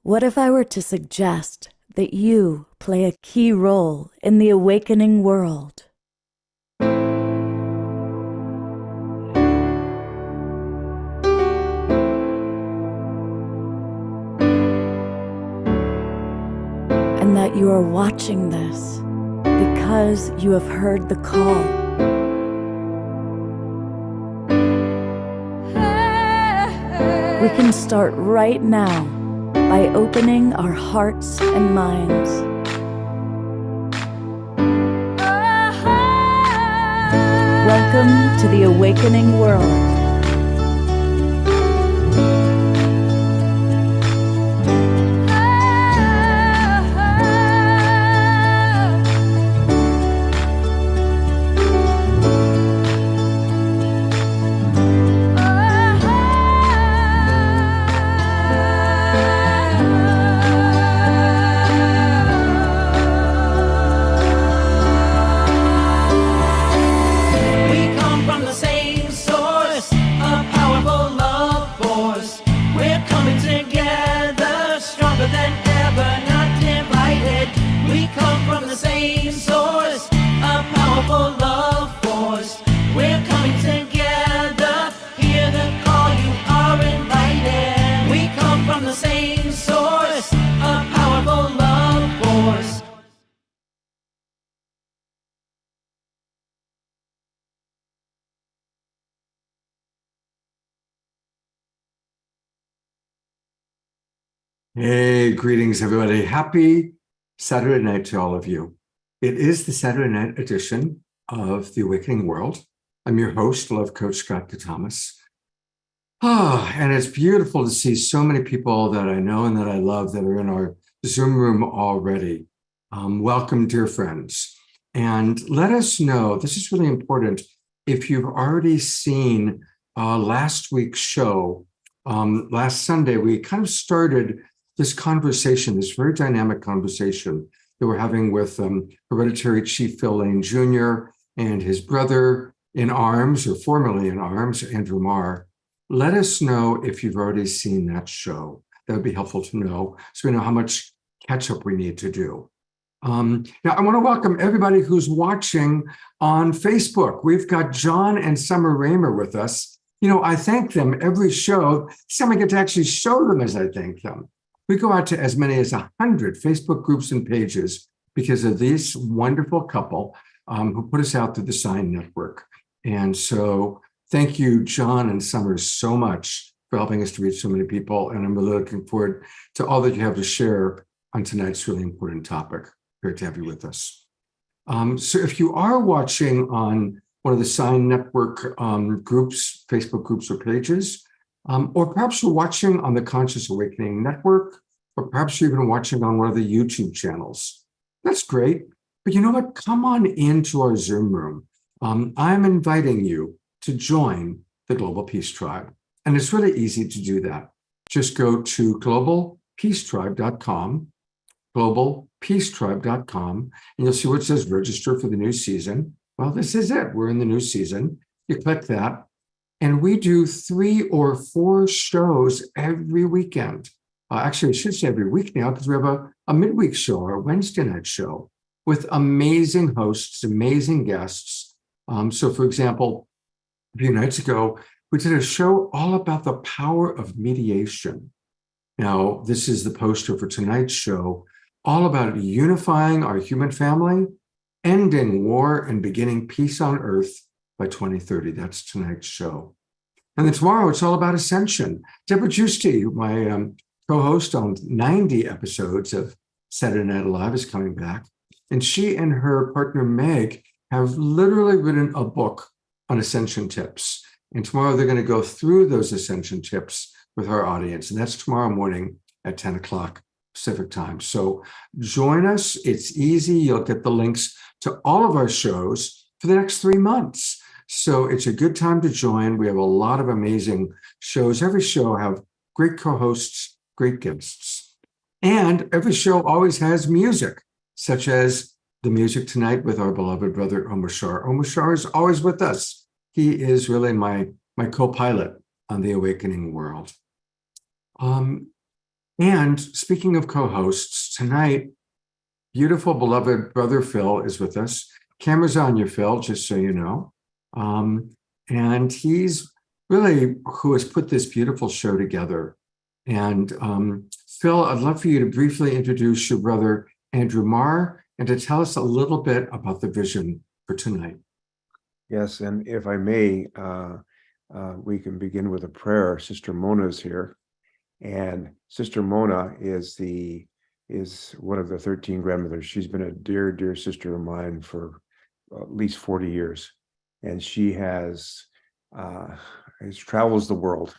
What if I were to suggest that you play a key role in the awakening world? And that you are watching this because you have heard the call. We can start right now by opening our hearts and minds. Welcome to the awakening world. Hey, greetings, everybody. Happy Saturday night to all of you. It is the Saturday night edition of The Awakening World. I'm your host, Love Coach Scott Thomas. And it's beautiful to see so many people that I know and that I love that are in our Zoom room already. Welcome, dear friends. And let us know, this is really important, if you've already seen last week's show. Last Sunday, we kind of started this conversation, this very dynamic conversation that we're having with Hereditary Chief Phil Lane Jr. and his brother in arms, or formerly in arms, Andrew Marr. Let us know if you've already seen that show. That would be helpful to know, so we know how much catch-up we need to do. Now, I want to welcome everybody who's watching on Facebook. We've got John and Summer Raymer with us. You know, I thank them every show. Some I get to actually show them as I thank them. We go out to as many as 100 Facebook groups and pages because of this wonderful couple who put us out through the Sign Network. And so thank you, John and Summer, so much for helping us to reach so many people. And I'm really looking forward to all that you have to share on tonight's really important topic. Great to have you with us. So if you are watching on one of the Sign Network groups, Facebook groups or pages, or perhaps you're watching on the Conscious Awakening Network, or perhaps you're even watching on one of the YouTube channels. That's great. But you know what? Come on into our Zoom room. I'm inviting you to join the Global Peace Tribe. And it's really easy to do that. Just go to globalpeacetribe.com, globalpeacetribe.com, and you'll see where it says register for the new season. Well, this is it. We're in the new season. You click that. And we do 3 or 4 shows every weekend. Actually, I should say every week now, because we have a midweek show, our Wednesday night show, with amazing hosts, amazing guests. So, for example, a few nights ago, we did a show all about the power of mediation. Now, this is the poster for tonight's show, all about unifying our human family, ending war, and beginning peace on earth by 2030. That's tonight's show. And then tomorrow, it's all about ascension. Deborah Giusti, my co-host on 90 episodes of Saturday Night Live, is coming back. And she and her partner, Meg, have literally written a book on ascension tips. And tomorrow, they're going to go through those ascension tips with our audience. And that's tomorrow morning at 10 o'clock Pacific time. So join us. It's easy. You'll get the links to all of our shows for the next 3 months. So it's a good time to join. We have a lot of amazing shows. Every show have great co-hosts, great guests. And every show always has music, such as the music tonight with our beloved brother, Omar Shah. Omar Shah is always with us. He is really my co-pilot on the awakening world. And speaking of co-hosts, tonight, beautiful, beloved brother Phil is with us. Camera's on you, Phil, just so you know. And he's really who has put this beautiful show together. And Phil, I'd love for you to briefly introduce your brother, Andrew Marr, and to tell us a little bit about the vision for tonight. Yes, and if I may, we can begin with a prayer. Sister Mona is here, and Sister Mona is one of the 13 grandmothers. She's been a dear, dear sister of mine for at least 40 years, and she travels the world.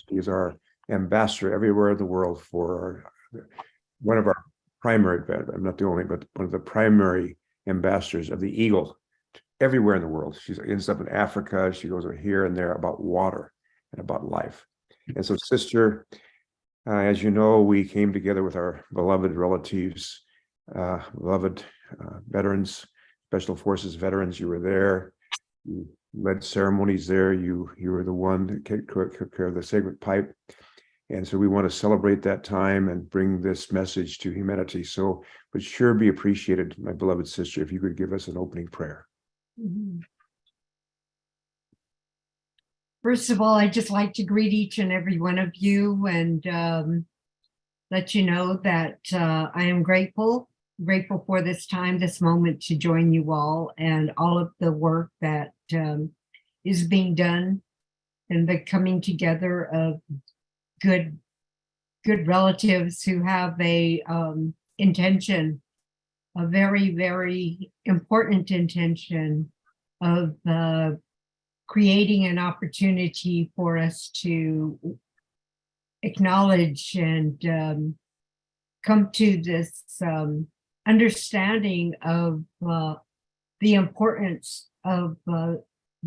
She is our ambassador everywhere in the world for one of our primary, I'm not the only, but one of the primary ambassadors of the Eagle everywhere in the world. She ends up in Africa. She goes over here and there about water and about life. And so, sister, as you know, we came together with our beloved relatives, beloved veterans, Special Forces veterans. You were there. You led ceremonies there. You were the one that took care of the sacred pipe. And so we want to celebrate that time and bring this message to humanity. So would sure be appreciated, my beloved sister, if you could give us an opening prayer. First of all, I'd just like to greet each and every one of you and let you know that I am grateful for this time, this moment to join you all and all of the work that is being done and the coming together of good relatives who have a intention, a very, very important intention of creating an opportunity for us to acknowledge and come to this understanding of the importance of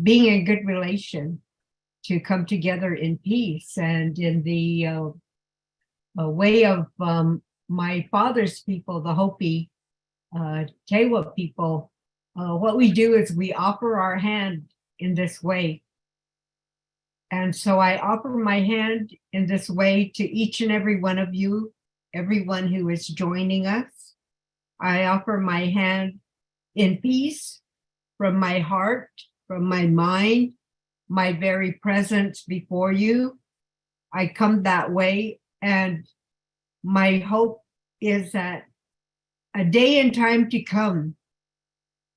being in good relation, to come together in peace and in the way of my father's people, the Hopi Tewa people. What we do is we offer our hand in this way. And so I offer my hand in this way to each and every one of you, everyone who is joining us. I offer my hand in peace from my heart, from my mind, my very presence before you. I come that way, and my hope is that a day and time to come,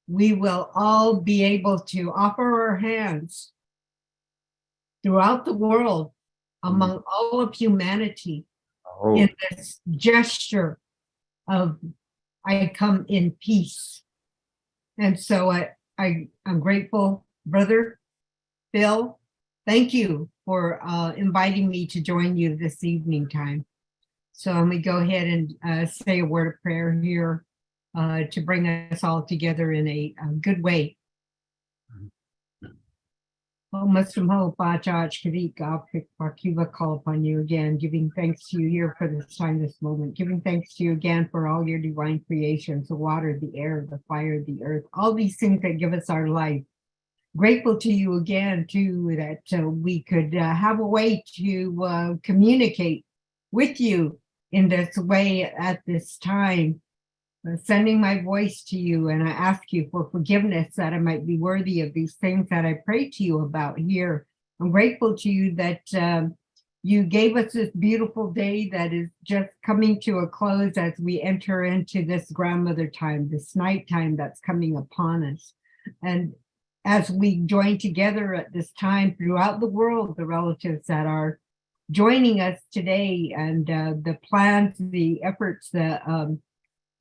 we will all be able to offer our hands throughout the world, among all of humanity, in this gesture of I come in peace. And so I'm grateful, Brother Bill. Thank you for inviting me to join you this evening time. So let me go ahead and say a word of prayer here to bring us all together in a good way. Call upon you again, giving thanks to you here for this time, this moment, giving thanks to you again for all your divine creations, the water, the air, the fire, the earth, all these things that give us our life. Grateful to you again, too, that we could have a way to communicate with you in this way at this time. Sending my voice to you, and I ask you for forgiveness that I might be worthy of these things that I pray to you about here. I'm grateful to you that you gave us this beautiful day that is just coming to a close as we enter into this grandmother time, this night time that's coming upon us. And as we join together at this time throughout the world, the relatives that are joining us today, and the plans, the efforts, the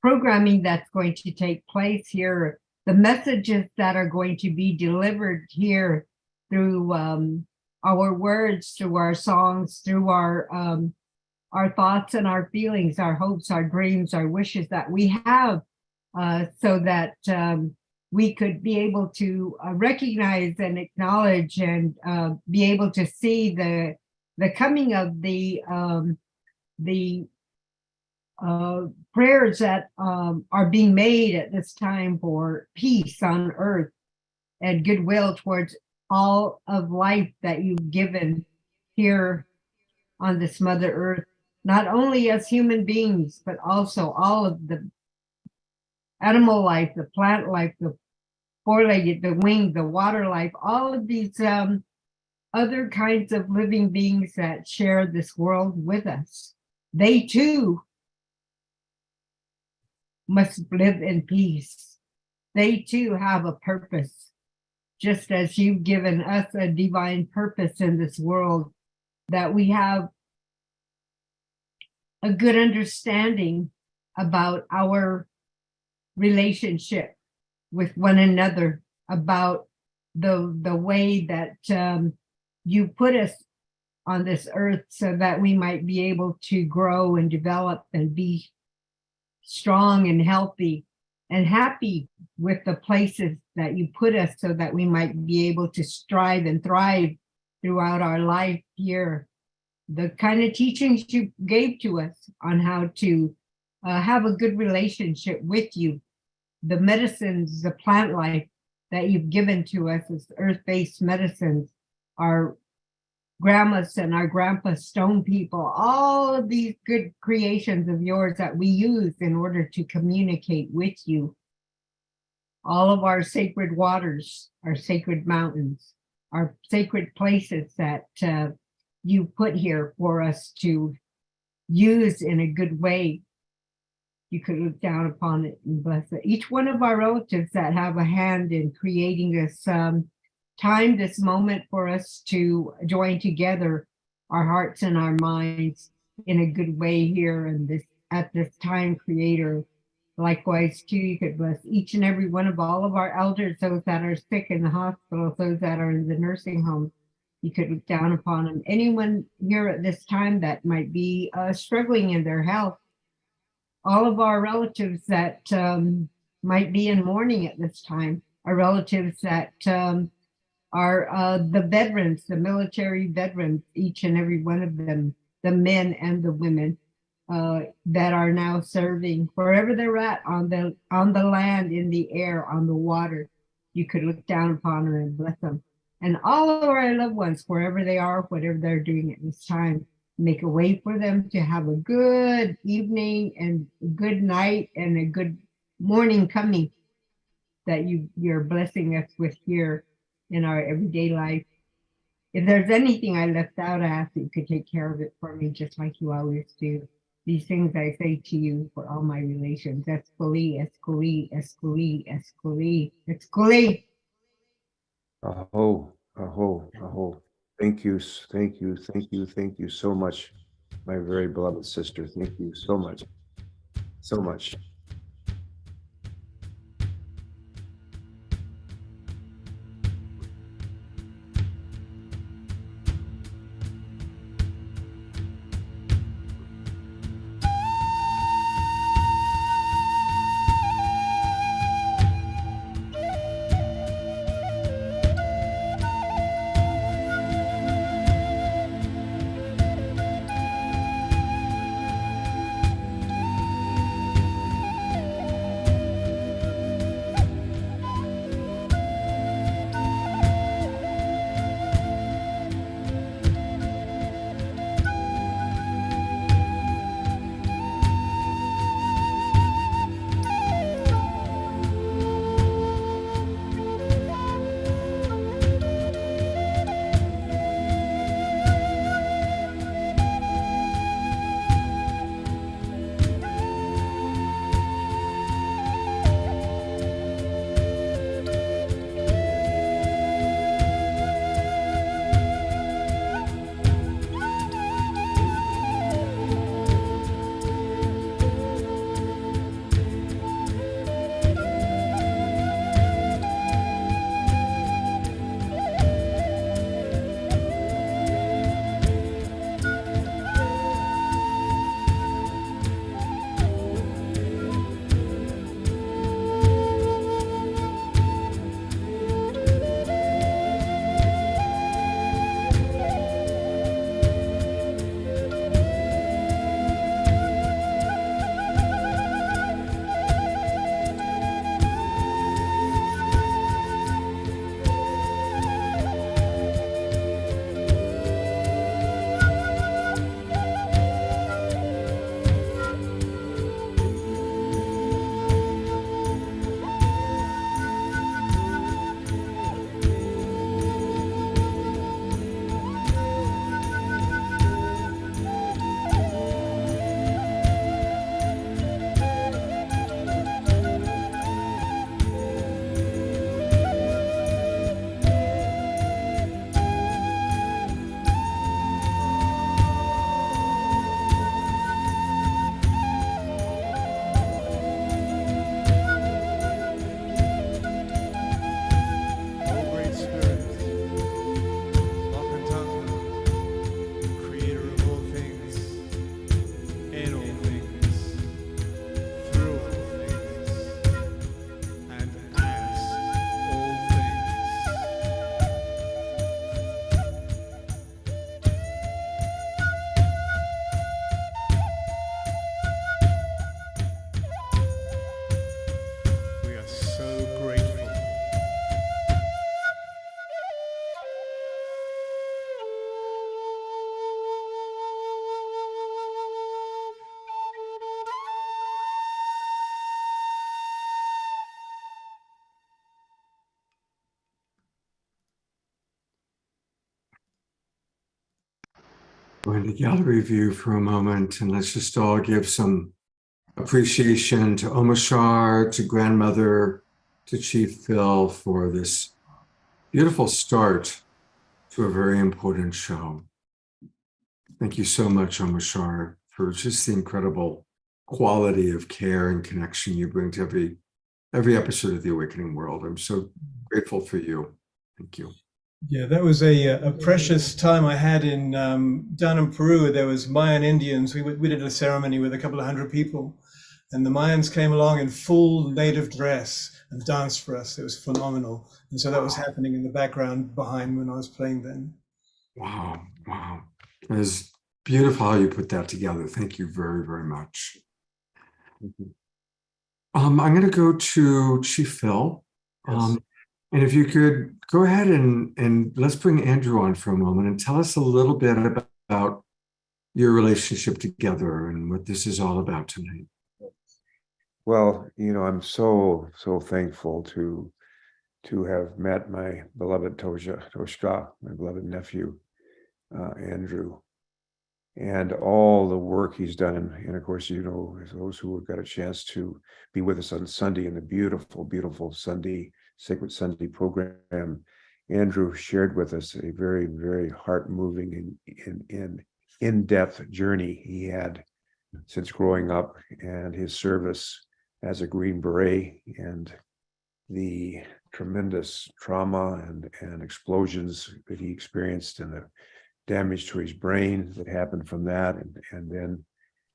programming that's going to take place here, the messages that are going to be delivered here through our words, through our songs, through our thoughts and our feelings, our hopes, our dreams, our wishes that we have, so that we could be able to recognize and acknowledge and be able to see the coming of the prayers that are being made at this time for peace on earth and goodwill towards all of life that you've given here on this Mother Earth not only as human beings, but also all of the animal life, the plant life, the four-legged, the winged, the water life, all of these other kinds of living beings that share this world with us. They too must live in peace. They too have a purpose, just as you've given us a divine purpose in this world, that we have a good understanding about our relationship with one another, about the way that you put us on this earth so that we might be able to grow and develop and be strong and healthy and happy with the places that you put us, so that we might be able to strive and thrive throughout our life here. The kind of teachings you gave to us on how to have a good relationship with you, the medicines, the plant life that you've given to us as earth-based medicines, our grandmas and our grandpas, stone people, all of these good creations of yours that we use in order to communicate with you. All of our sacred waters, our sacred mountains, our sacred places that you put here for us to use in a good way. You could look down upon it and bless it. Each one of our relatives that have a hand in creating this time, this moment for us to join together our hearts and our minds in a good way here and this at this time, Creator. Likewise, too, you could bless each and every one of all of our elders, those that are sick in the hospital, those that are in the nursing home. You could look down upon them. Anyone here at this time that might be struggling in their health. All of our relatives that might be in mourning at this time. Our relatives that are the veterans, the military veterans, each and every one of them, the men and the women that are now serving wherever they're at on the land, in the air, on the water. You could look down upon them and bless them. And all of our loved ones, wherever they are, whatever they're doing at this time, make a way for them to have a good evening and good night and a good morning coming that you're blessing us with here in our everyday life. If there's anything I left out, I ask that you could take care of it for me, just like you always do. These things I say to you for all my relations. Escoli, escoli, escoli, escoli, escoli. Aho, aho, aho. Thank you, thank you, thank you, thank you so much, my very beloved sister. Thank you so much, so much. Go into gallery view for a moment, and let's just all give some appreciation to Omashar, to grandmother, to Chief Phil for this beautiful start to a very important show. Thank you so much, Omashar, for just the incredible quality of care and connection you bring to every episode of The Awakening World. I'm so grateful for you. Thank you. Yeah, that was a precious time I had in down in Peru. There was Mayan Indians. We did a ceremony with a couple of hundred people, and the Mayans came along in full native dress and danced for us. It was phenomenal. And so that was happening in the background behind when I was playing then. Wow, wow. It was beautiful how you put that together. Thank you very, very much. I'm going to go to Chief Phil. Yes. And if you could go ahead and let's bring Andrew on for a moment and tell us a little bit about your relationship together and what this is all about tonight. Well, I'm so thankful to have met my beloved Toshka, my beloved nephew, Andrew, and all the work he's done. And of course, those who have got a chance to be with us on Sunday in the beautiful, beautiful Sacred Sunday program, Andrew shared with us a very, very heart-moving and in-depth journey he had since growing up, and his service as a Green Beret, and the tremendous trauma and explosions that he experienced, and the damage to his brain that happened from that, and then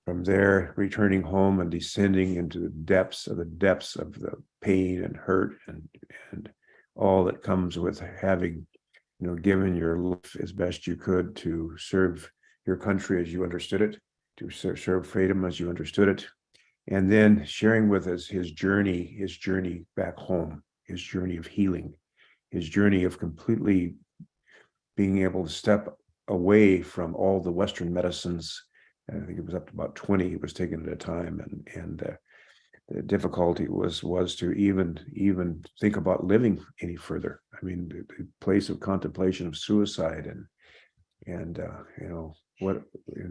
from there returning home and descending into the depths of the pain and hurt and all that comes with having given your life as best you could to serve your country as you understood it, to serve freedom as you understood it, and then sharing with us his journey back home, his journey of healing, his journey of completely being able to step away from all the Western medicines. I think it was up to about 20 he was taking at a time, and the difficulty was to even think about living any further. I mean, the place of contemplation of suicide, and what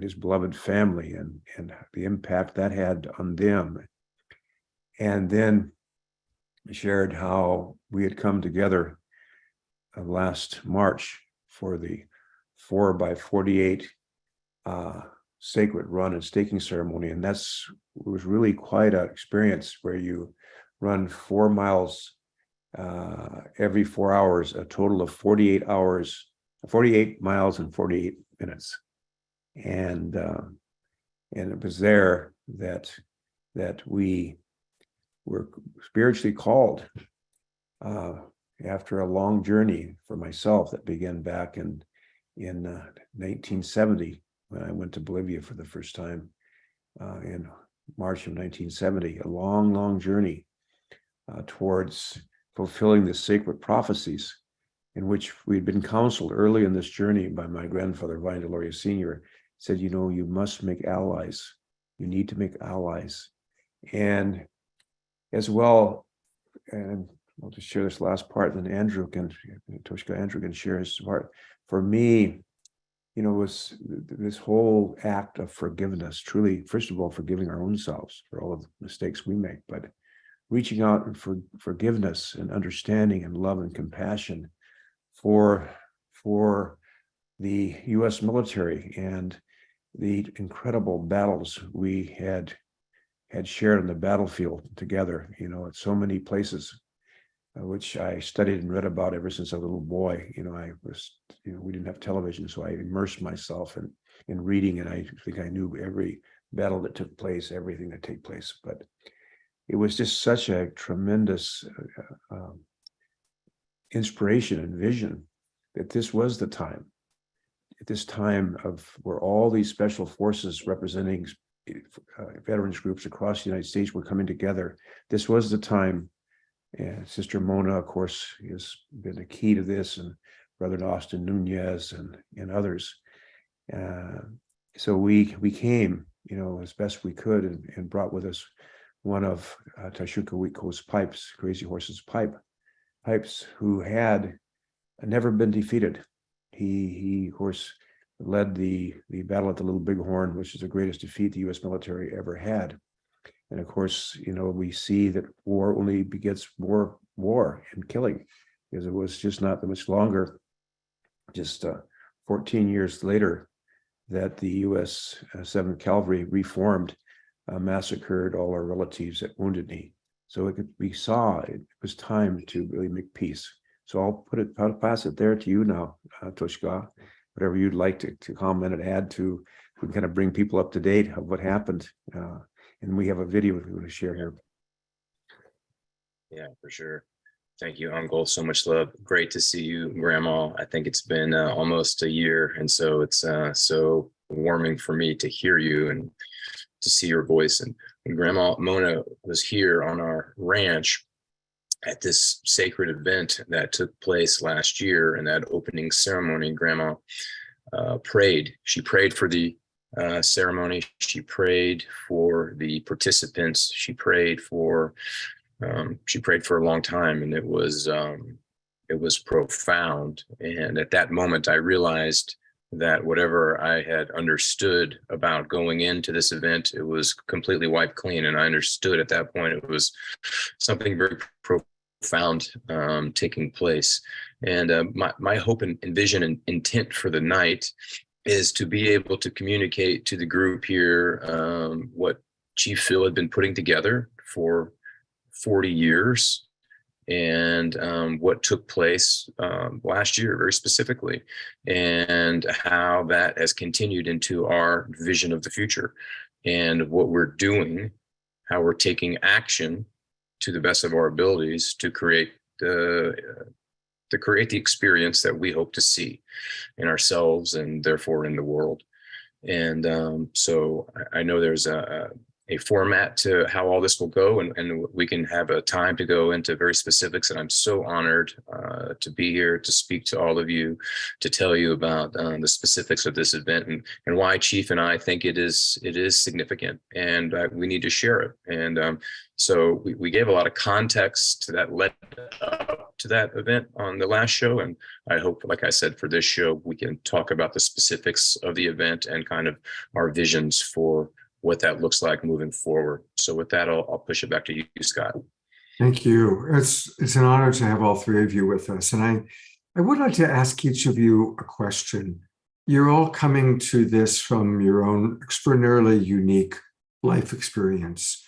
his beloved family and the impact that had on them. And then shared how we had come together last March for the 4x48 sacred run and staking ceremony. And it was really quite an experience where you run 4 miles every 4 hours, a total of 48 miles and 48 minutes. And it was there that we were spiritually called after a long journey for myself that began back in 1970, when I went to Bolivia for the first time in March of 1970, a long journey towards fulfilling the sacred prophecies in which we'd been counseled early in this journey by my grandfather, Vine Deloria Sr., said, you must make allies. You need to make allies. And as well, and I'll just share this last part, then Andrew can share his part. For me, was this whole act of forgiveness, truly, first of all, forgiving our own selves for all of the mistakes we make, but reaching out and for forgiveness and understanding and love and compassion for the U.S. military and the incredible battles we had shared on the battlefield together, at so many places, which I studied and read about ever since a little boy. We didn't have television, so I immersed myself in reading, and I think I knew every battle that took place, everything that took place. But it was just such a tremendous inspiration and vision that this was the time, at this time of where all these special forces representing veterans groups across the United States were coming together. This was the time. And Sister Mona, of course, has been a key to this, and Brother Austin Nunez and others. So we came, as best we could, and brought with us one of Tashuka Wiko's pipes, Crazy Horse's pipes, who had never been defeated. He, of course, led the battle at the Little Bighorn, which is the greatest defeat the U.S. military ever had. And of course, we see that war only begets more war and killing, because it was just not that much longer, just 14 years later, that the U.S. 7th Cavalry reformed, massacred all our relatives at Wounded Knee. So we saw it was time to really make peace. So I'll pass it there to you now, Tushka. Whatever you'd like to comment and add to, we can kind of bring people up to date of what happened. And we have a video we want to share here. Yeah, for sure. Thank you, Uncle. So much love. Great to see you, Grandma. I think it's been almost a year. And so it's so warming for me to hear you and to see your voice. And when Grandma Mona was here on our ranch at this sacred event that took place last year, and that opening ceremony, Grandma prayed. She prayed for the ceremony. She prayed for the participants. She prayed for a long time, and it was profound. And at that moment, I realized that whatever I had understood about going into this event, it was completely wiped clean. And I understood at that point it was something very profound taking place. And my hope and vision and intent for the night is to be able to communicate to the group here what Chief Phil had been putting together for 40 years, and what took place last year very specifically, and how that has continued into our vision of the future, and what we're doing, how we're taking action to the best of our abilities to create the experience that we hope to see in ourselves and therefore in the world. And so I know there's a format to how all this will go, and we can have a time to go into very specifics. And I'm so honored to be here to speak to all of you, to tell you about the specifics of this event, and why Chief and I think it is significant, and we need to share it. And so we gave a lot of context to that led up to that event on the last show. And I hope, like I said, for this show, we can talk about the specifics of the event and kind of our visions for what that looks like moving forward. So with that, I'll push it back to you, Scott. Thank you. It's an honor to have all three of you with us. And I would like to ask each of you a question. You're all coming to this from your own extraordinarily unique life experience.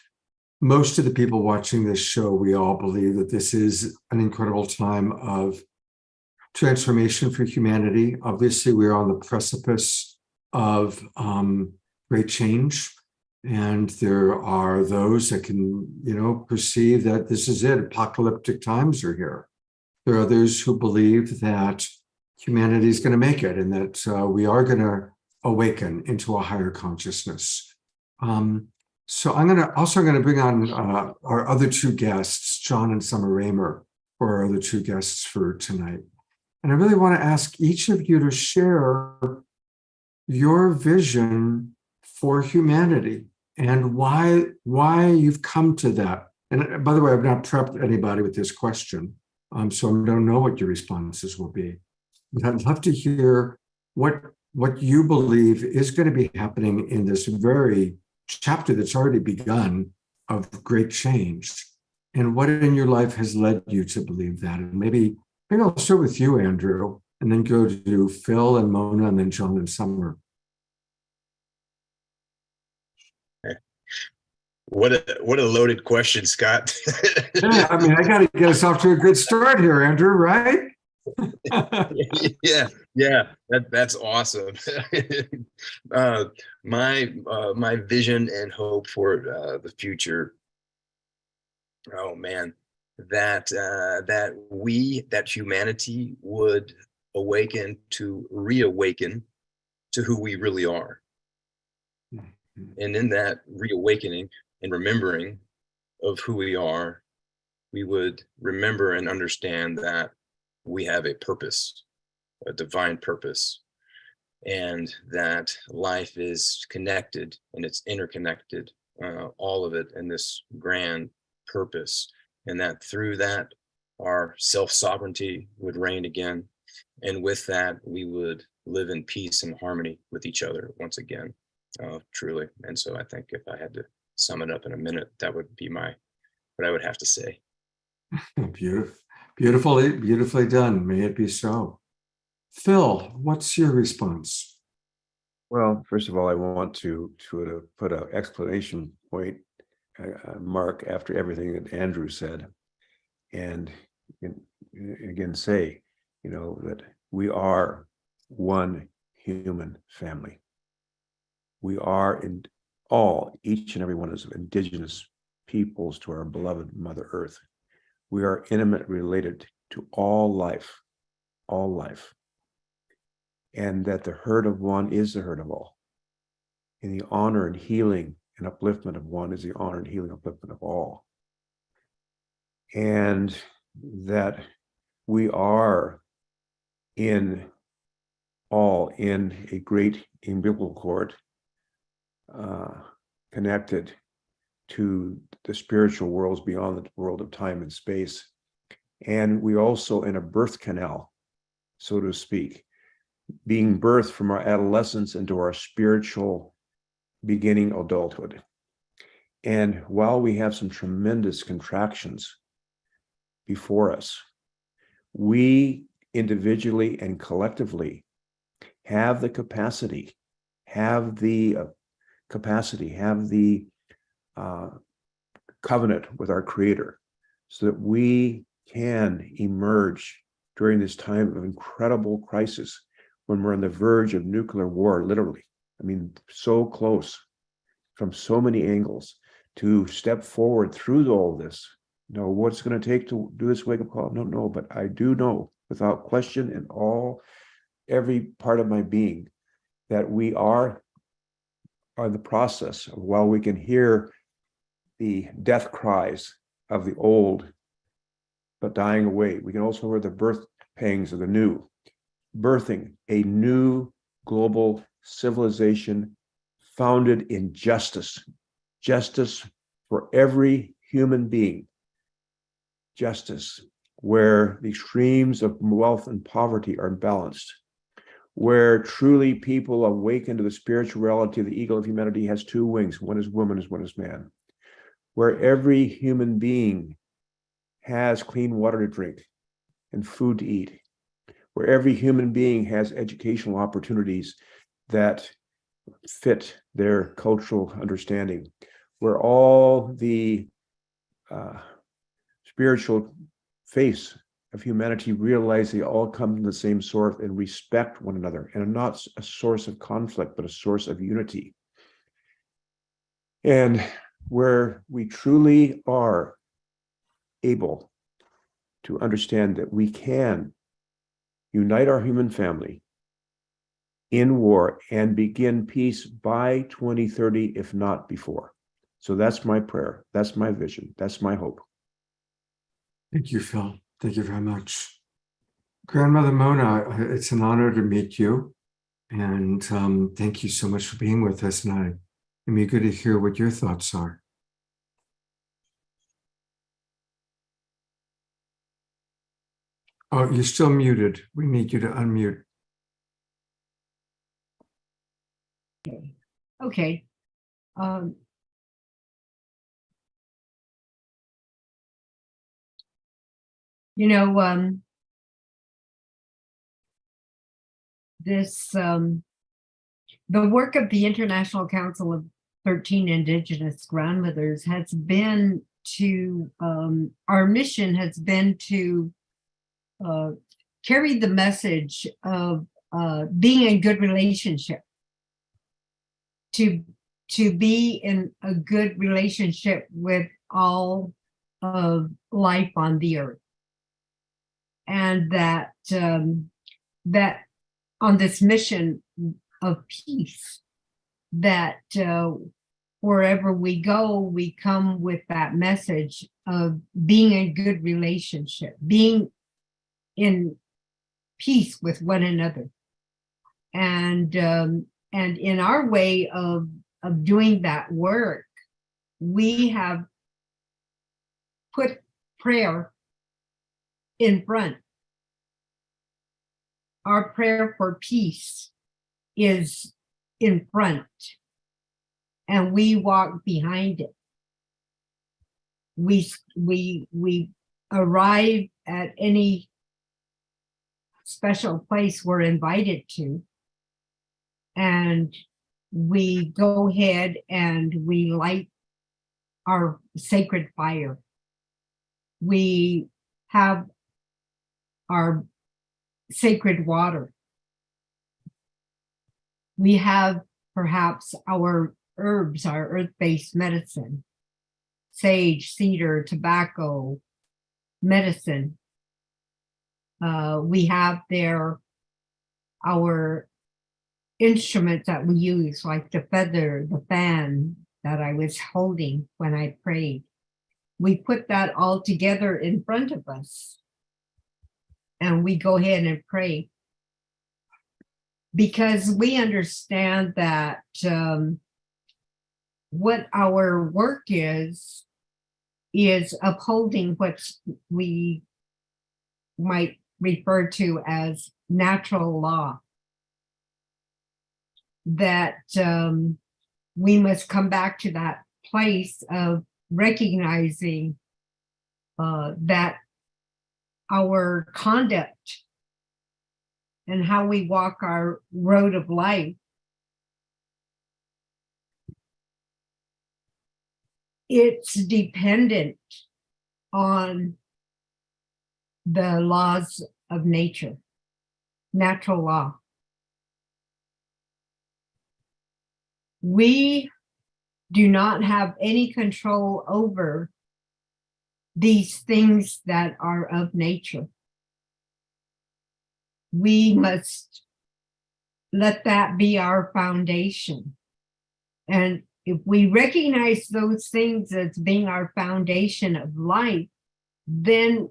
Most of the people watching this show, we all believe that this is an incredible time of transformation for humanity. Obviously, we're on the precipice of great change. And there are those that can, perceive that this is it, apocalyptic times are here. There are others who believe that humanity is going to make it, and that we are going to awaken into a higher consciousness. So I'm going to bring on our other two guests, John and Summer Raymer, for our other two guests for tonight. And I really want to ask each of you to share your vision for humanity and why you've come to that. And by the way, I've not prepped anybody with this question, so I don't know what your responses will be. But I'd love to hear what you believe is going to be happening in this very chapter that's already begun of great change, and what in your life has led you to believe that. And maybe I'll start with you, Andrew, and then go to Phil and Mona, and then John and Summer. What a loaded question, Scott. Yeah, I mean, I got to get us off to a good start here, Andrew, right? yeah, that's awesome. My vision and hope for the future. Oh man, that humanity would reawaken to who we really are, and in that reawakening and remembering of who we are, we would remember and understand that we have a purpose, a divine purpose, and that life is connected and it's interconnected, all of it in this grand purpose, and that through that our self-sovereignty would reign again, and with that we would live in peace and harmony with each other once again, truly. And so I think if I had to sum it up in a minute, that would be what I would have to say. Beautifully done. May it be so. Phil, what's your response? Well, first of all, I want to put an exclamation point mark after everything that Andrew said, and again say, that we are one human family. We are each and every one of us, indigenous peoples to our beloved Mother Earth. We are intimately related to all life, and that the hurt of one is the hurt of all. And the honor and healing and upliftment of one is the honor and healing and upliftment of all. And that we are all in a great umbilical cord, connected to the spiritual worlds beyond the world of time and space. And we also in a birth canal, so to speak, being birthed from our adolescence into our spiritual beginning adulthood. And while we have some tremendous contractions before us, we individually and collectively have the capacity, have the covenant with our Creator, so that we can emerge during this time of incredible crisis, when we're on the verge of nuclear war, literally. I mean, so close from so many angles, to step forward through all this. What's it going to take to do this wake-up call? I don't know, but I do know without question in every part of my being that we are the process of, while we can hear the death cries of the old but dying away, we can also hear the birth pangs of the new, birthing a new global civilization founded in justice for every human being, justice where the extremes of wealth and poverty are balanced, where truly people awaken to the spiritual reality of the eagle of humanity has two wings, one is woman, one is man, where every human being has clean water to drink and food to eat, where every human being has educational opportunities that fit their cultural understanding, where all the spiritual face of humanity realize they all come from the same source and respect one another, and are not a source of conflict, but a source of unity. And where we truly are able to understand that we can unite our human family in war and begin peace by 2030, if not before. So that's my prayer. That's my vision. That's my hope. Thank you, Phil. Thank you very much. Grandmother Mona, it's an honor to meet you. And thank you so much for being with us. And I'm eager to hear what your thoughts are. Oh, you're still muted. We need you to unmute. Okay. The work of the International Council of 13 Indigenous Grandmothers has been to, our mission has been to carry the message of being in good relationship, to be in a good relationship with all of life on the earth. And that on this mission of peace, that wherever we go, we come with that message of being in good relationship, being in peace with one another. And in our way of doing that work, we have put prayer in front. our prayer for peace is in front and we walk behind it. We arrive at any special place we're invited to, and we go ahead and we light our sacred fire. We have our sacred water. We have perhaps our herbs, our earth-based medicine, sage, cedar, tobacco, medicine. We have there our instruments that we use, like the feather, the fan that I was holding when I prayed. We put that all together in front of us and we go ahead and pray, because we understand that what our work is upholding what we might refer to as natural law. That we must come back to that place of recognizing that our conduct and how we walk our road of life it's dependent on the laws of nature, natural law. We do not have any control over these things that are of nature. We must let that be our foundation. And if we recognize those things as being our foundation of life, then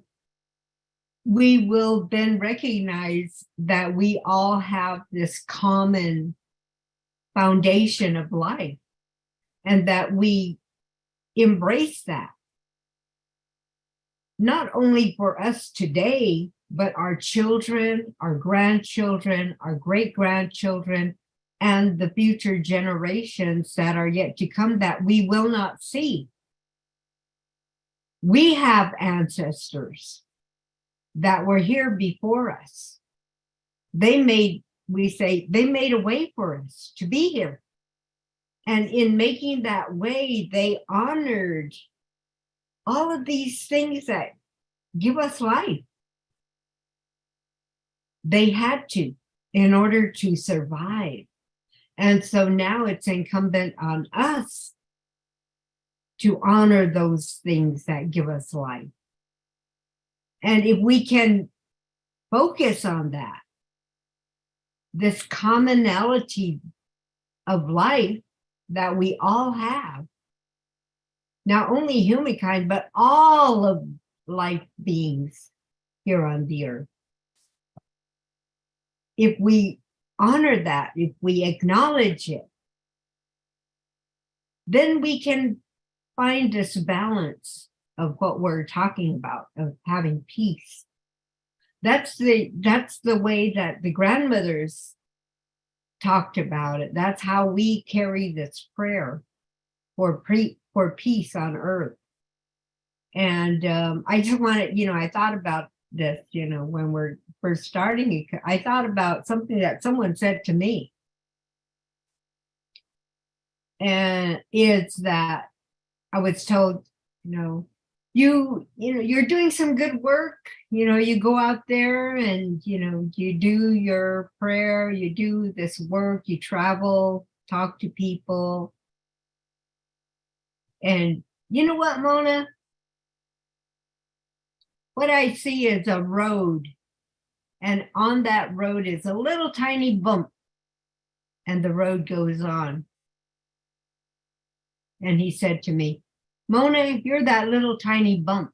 we will then recognize that we all have this common foundation of life, and that we embrace that, not only for us today, but our children, our grandchildren, our great-grandchildren, and the future generations that are yet to come that we will not see. We have ancestors that were here before us. They made a way for us to be here. And in making that way, they honored all of these things that give us life. They had to, in order to survive. And so now it's incumbent on us to honor those things that give us life. And if we can focus on that, this commonality of life that we all have, not only humankind, but all of life beings here on the earth. If we honor that, if we acknowledge it, then we can find this balance of what we're talking about, of having peace. That's the way that the grandmothers talked about it. That's how we carry this prayer for peace on earth. And I just wanted, I thought about this, when we're first starting, I thought about something that someone said to me. And it's that I was told, you're doing some good work. You go out there and, you do your prayer, you do this work, you travel, talk to people. And you know what, Mona? What I see is a road. And on that road is a little tiny bump. And the road goes on. And he said to me, Mona, you're that little tiny bump.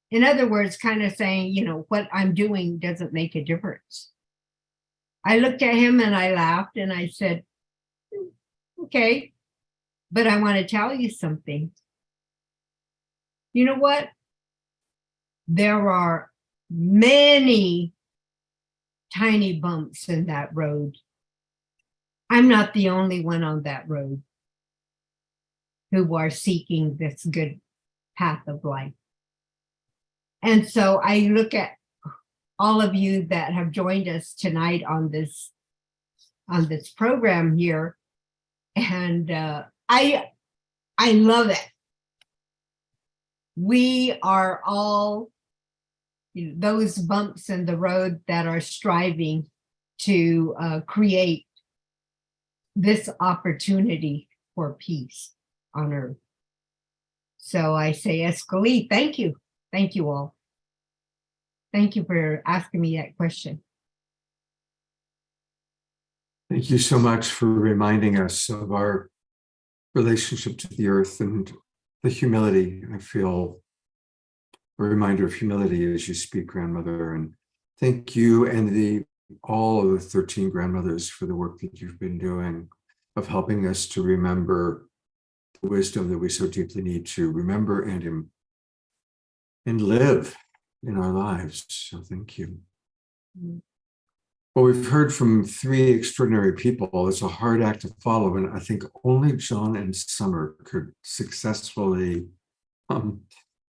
In other words, kind of saying, what I'm doing doesn't make a difference. I looked at him and I laughed and I said, okay, but I want to tell you something. You know what? There are many tiny bumps in that road. I'm not the only one on that road who are seeking this good path of life. And so I look at all of you that have joined us tonight on this program here, and I love it. We are all those bumps in the road that are striving to create this opportunity for peace on earth. So I say, Escalade, thank you. Thank you all. Thank you for asking me that question. Thank you so much for reminding us of our relationship to the earth and the humility. I feel a reminder of humility as you speak, grandmother. And thank you and all of the 13 grandmothers for the work that you've been doing of helping us to remember the wisdom that we so deeply need to remember and live in our lives. So thank you. Well, we've heard from 3 extraordinary people. It's a hard act to follow, and I think only John and Summer could successfully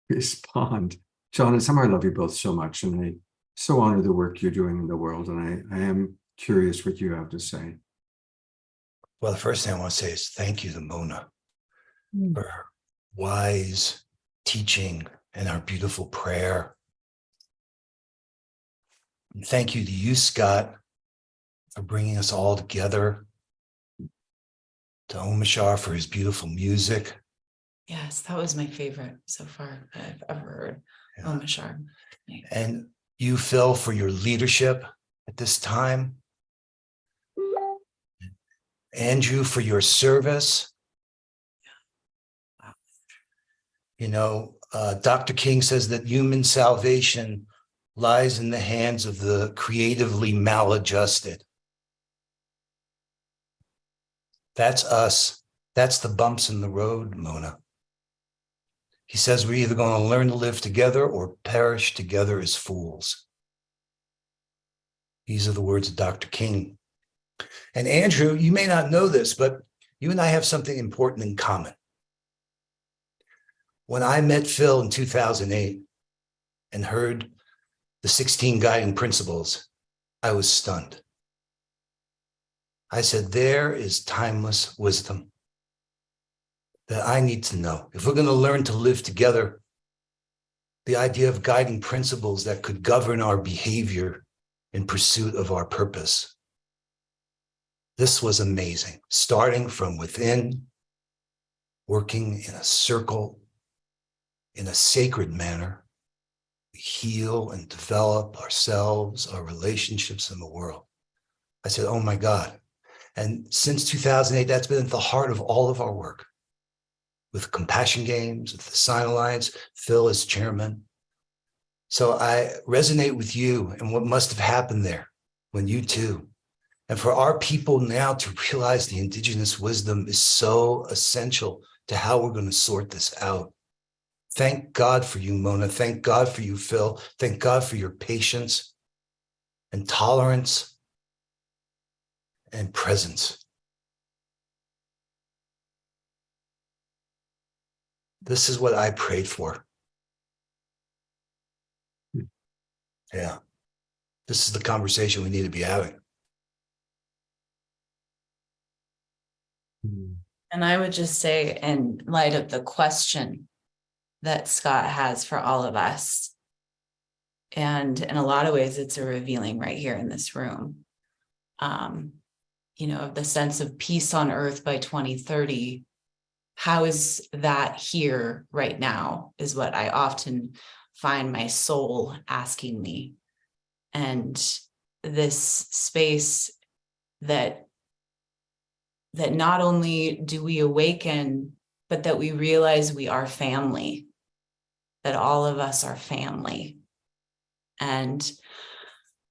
respond. John and Summer, I love you both so much, and I so honor the work you're doing in the world, and I am curious what you have to say. Well, the first thing I want to say is thank you to Mona for her wise teaching and our beautiful prayer. And thank you to you, Scott, for bringing us all together. To Omashar for his beautiful music. Yes, that was my favorite so far I've ever heard. Yeah. Omashar. And you, Phil, for your leadership at this time. Andrew, for your service. Wow. You know, Dr. King says that human salvation lies in the hands of the creatively maladjusted. That's us. That's the bumps in the road, Mona. He says we're either going to learn to live together or perish together as fools. These are the words of Dr. King. And Andrew, you may not know this, but you and I have something important in common. When I met Phil in 2008 and heard the 16 guiding principles, I was stunned. I said, there is timeless wisdom that I need to know. If we're going to learn to live together, the idea of guiding principles that could govern our behavior in pursuit of our purpose. This was amazing, starting from within, working in a circle, in a sacred manner. We heal and develop ourselves, our relationships in the world. I said, oh my God. And since 2008, that's been at the heart of all of our work. With Compassion Games, with the Sign Alliance, Phil is chairman. So I resonate with you and what must have happened there when you too. And for our people now to realize the indigenous wisdom is so essential to how we're going to sort this out. Thank God for you, Mona. Thank God for you, Phil. Thank God for your patience and tolerance and presence. This is what I prayed for. Yeah. This is the conversation we need to be having. And I would just say, in light of the question that Scott has for all of us, and in a lot of ways, it's a revealing right here in this room, you know, of the sense of peace on earth by 2030. How is that here right now is what I often find my soul asking me. And this space that not only do we awaken, but that we realize we are family, that all of us are family. And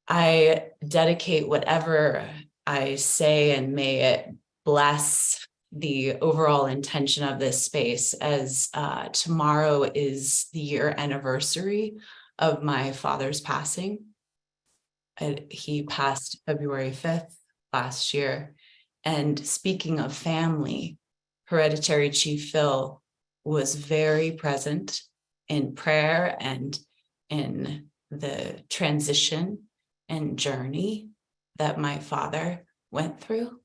I dedicate whatever I say, and may it bless the overall intention of this space, as tomorrow is the year anniversary of my father's passing. He passed February 5th last year. And speaking of family, Hereditary Chief Phil was very present in prayer and in the transition and journey that my father went through.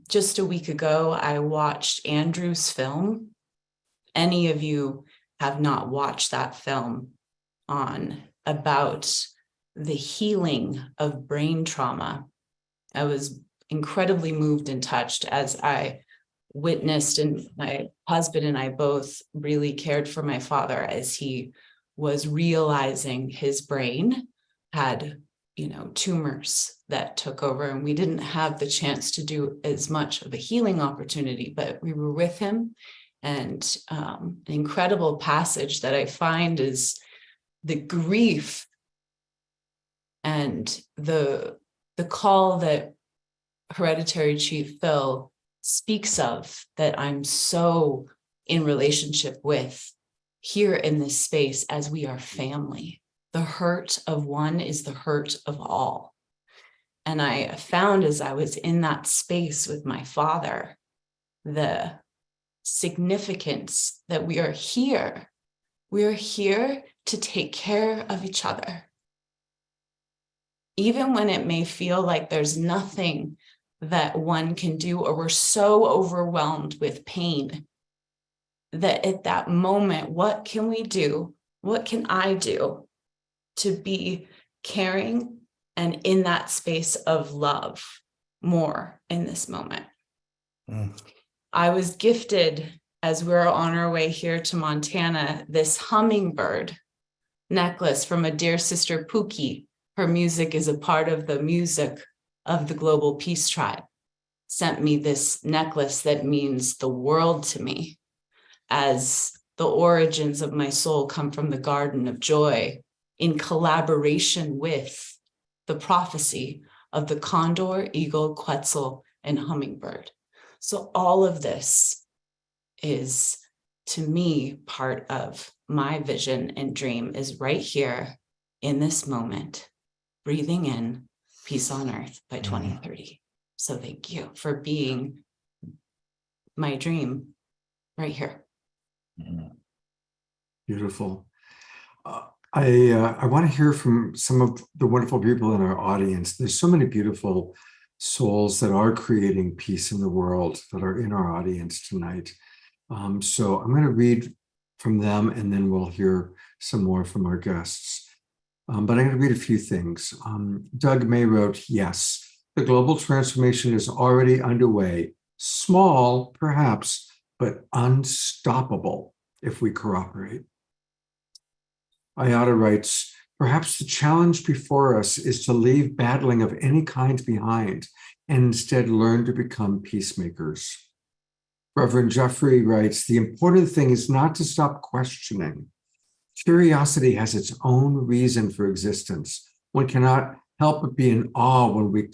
Just a week ago, I watched Andrew's film. Any of you have not watched that film about the healing of brain trauma, I was incredibly moved and touched as I witnessed, and my husband and I both really cared for my father as he was realizing his brain had, tumors that took over, and we didn't have the chance to do as much of a healing opportunity, but we were with him. And an incredible passage that I find is the grief and the call that Hereditary Chief Phil speaks of, that I'm so in relationship with here in this space as we are family. The hurt of one is the hurt of all. And I found as I was in that space with my father, the significance that we are here. We are here to take care of each other. Even when it may feel like there's nothing that one can do, or we're so overwhelmed with pain, that at that moment, what can we do? What can I do to be caring and in that space of love more in this moment? I was gifted, as we were on our way here to Montana, this hummingbird necklace from a dear sister, Pookie. Her music is a part of the music of the Global Peace Tribe. Sent me this necklace that means the world to me, as the origins of my soul come from the Garden of Joy in collaboration with the prophecy of the condor, eagle, quetzal, and hummingbird. So all of this is, to me, part of my vision and dream is right here in this moment, breathing in peace on earth by 2030. So thank you for being my dream right here. Beautiful. I want to hear from some of the wonderful people in our audience. There's so many beautiful souls that are creating peace in the world that are in our audience tonight. So I'm going to read from them, and then we'll hear some more from our guests. But I'm going to read a few things. Doug May wrote, yes, the global transformation is already underway. Small, perhaps, but unstoppable if we cooperate. Ayada writes, perhaps the challenge before us is to leave battling of any kind behind and instead learn to become peacemakers. Reverend Jeffrey writes, the important thing is not to stop questioning. Curiosity has its own reason for existence. One cannot help but be in awe when we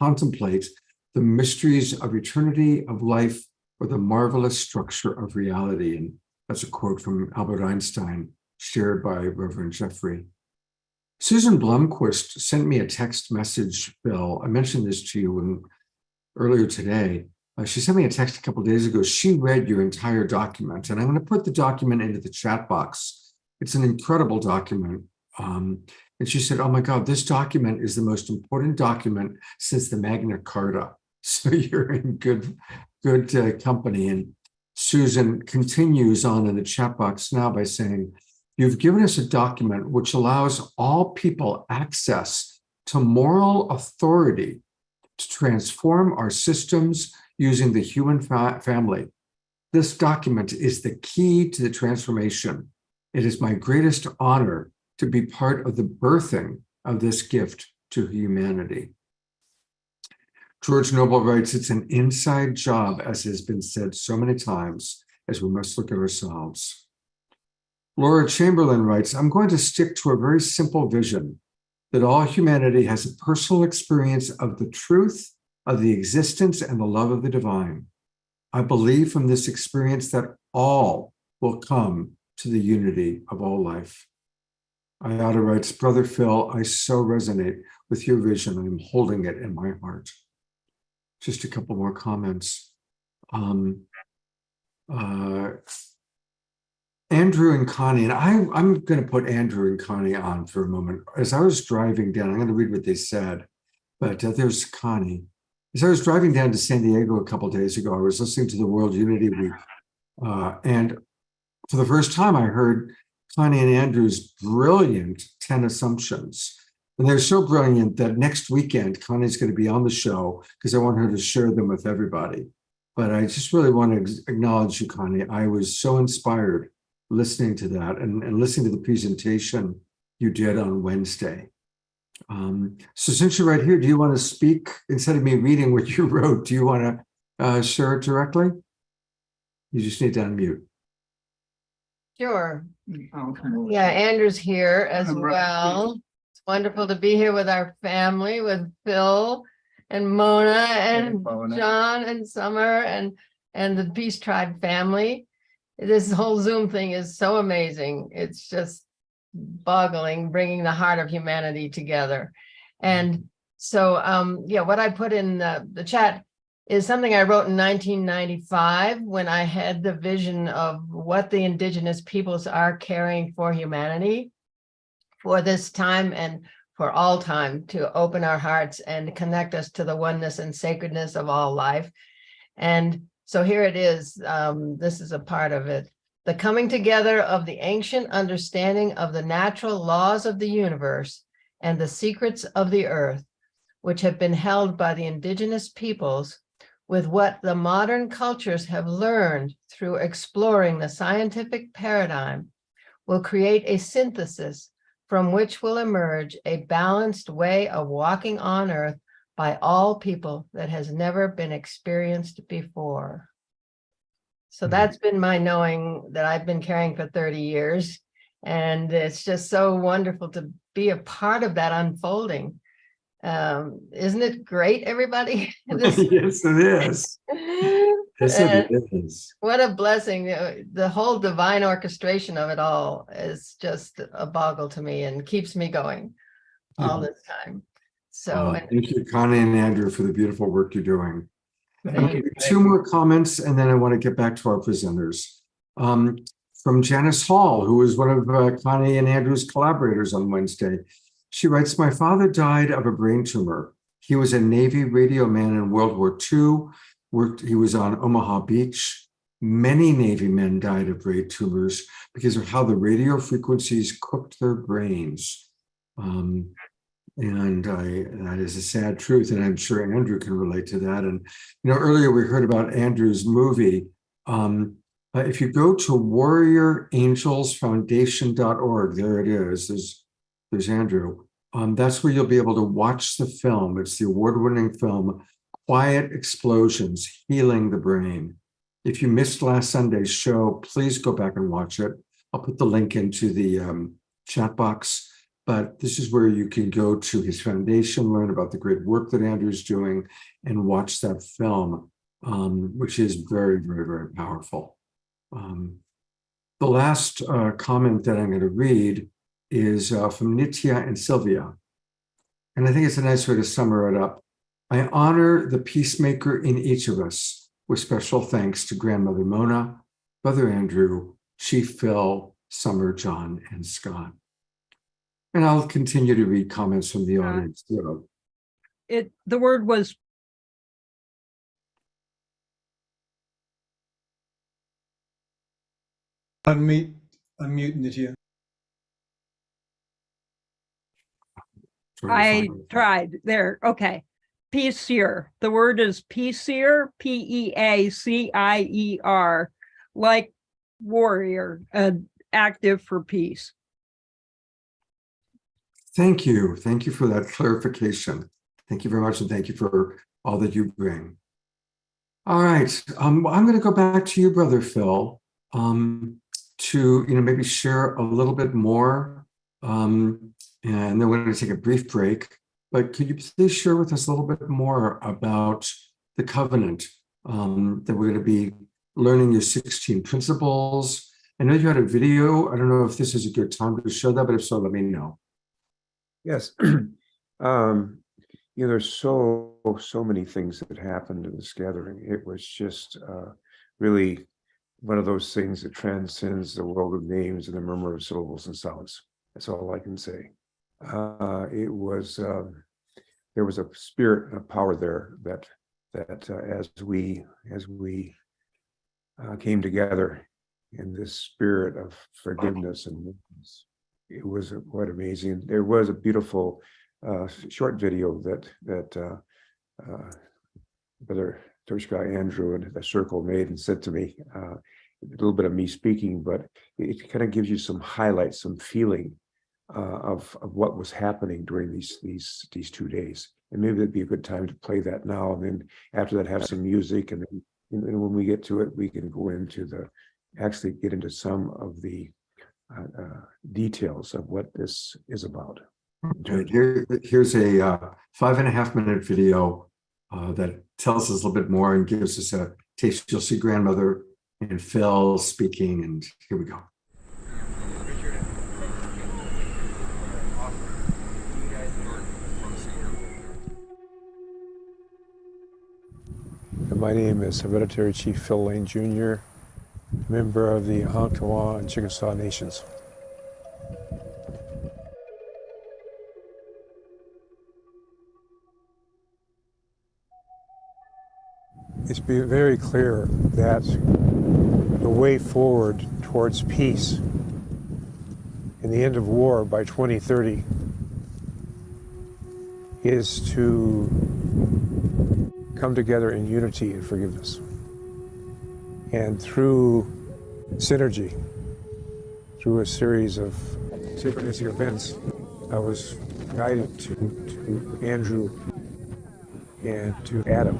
contemplate the mysteries of eternity, of life, or the marvelous structure of reality. And that's a quote from Albert Einstein, shared by Reverend Jeffrey. Susan Blomquist sent me a text message, Bill. I mentioned this to you earlier today. She sent me a text a couple of days ago. She read your entire document, and I'm going to put the document into the chat box. It's an incredible document. And she said, oh my God, this document is the most important document since the Magna Carta. So you're in good company. And Susan continues on in the chat box now by saying, you've given us a document which allows all people access to moral authority to transform our systems using the human family. This document is the key to the transformation. It is my greatest honor to be part of the birthing of this gift to humanity. George Noble writes, it's an inside job, as has been said so many times, as we must look at ourselves. Laura Chamberlain writes, I'm going to stick to a very simple vision, that all humanity has a personal experience of the truth of the existence and the love of the divine. I believe from this experience that all will come to the unity of all life. Ayada writes, Brother Phil, I so resonate with your vision. I'm holding it in my heart. Just a couple more comments. Andrew and Connie, and I'm going to put Andrew and Connie on for a moment. As I was driving down, I'm going to read what they said, but there's Connie. As I was driving down to San Diego a couple of days ago, I was listening to the World Unity Week, and for the first time, I heard Connie and Andrew's brilliant 10 assumptions. And they're so brilliant that next weekend, Connie's going to be on the show because I want her to share them with everybody. But I just really want to acknowledge you, Connie. I was so inspired listening to that and listening to the presentation you did on Wednesday. So since you're right here, do you want to speak instead of me reading what you wrote? Do you want to share it directly? You just need to unmute. Sure. Yeah, Andrew's here as well. It's wonderful to be here with our family, with Phil and Mona and John and Summer and the Peace Tribe family. This whole Zoom thing is so amazing. It's just boggling, bringing the heart of humanity together. And so, yeah, what I put in the chat is something I wrote in 1995 when I had the vision of what the indigenous peoples are carrying for humanity for this time and for all time, to open our hearts and connect us to the oneness and sacredness of all life. And so here it is. This is a part of it. The coming together of the ancient understanding of the natural laws of the universe and the secrets of the earth, which have been held by the indigenous peoples, with what the modern cultures have learned through exploring the scientific paradigm, will create a synthesis from which will emerge a balanced way of walking on earth by all people that has never been experienced before. So that's been my knowing that I've been carrying for 30 years. And it's just so wonderful to be a part of that unfolding. Isn't it great, everybody? Yes, it is. Yes, it is. What a blessing. The whole divine orchestration of it all is just a boggle to me and keeps me going all this time. So thank you, Connie and Andrew, for the beautiful work you're doing. thank you. Two more comments, and then I want to get back to our presenters. From Janice Hall, who was one of Connie and Andrew's collaborators on Wednesday. She writes, my father died of a brain tumor. He was a Navy radio man in World War II. He was on Omaha Beach. Many Navy men died of brain tumors because of how the radio frequencies cooked their brains. And that is a sad truth, and I'm sure Andrew can relate to that. And earlier we heard about Andrew's movie. If you go to warriorangelsfoundation.org, there it is. There's Andrew. That's where you'll be able to watch the film. It's the award-winning film, Quiet Explosions, Healing the Brain. If you missed last Sunday's show, please go back and watch it. I'll put the link into the chat box. But this is where you can go to his foundation, learn about the great work that Andrew's doing, and watch that film, which is very, very, very powerful. The last comment that I'm going to read is from Nitya and Sylvia. And I think it's a nice way to sum it up. I honor the peacemaker in each of us with special thanks to Grandmother Mona, Brother Andrew, Chief Phil, Summer, John, and Scott. And I'll continue to read comments from the audience. The word was unmute Nitya. I tried there. Okay. Peacier. The word is peacier, Peacier, like warrior, active for peace. Thank you. Thank you for that clarification. Thank you very much. And thank you for all that you bring. All right. I'm going to go back to you, Brother Phil, to maybe share a little bit more. And then we're going to take a brief break. But could you please share with us a little bit more about the covenant that we're going to be learning your 16 principles, I know you had a video. I don't know if this is a good time to show that, but if so, let me know. Yes. There's so many things that happened in this gathering. It was just really one of those things that transcends the world of names and the murmur of syllables and sounds. That's all I can say. It was there was a spirit and a power there that as we came together in this spirit of forgiveness and it was quite amazing. There was a beautiful short video that Brother Torchka Andrew and the Circle made and said to me, a little bit of me speaking, but it kind of gives you some highlights, some feeling of what was happening during these 2 days. And maybe that'd be a good time to play that now. And then after that, have some music. And then when we get to it, we can go into actually get into some of the details of what this is about. Here's a 5.5-minute video that tells us a little bit more and gives us a taste. You'll see grandmother and Phil speaking, and here we go. My name is Hereditary Chief Phil Lane Jr., member of the Hanktawa and Chickasaw Nations. It's very clear that the way forward towards peace and the end of war by 2030 is to come together in unity and forgiveness. And through synergy, through a series of synchronistic events, I was guided to Andrew and to Adam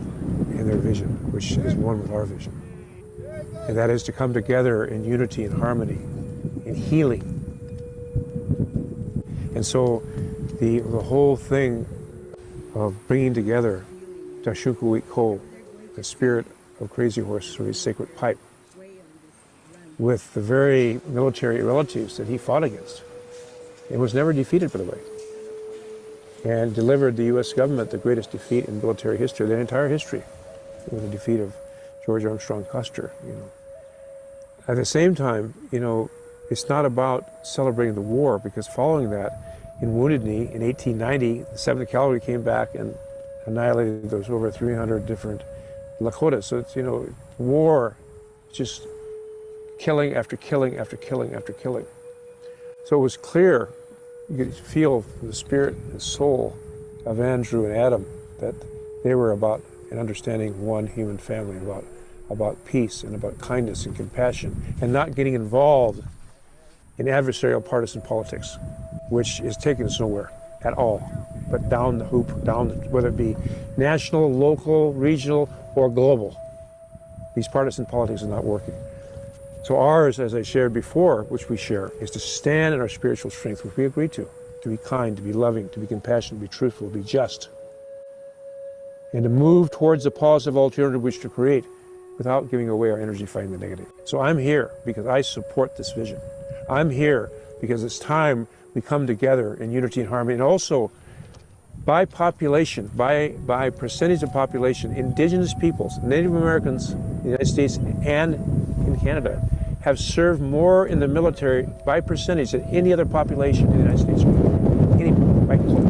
and their vision, which is one with our vision. And that is to come together in unity and harmony and healing. And so the whole thing of bringing together Dashukuwit Ko, the spirit of Crazy Horse through his sacred pipe, with the very military relatives that he fought against, and was never defeated, by the way, and delivered the U.S. government the greatest defeat in military history, their entire history. It was the defeat of George Armstrong Custer. At the same time, it's not about celebrating the war, because following that, in Wounded Knee in 1890, the 7th Cavalry came back and annihilated those over 300 different Lakotas. So it's, war, just killing after killing after killing after killing. So it was clear, you could feel from the spirit and soul of Andrew and Adam that they were about an understanding one human family, about peace and about kindness and compassion, and not getting involved in adversarial partisan politics, which is taking us nowhere at all, but down the hoop, whether it be national, local, regional, or global. These partisan politics are not working. So ours, as I shared before, which we share, is to stand in our spiritual strength, which we agree to be kind, to be loving, to be compassionate, to be truthful, to be just, and to move towards the positive alternative which to create without giving away our energy fighting the negative. So I'm here because I support this vision. I'm here because it's time we come together in unity and harmony, and also by population, by percentage of population, indigenous peoples, Native Americans in the United States and in Canada have served more in the military by percentage than any other population in the United States,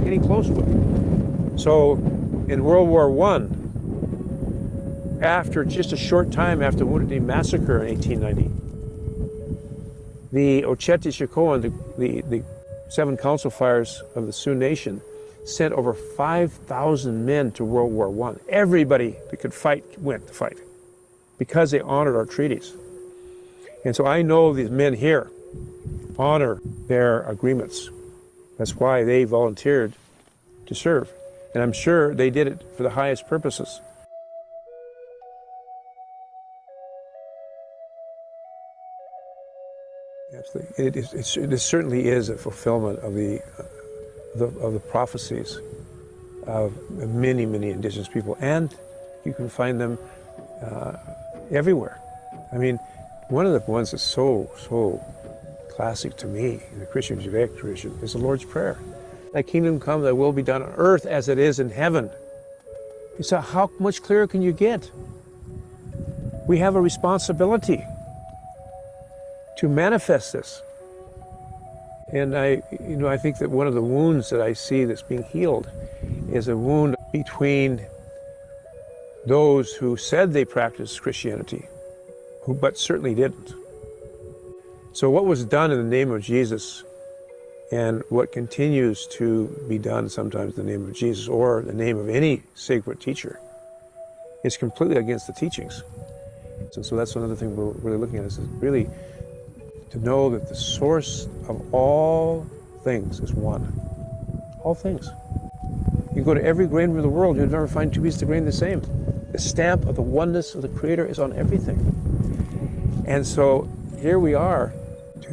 any close to it. So in World War I, after just a short time after the Wounded Knee Massacre in 1890, the Ocheti Chikoan, the 7 council fires of the Sioux Nation, sent over 5,000 men to World War I. Everybody that could fight went to fight because they honored our treaties. And so I know these men here honor their agreements. That's why they volunteered to serve. And I'm sure they did it for the highest purposes. Absolutely. It certainly is a fulfillment of the prophecies of many, many indigenous people, and you can find them everywhere. I mean, One of the ones that's so classic to me in the Christian Judaic tradition is the Lord's Prayer. Thy kingdom come, thy will be done on earth as it is in heaven. So how much clearer can you get? We have a responsibility to manifest this. And I think that one of the wounds that I see that's being healed is a wound between those who said they practiced Christianity, but certainly didn't. So what was done in the name of Jesus and what continues to be done sometimes in the name of Jesus or the name of any sacred teacher is completely against the teachings. So that's another thing we're really looking at is really to know that the source of all things is one. All things. You go to every grain of the world, you'll never find two pieces of grain the same. The stamp of the oneness of the Creator is on everything. And so here we are,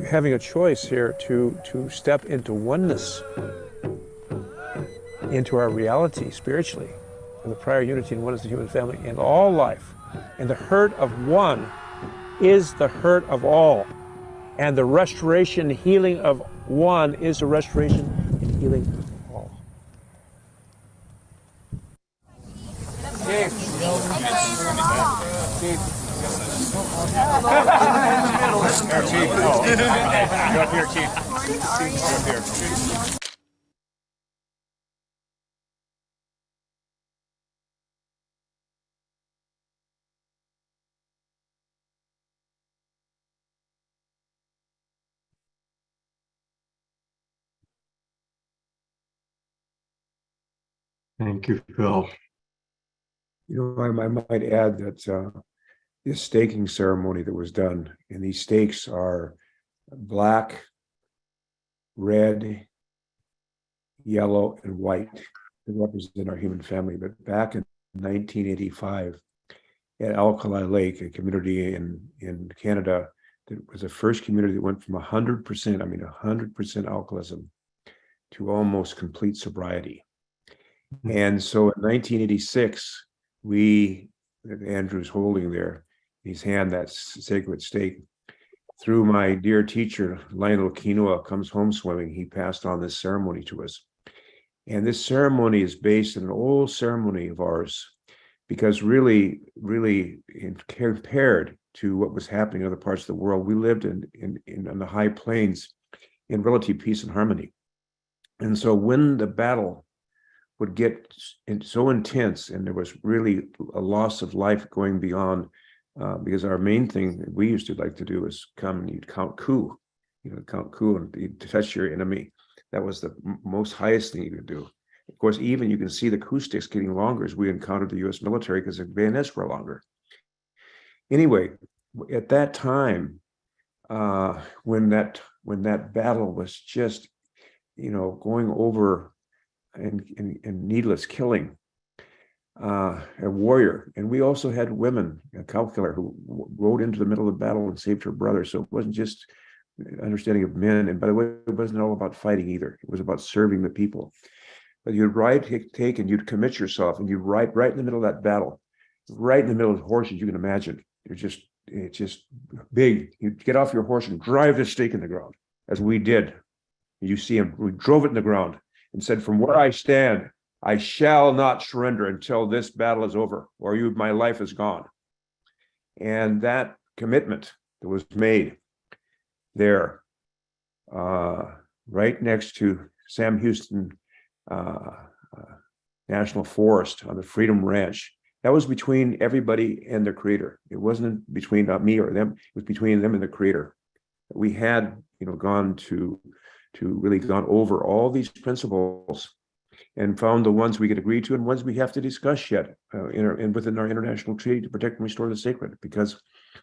having a choice here to step into oneness, into our reality spiritually, and the prior unity and oneness of the human family and all life. And the hurt of one is the hurt of all. And the restoration and healing of one is the restoration and healing of all. Thank you, Phil. I might add that this staking ceremony that was done, and these stakes are black, red, yellow, and white to represent our human family. But back in 1985 at Alkali Lake, a community in Canada, that was the first community that went from 100% alcoholism to almost complete sobriety. And so in 1986, Andrew's holding there in his hand that sacred stake. Through my dear teacher, Lionel Quinoa, comes home swimming. He passed on this ceremony to us. And this ceremony is based on an old ceremony of ours, because really compared to what was happening in other parts of the world, we lived in the high plains in relative peace and harmony. And so when the battle would get so intense and there was really a loss of life going beyond, because our main thing that we used to like to do is come and you'd count coup, and you'd touch your enemy. That was the most highest thing you could do. Of course, even you can see the coup sticks getting longer as we encountered the US military because the bayonets were longer. Anyway, at that time, when that battle was just, going over and needless killing, a warrior, and we also had women, a calculator who rode into the middle of the battle and saved her brother. So it wasn't just understanding of men, and by the way, it wasn't all about fighting either. It was about serving the people. But you'd take and you'd commit yourself, and you'd ride right in the middle of that battle, right in the middle of the horses you can imagine. It's just big. You'd get off your horse and drive the stake in the ground, as we did. You see him, we drove it in the ground and said, from where I stand, I shall not surrender until this battle is over, or my life is gone. And that commitment that was made there, right next to Sam Houston National Forest on the Freedom Ranch, that was between everybody and their creator. It wasn't between me or them. It was between them and the creator. We had, gone gone over all these principles and found the ones we could agree to and ones we have to discuss yet within our international treaty to protect and restore the sacred, because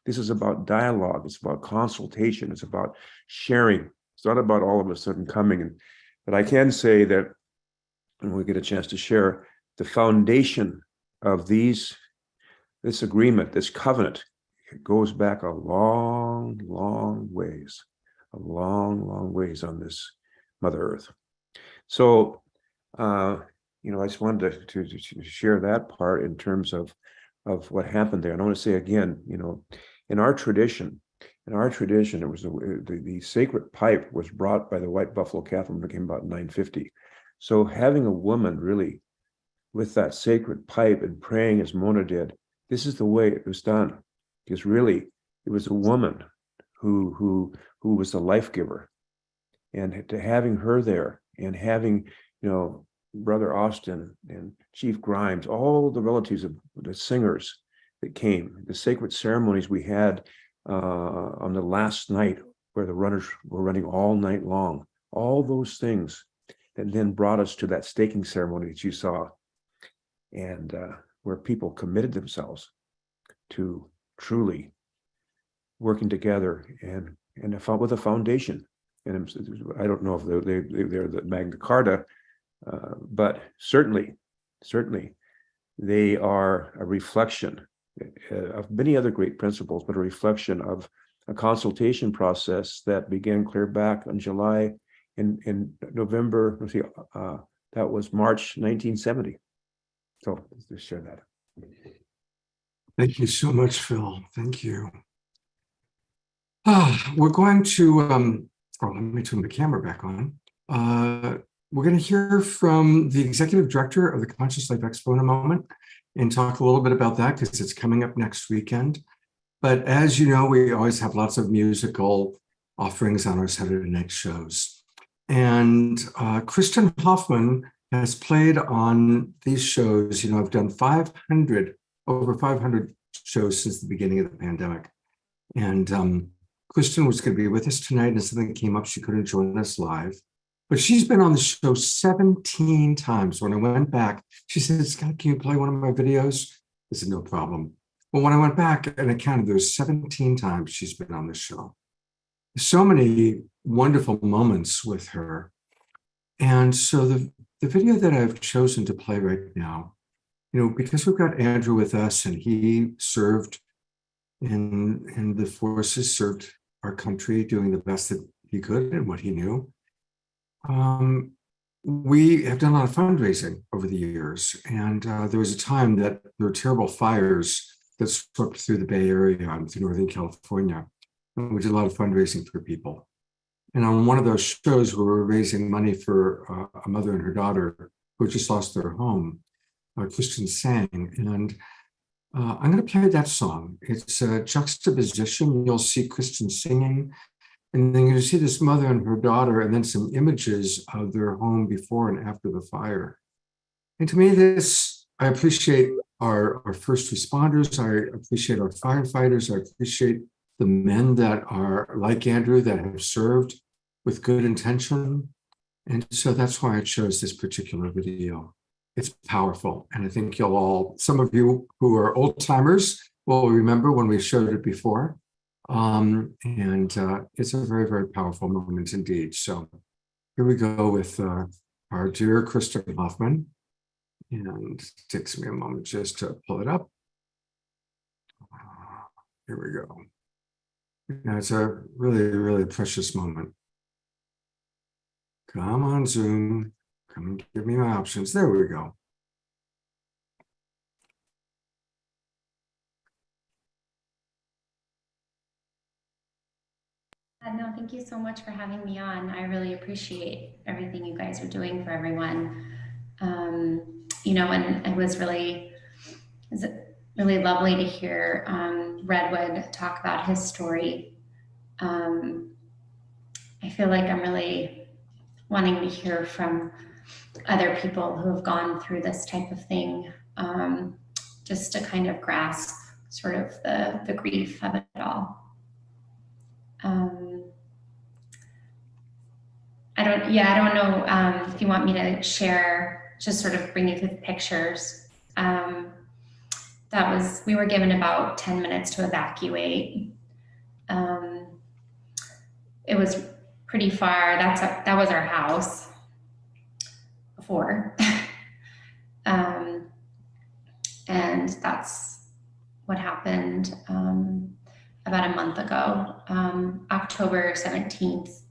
this is about dialogue, it's about consultation, it's about sharing. It's not about all of a sudden coming. But I can say that when we get a chance to share, the foundation of this agreement, this covenant, it goes back a long, long ways on this Mother Earth. So, I just wanted to share that part in terms of what happened there. And I want to say again, in our tradition, in our tradition, it was the sacred pipe was brought by the White Buffalo Catherine when it came about 950. So having a woman really with that sacred pipe and praying as Mona did, this is the way it was done. Because really, it was a woman who was the life giver. And to having her there and having, Brother Austin and Chief Grimes, all the relatives of the singers that came, the sacred ceremonies we had on the last night where the runners were running all night long, all those things that then brought us to that staking ceremony that you saw, and where people committed themselves to truly working together and with a foundation. And I don't know if they're the Magna Carta, but certainly they are a reflection of many other great principles, but a reflection of a consultation process that began clear back in July, in November, that was March 1970. So let's just share that. Thank you so much, Phil. Thank you. We're going to, let me turn the camera back on. We're going to hear from the executive director of the Conscious Life Expo in a moment and talk a little bit about that because it's coming up next weekend. But as you know, we always have lots of musical offerings on our Saturday night shows. And KRISTIN HOFFMAN has played on these shows. I've done over 500 shows since the beginning of the pandemic. And KRISTIN was going to be with us tonight, and something came up. She couldn't join us live. But she's been on the show 17 times. When I went back, she said, "Scott, can you play one of my videos?" I said, "No problem." Well, when I went back and I counted, there was 17 times she's been on the show. So many wonderful moments with her. And so the video that I've chosen to play right now, because we've got Andrew with us and he served in the forces, served our country, doing the best that he could and what he knew. We have done a lot of fundraising over the years. And there was a time that there were terrible fires that swept through the Bay Area and through Northern California. And we did a lot of fundraising for people. And on one of those shows, we were raising money for a mother and her daughter who had just lost their home. KRISTIN sang, and I'm going to play that song. It's a juxtaposition. You'll see KRISTIN singing, and then you see this mother and her daughter, and then some images of their home before and after the fire. And to me, I appreciate our first responders. I appreciate our firefighters. I appreciate the men that are like Andrew that have served with good intention. And so that's why I chose this particular video. It's powerful. And I think some of you who are old timers will remember when we showed it before. And it's a very, very powerful moment indeed. So here we go with our dear KRISTIN HOFFMAN. And it takes me a moment just to pull it up. Here we go. It's a really, really precious moment. Come on, Zoom. Come and give me my options. There we go. No, thank you so much for having me on. I really appreciate everything you guys are doing for everyone. And it was really lovely to hear Redwood talk about his story. I feel like I'm really wanting to hear from other people who have gone through this type of thing, just to kind of grasp sort of the grief of it all. I don't know if you want me to share, just sort of bring you through the pictures. We were given about 10 minutes to evacuate. It was pretty far. That was our house before. And that's what happened about a month ago. October 17th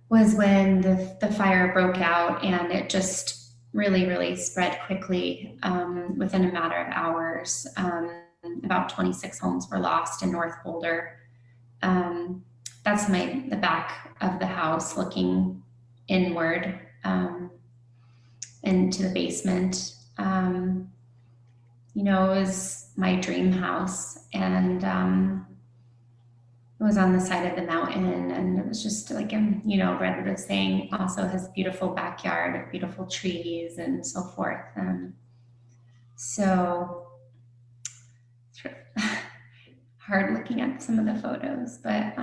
was when the fire broke out, and it just really, really spread quickly within a matter of hours. About 26 homes were lost in North Boulder. That's the back of the house looking inward into the basement. You know, it was my dream house, and it was on the side of the mountain, and it was just like, you know, Brenda was saying, also has beautiful backyard of beautiful trees and so forth. So it's hard looking at some of the photos, but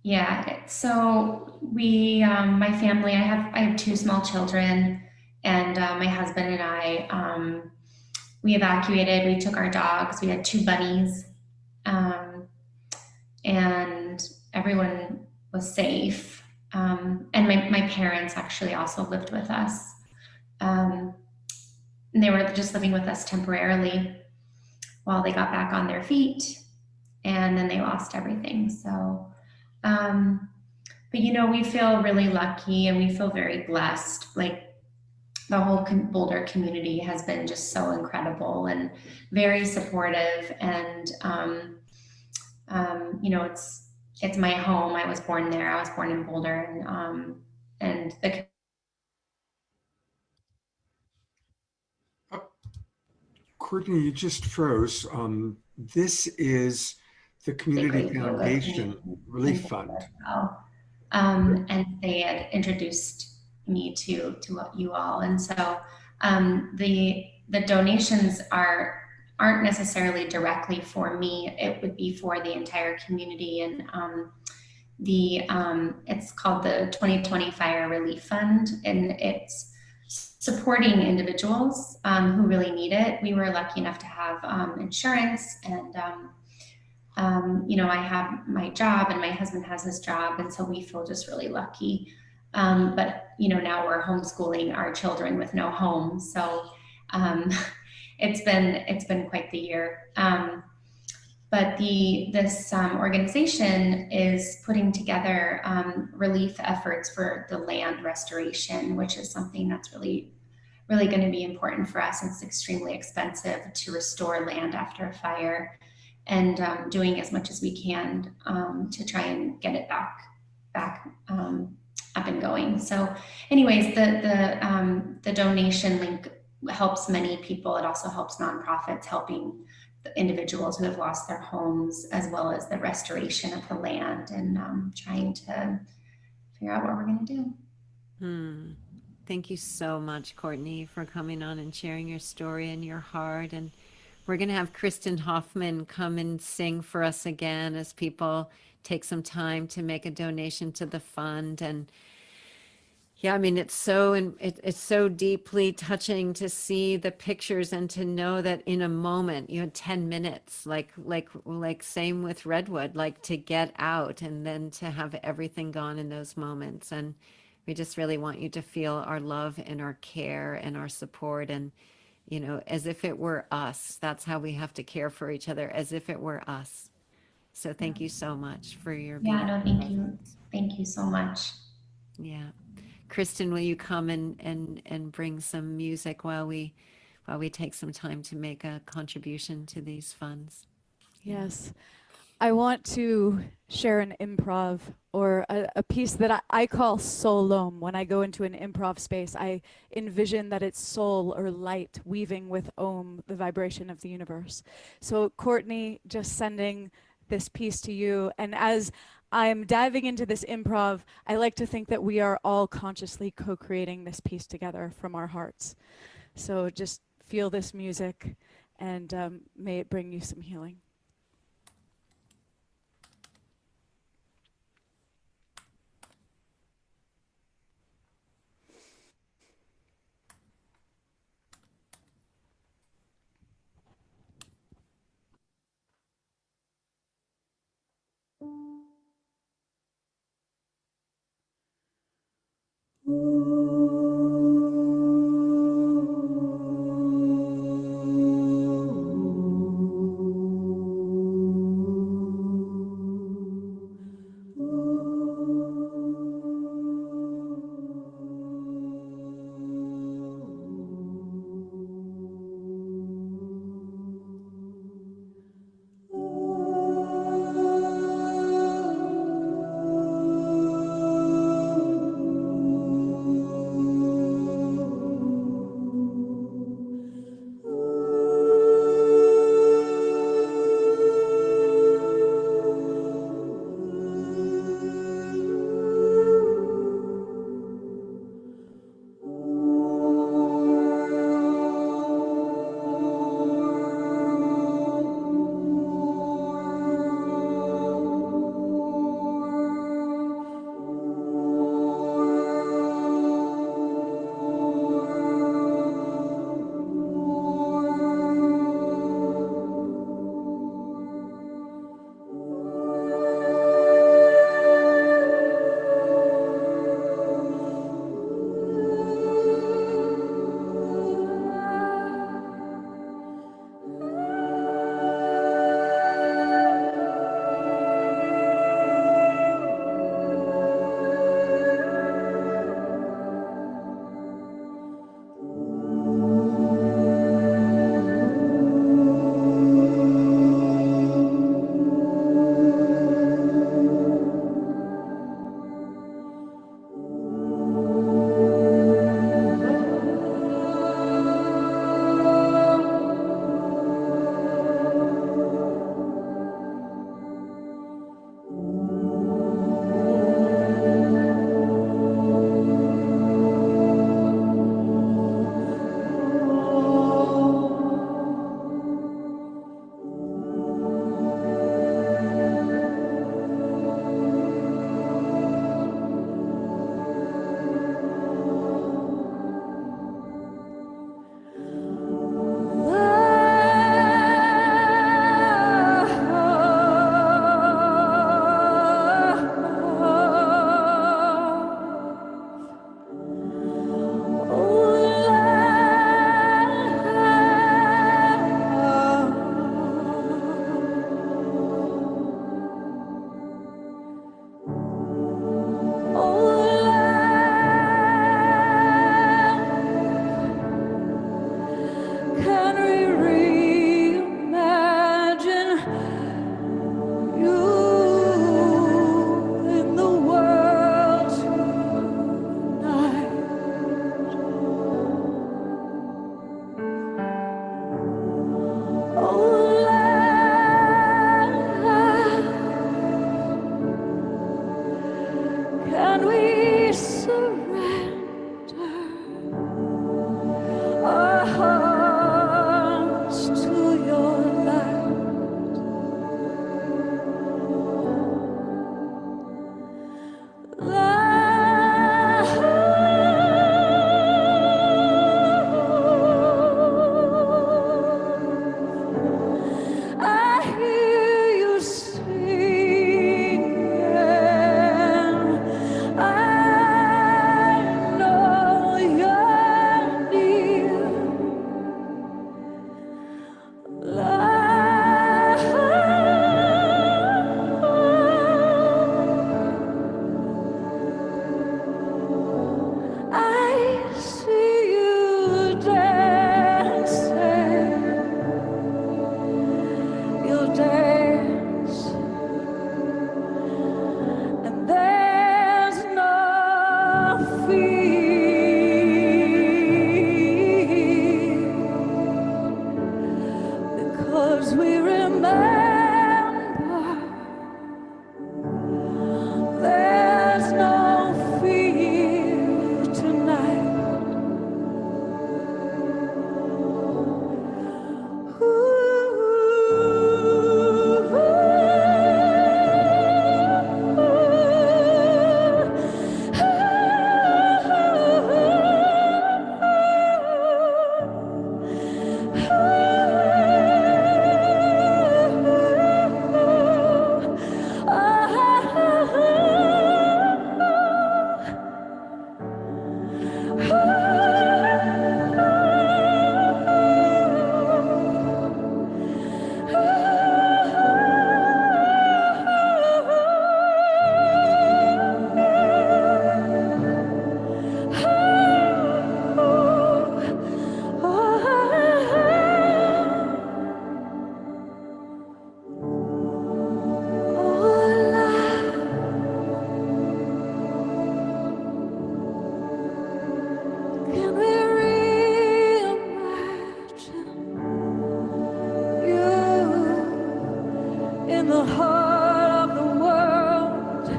yeah. So we, my family, I have two small children, and my husband and I, we evacuated. We took our dogs. We had two bunnies, and everyone was safe. And my parents actually also lived with us. And they were just living with us temporarily while they got back on their feet, and then they lost everything. So, but you know, we feel really lucky and we feel very blessed. Like, the whole Boulder community has been just so incredible and very supportive. And, you know, it's my home. I was born there. I was born in Boulder, and the Courtney, you just froze. This is the Community Foundation Relief Fund. And they had introduced me to you all, and so the donations aren't necessarily directly for me. It would be for the entire community, and it's called the 2020 Fire Relief Fund, and it's supporting individuals who really need it. We were lucky enough to have insurance, and you know, I have my job and my husband has his job, and so we feel just really lucky. But you know, now we're homeschooling our children with no home, so it's been quite the year. But this organization is putting together relief efforts for the land restoration, which is something that's really going to be important for us. It's extremely expensive to restore land after a fire, and doing as much as we can to try and get it back up and going. So anyways, the donation link helps many people. It also helps nonprofits helping the individuals who have lost their homes, as well as the restoration of the land, and trying to figure out what we're going to do. Thank you so much, Courtney, for coming on and sharing your story and your heart. And we're going to have KRISTIN HOFFMAN come and sing for us again as people take some time to make a donation to the fund. And yeah, I mean, it's so deeply touching to see the pictures and to know that in a moment you had 10 minutes, like same with Redwood, like to get out and then to have everything gone in those moments. And we just really want you to feel our love and our care and our support, and, you know, as if it were us. That's how we have to care for each other, as if it were us. So thank you so much for your Thank you so much. Yeah. KRISTIN, will you come and bring some music while we take some time to make a contribution to these funds? Yes. I want to share an improv, or a piece that I call soul om. When I go into an improv space, I envision that it's soul or light weaving with om, the vibration of the universe. So Courtney, just sending this piece to you. And as I'm diving into this improv, I like to think that we are all consciously co-creating this piece together from our hearts. So just feel this music, and may it bring you some healing. dance, and there's no fear, because we remember there's no fear tonight. Can we reimagine you in the heart of the world,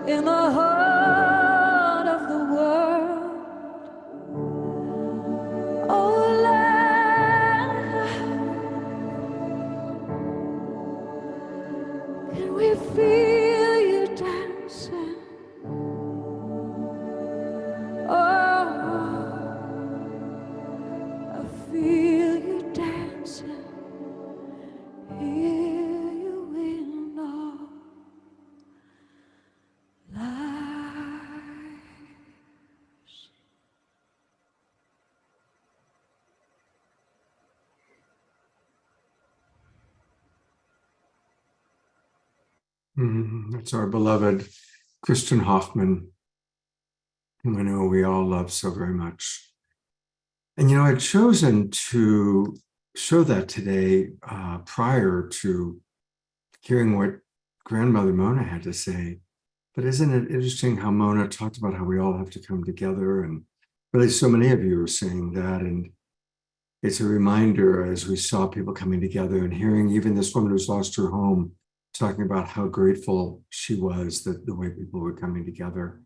in the heart of the world? Oh, can we feel you dancing? Oh, I feel you dancing, hear you in our lives. That's our beloved KRISTIN HOFFMAN, whom I know we all love so very much. And you know, I'd chosen to show that today prior to hearing what grandmother Mona had to say. But isn't it interesting how Mona talked about how we all have to come together, and really so many of you are saying that. And it's a reminder as we saw people coming together and hearing even this woman who's lost her home talking about how grateful she was that the way people were coming together.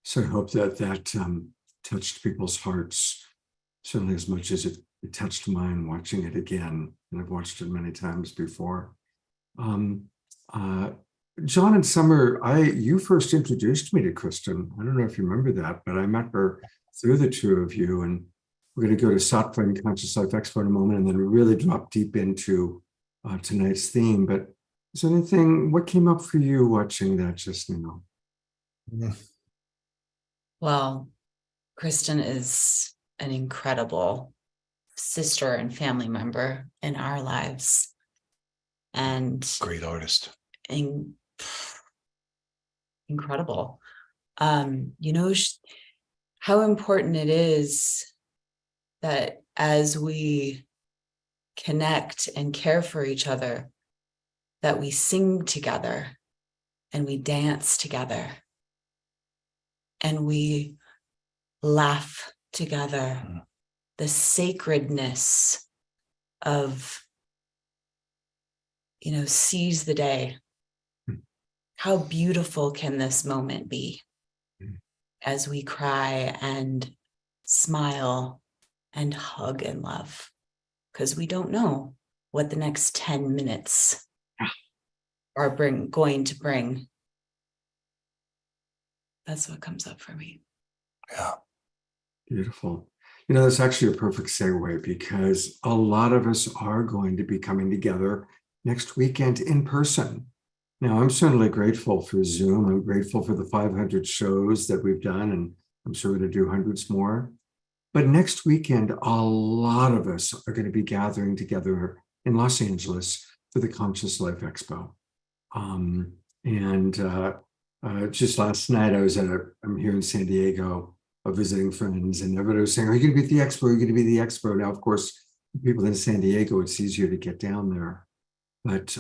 So I hope that touched people's hearts, certainly as much as it touched mine watching it again. And I've watched it many times before. John and Summer, you first introduced me to KRISTIN. I don't know if you remember that, but I met her through the two of you. And we're going to go to Sattva and Conscious Life Expo in a moment, and then really drop deep into tonight's theme. But is there anything, what came up for you watching that just now? Well, KRISTIN is an incredible sister and family member in our lives. And Great artist. Incredible. You know, how important it is that as we connect and care for each other, that we sing together and we dance together and we laugh together. The sacredness of, you know, seize the day. How beautiful can this moment be as we cry and smile and hug and love? Because we don't know what the next 10 minutes are going to bring. That's what comes up for me. Yeah. Beautiful. You know, that's actually a perfect segue, because a lot of us are going to be coming together next weekend in person. Now, I'm certainly grateful for Zoom. I'm grateful for the 500 shows that we've done, and I'm sure we're going to do hundreds more. But next weekend, a lot of us are going to be gathering together in Los Angeles for the Conscious Life Expo. Just last night, I'm here in San Diego, visiting friends, and everybody was saying, are you going to be at the expo? Are you going to be at the expo? Now, of course, people in San Diego, it's easier to get down there. But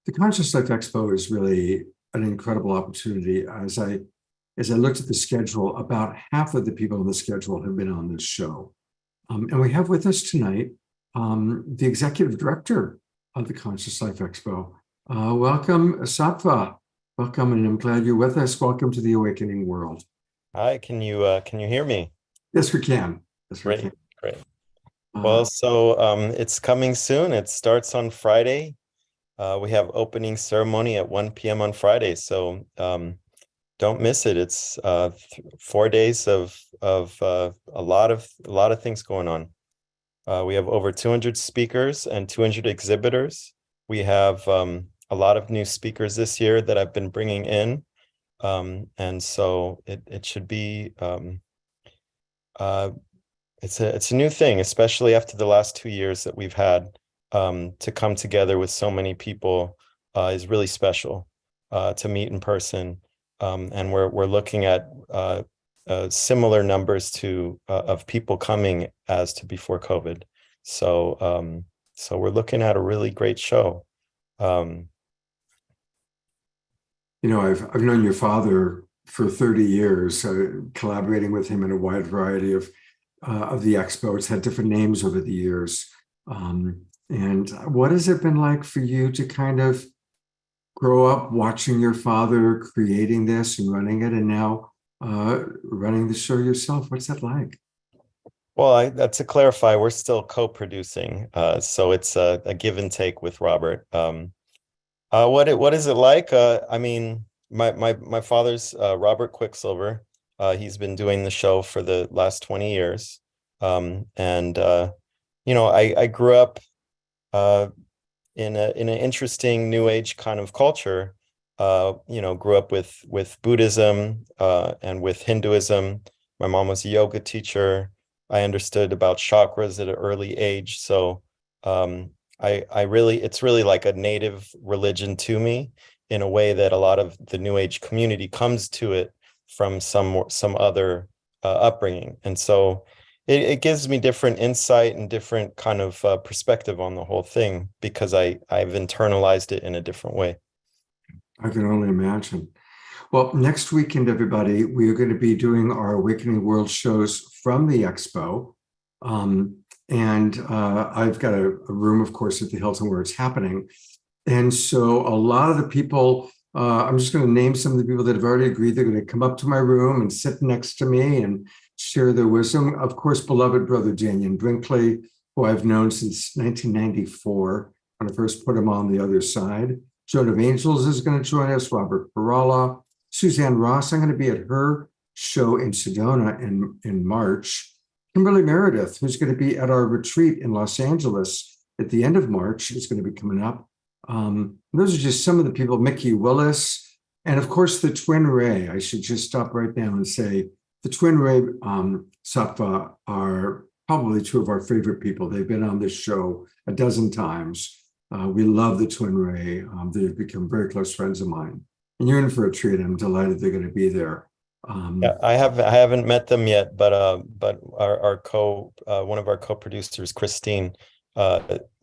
the Conscious Life Expo is really an incredible opportunity. As I looked at the schedule, about half of the people on the schedule have been on this show. And we have with us tonight the executive director of the Conscious Life Expo. Welcome, Sattva. Welcome, and I'm glad you're with us. Welcome to the Awakening World. Hi, can you hear me? Yes, we can. Yes, we can. Great. Well, so it's coming soon. It starts on Friday. We have opening ceremony at 1 p.m. on Friday, so don't miss it. It's 4 days of a lot of things going on. We have over 200 speakers and 200 exhibitors. We have a lot of new speakers this year that I've been bringing in, and so it should be it's a new thing, especially after the last 2 years that we've had. To come together with so many people is really special. To meet in person, and we're looking at similar numbers of people coming as to before COVID. So we're looking at a really great show. I've known your father for 30 years, collaborating with him in a wide variety of the expo. It's had different names over the years. And what has it been like for you to kind of grow up watching your father creating this and running it, and now running the show yourself? What's that like? Well, to clarify, we're still co-producing, so it's a give and take with Robert. What is it like? I mean, my father's Robert Quicksilver. He's been doing the show for the last 20 years, and I grew up in an interesting New Age kind of culture. Grew up with Buddhism and with Hinduism. My mom was a yoga teacher. I understood about chakras at an early age, so it's really like a native religion to me, in a way that a lot of the New Age community comes to it from some other upbringing, and so it gives me different insight and different kind of perspective on the whole thing, because I've internalized it in a different way. I can only imagine. Well, next weekend, everybody, we are going to be doing our Awakening World shows from the expo. And I've got a room, of course, at the Hilton where it's happening. And so a lot of the people, I'm just going to name some of the people that have already agreed. They're going to come up to my room and sit next to me and share their wisdom. Of course, beloved brother Daniel Brinkley, who I've known since 1994, when I first put him on the other side. Joan of Angels is going to join us, Robert Parala, Suzanne Ross. I'm going to be at her show in Sedona in March. Kimberly Meredith, who's going to be at our retreat in Los Angeles at the end of March, is going to be coming up. Those are just some of the people. Mickey Willis, and of course the Twin Ray. I should just stop right now and say the Twin Ray Sattva are probably two of our favorite people. They've been on this show a dozen times. We love the Twin Ray. They've become very close friends of mine. And you're in for a treat. I'm delighted they're going to be there. Yeah, I haven't met them yet, but our one of our co-producers, KRISTIN,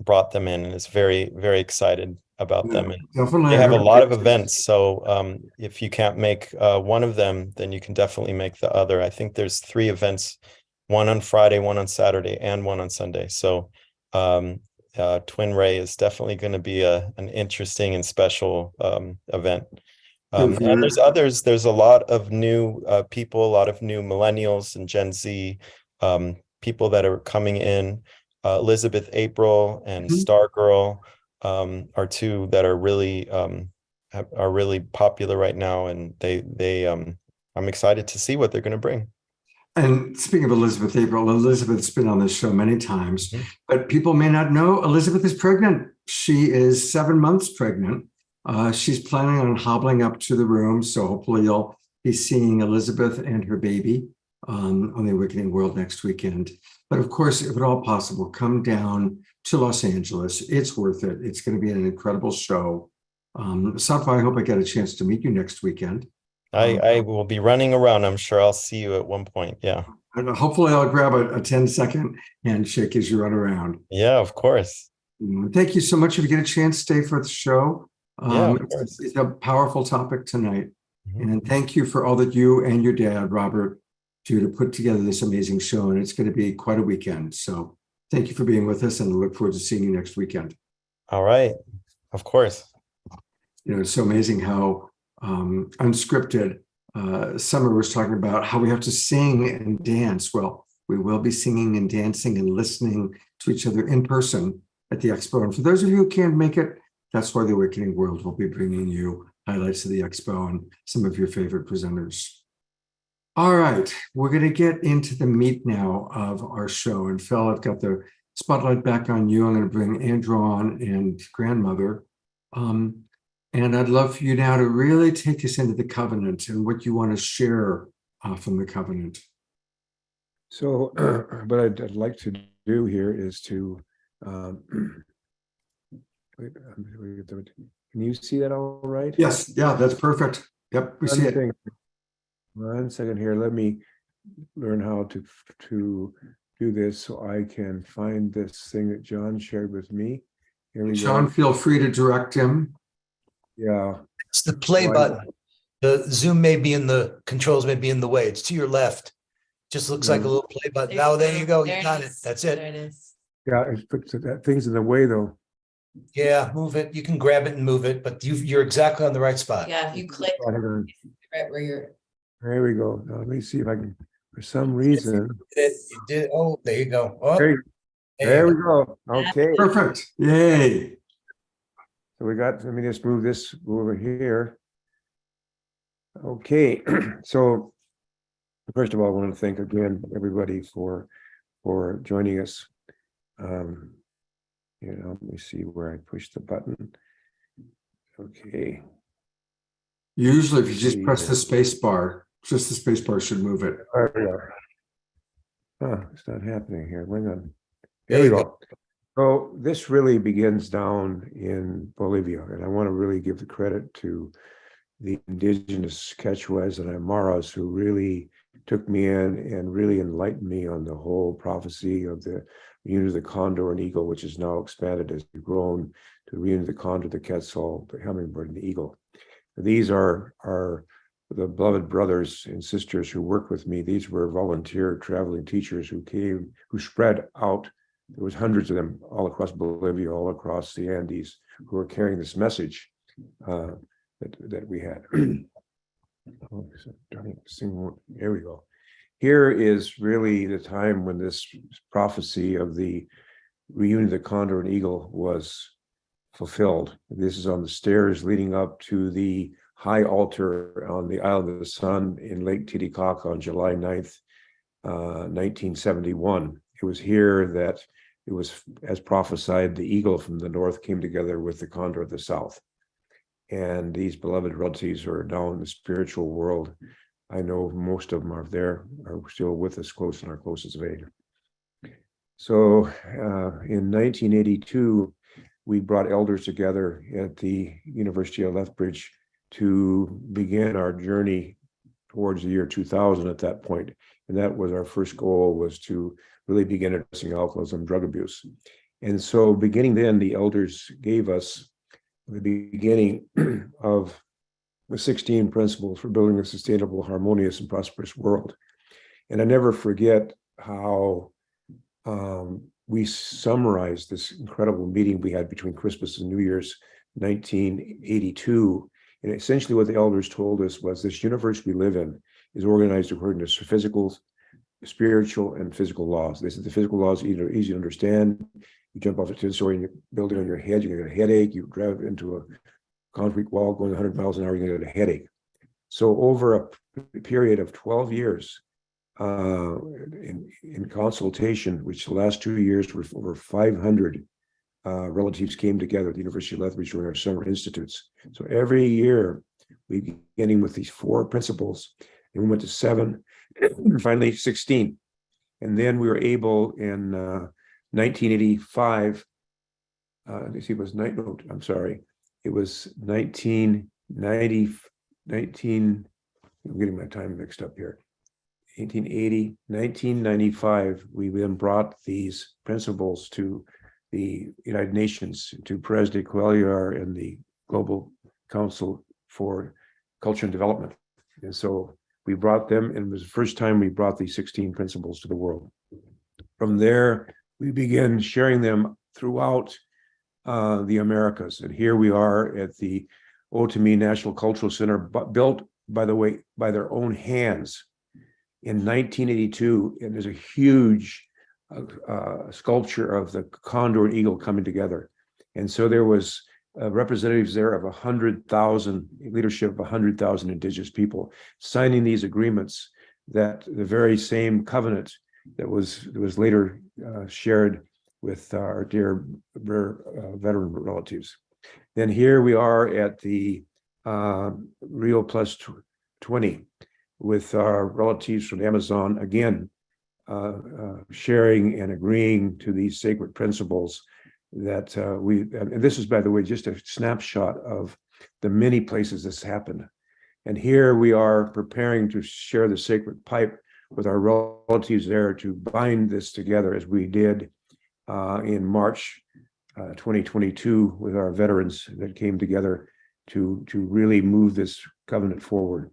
brought them in and is very, very excited about them. And definitely, they have a lot of events, so if you can't make one of them, then you can definitely make the other. I think there's 3 events, one on Friday, one on Saturday, and one on Sunday. So Twin Ray is definitely going to be an interesting and special event. And there's others. There's a lot of new people, a lot of new millennials and Gen Z people that are coming in. Elizabeth April and Stargirl are 2 that are really popular right now, and I'm excited to see what they're going to bring. And speaking of Elizabeth April, Elizabeth's been on this show many times, but people may not know Elizabeth is pregnant. She is 7 months pregnant. She's planning on hobbling up to the room, so hopefully you'll be seeing Elizabeth and her baby on the Awakening World next weekend. But of course, if at all possible, come down to Los Angeles. It's worth it. It's going to be an incredible show. Sattva, I hope I get a chance to meet you next weekend. I will be running around. I'm sure I'll see you at one point. Yeah. And hopefully I'll grab a 10-second handshake as you run around. Yeah, of course. Thank you so much. If you get a chance, stay for the show. Yeah, It's a powerful topic tonight. Mhm. And thank you for all that you and your dad, Robert, do to put together this amazing show. And it's going to be quite a weekend. So thank you for being with us, and I look forward to seeing you next weekend. All right. Of course. You know, it's so amazing how unscripted Summer was talking about how we have to sing and dance. Well, we will be singing and dancing and listening to each other in person at the expo. And for those of you who can't make it, that's why the Awakening World will be bringing you highlights of the expo and some of your favorite presenters. All right, we're going to get into the meat now of our show. And Phil, I've got the spotlight back on you. I'm going to bring Andrew on and grandmother. And I'd love for you now to really take us into the covenant and what you want to share from the covenant. So what I'd like to do here is to, wait, can you see that all right? Yes, yeah, that's perfect. Yep, we see it. 1 second here. Let me learn how to do this so I can find this thing that John shared with me. Here we John, go. feel free to direct him. Yeah. It's the play button. The Zoom may be in the controls, may be in the way. It's to your left. Just looks like a little play button. Now, there you go. You got it. That's it. There it is. Yeah, that thing's in the way though. Yeah, move it. You can grab it and move it, but you're exactly on the right spot. Yeah, if you click right where you're. There we go. Now, let me see if I can, for some reason. You did. Oh, there you go. Oh, there we go. Okay. Perfect. Yay. So we got, let me just move this over here. Okay. So first of all, I want to thank again everybody for joining us. You know, let me see where I push the button. Okay. Usually, if you just press the space bar, just the space bar should move it. Oh, it's not happening here. Hang on. There we go. So this really begins down in Bolivia, and I want to really give the credit to the indigenous Quechuas and Aymaras who really took me in and really enlightened me on the whole prophecy of the reunion of the condor and eagle, which is now expanded as we've grown to the reunion of the condor, the quetzal, the hummingbird, and the eagle. These are the beloved brothers and sisters who work with me. These were volunteer traveling teachers who came, who spread out. There was hundreds of them all across Bolivia, all across the Andes, who were carrying this message that we had. Here we go. Here is really the time when this prophecy of the reunion of the condor and eagle was fulfilled. This is on the stairs leading up to the high altar on the Island of the Sun in Lake Titicaca on July 9th, 1971. It was here that it was, as prophesied, the eagle from the north came together with the condor of the south. And these beloved relatives are now in the spiritual world. I know most of them are still with us, close in our closest of age. So in 1982, we brought elders together at the University of Lethbridge to begin our journey towards the year 2000 at that point. And that was our first goal, was to really begin addressing alcoholism, drug abuse. And so beginning then, the elders gave us the beginning of the 16 principles for building a sustainable, harmonious, and prosperous world. And I never forget how we summarized this incredible meeting we had between Christmas and New Year's 1982. And essentially what the elders told us was this universe we live in is organized according to physical, spiritual, and physical laws. They said the physical laws are easy to understand. You jump off a 10-story building on your head, you're gonna get a headache. You drive into a concrete wall going 100 miles an hour, you're gonna get a headache. So over a period of 12 years, in consultation, which the last 2 years were over 500 relatives came together at the University of Lethbridge during our summer institutes. So every year, we beginning with these 4 principles, and we went to 7, and finally 16. And then we were able in 1985, let's see, it was it was 1990, I'm getting my time mixed up here. 1995, we then brought these principles to the United Nations, to Perez de Cuellar and the Global Council for Culture and Development. And so we brought them, and it was the first time we brought these 16 principles to the world. From there, we began sharing them throughout the Americas. And here we are at the Otomi National Cultural Center, built, by the way, by their own hands in 1982. And there's a huge sculpture of the condor and eagle coming together. And so there was representatives there of 100,000, leadership of 100,000 indigenous people signing these agreements, that the very same covenant that was later shared with our dear veteran relatives. Then here we are at the Rio Plus 20 with our relatives from the Amazon, again, sharing and agreeing to these sacred principles that and this is, by the way, just a snapshot of the many places this happened. And here we are preparing to share the sacred pipe with our relatives there to bind this together, as we did in March 2022 with our veterans that came together to really move this covenant forward.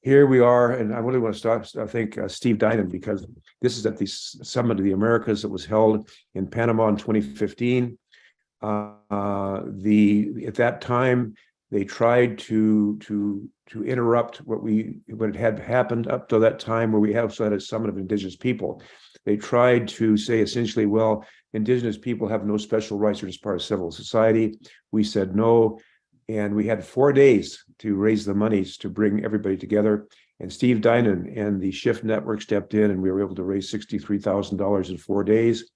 Here we are, and I really want to thank Steve Dinan, because this is at the Summit of the Americas that was held in Panama in 2015. At that time, they tried to interrupt what had happened up to that time, where we also had a Summit of Indigenous People. They tried to say essentially, well, Indigenous people have no special rights as part of civil society. We said no. And we had 4 days to raise the monies to bring everybody together. And Steve Dinan and the Shift Network stepped in, and we were able to raise $63,000 in 4 days,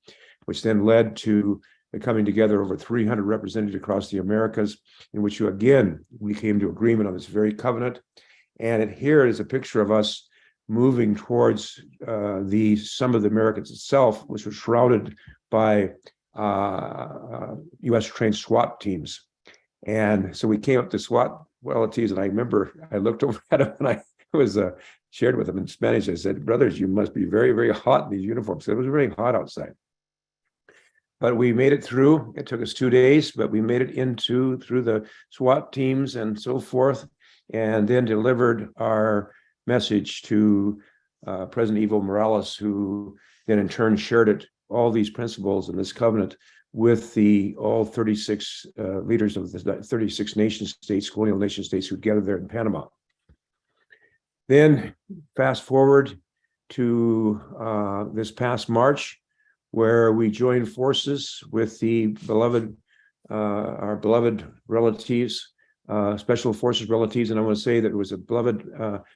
which then led to the coming together over 300 representatives across the Americas, in which we came to agreement on this very covenant. And here is a picture of us moving towards the Summit of the Americas itself, which was shrouded by U.S. trained SWAT teams. And so we came up to SWAT relatives, and I remember I looked over at them, and I was shared with them in Spanish. I said, brothers, you must be very, very hot in these uniforms. It was very hot outside. But we made it through. It took us 2 days, but we made it through the SWAT teams and so forth, and then delivered our message to President Evo Morales, who then in turn shared all these principles and this covenant with all 36 leaders of the 36 nation states, colonial nation states, who gathered there in Panama. Then fast forward to this past March, where we joined forces with our beloved relatives, special forces relatives. And I want to say that it was a beloved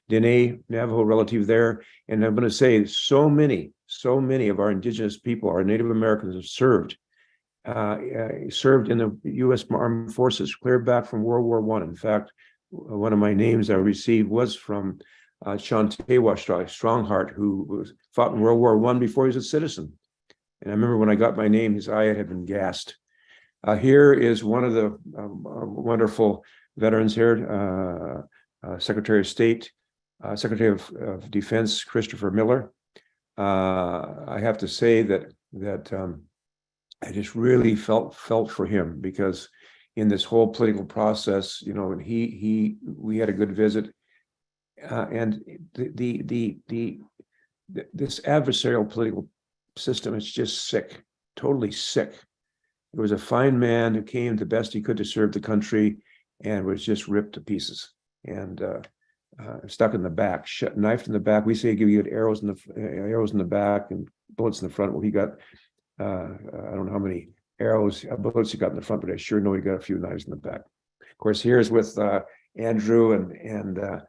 Dene Navajo relative there. And I'm going to say so many of our indigenous people, our Native Americans, have served in the U.S. Armed Forces clear back from World War I. In fact, one of my names I received was from Shantewa Strongheart, who fought in World War I before he was a citizen. And I remember when I got my name, his eye had been gassed. Here is one of the wonderful veterans here, Secretary of State, Secretary of Defense, Christopher Miller. I have to say that I just really felt for him, because in this whole political process, and we had a good visit, and this adversarial political system is just sick, totally sick. There was a fine man who came the best he could to serve the country, and was just ripped to pieces and stuck in the back, knifed in the back. We say you get arrows in the back and bullets in the front. Well, he got I don't know how many bullets he got in the front, but I sure know he got a few knives in the back. Of course, here's with Andrew and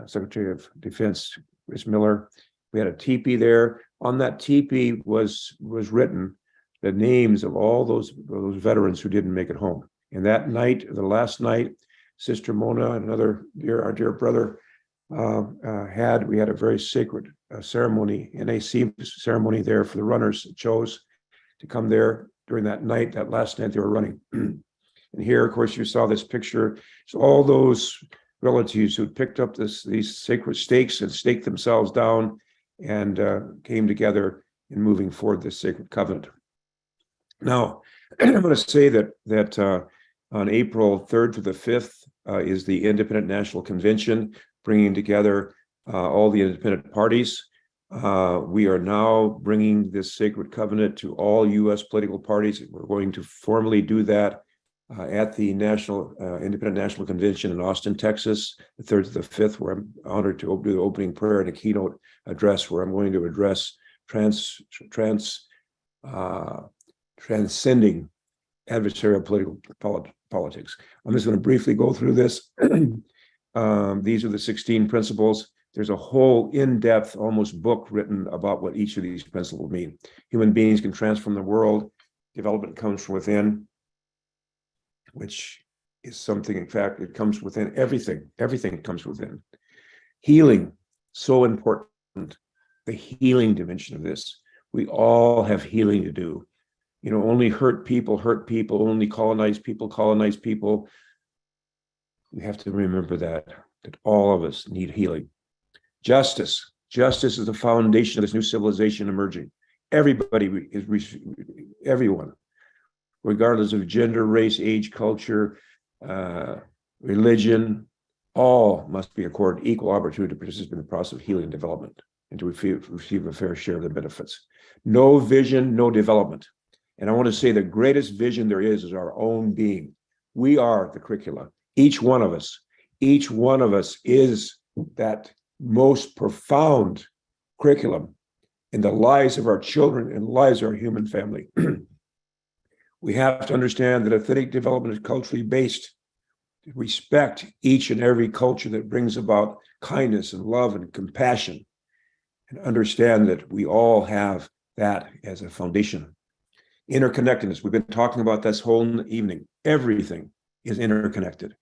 Secretary of Defense Chris Miller. We had a teepee there. On that teepee was written the names of all those veterans who didn't make it home. And that night, the last night, Sister Mona and our dear brother we had a very sacred ceremony, NAC ceremony there for the runners that chose to come there during that night, that last night they were running. And here, of course, you saw this picture. So all those relatives who picked up these sacred stakes and staked themselves down and came together in moving forward this sacred covenant. Now, I'm going to say that on April 3rd to the 5th is the Independent National Convention, bringing together all the independent parties. We are now bringing this sacred covenant to all U.S. political parties. We're going to formally do that at the Independent National Convention in Austin, Texas, the 3rd to the 5th, where I'm honored to do the opening prayer and a keynote address, where I'm going to address transcending adversarial politics. I'm just going to briefly go through this. These are the 16 principles. There's a whole in-depth, almost book written about what each of these principles mean. Human beings can transform the world. Development comes from within, which is something, in fact, it comes within everything. Everything comes within. Healing, so important. The healing dimension of this. We all have healing to do. You know, only hurt people, only colonize people. We have to remember that all of us need healing. Justice is the foundation of this new civilization emerging. Everyone, regardless of gender, race, age, culture, religion, all must be accorded equal opportunity to participate in the process of healing and development and to receive a fair share of the benefits. No vision, no development. And I want to say the greatest vision there is our own being. We are the curricula. Each one of us is that most profound curriculum in the lives of our children and lives of our human family. We have to understand that authentic development is culturally based. Respect each and every culture that brings about kindness and love and compassion, and understand that we all have that as a foundation. Interconnectedness. We've been talking about this whole evening. Everything is interconnected.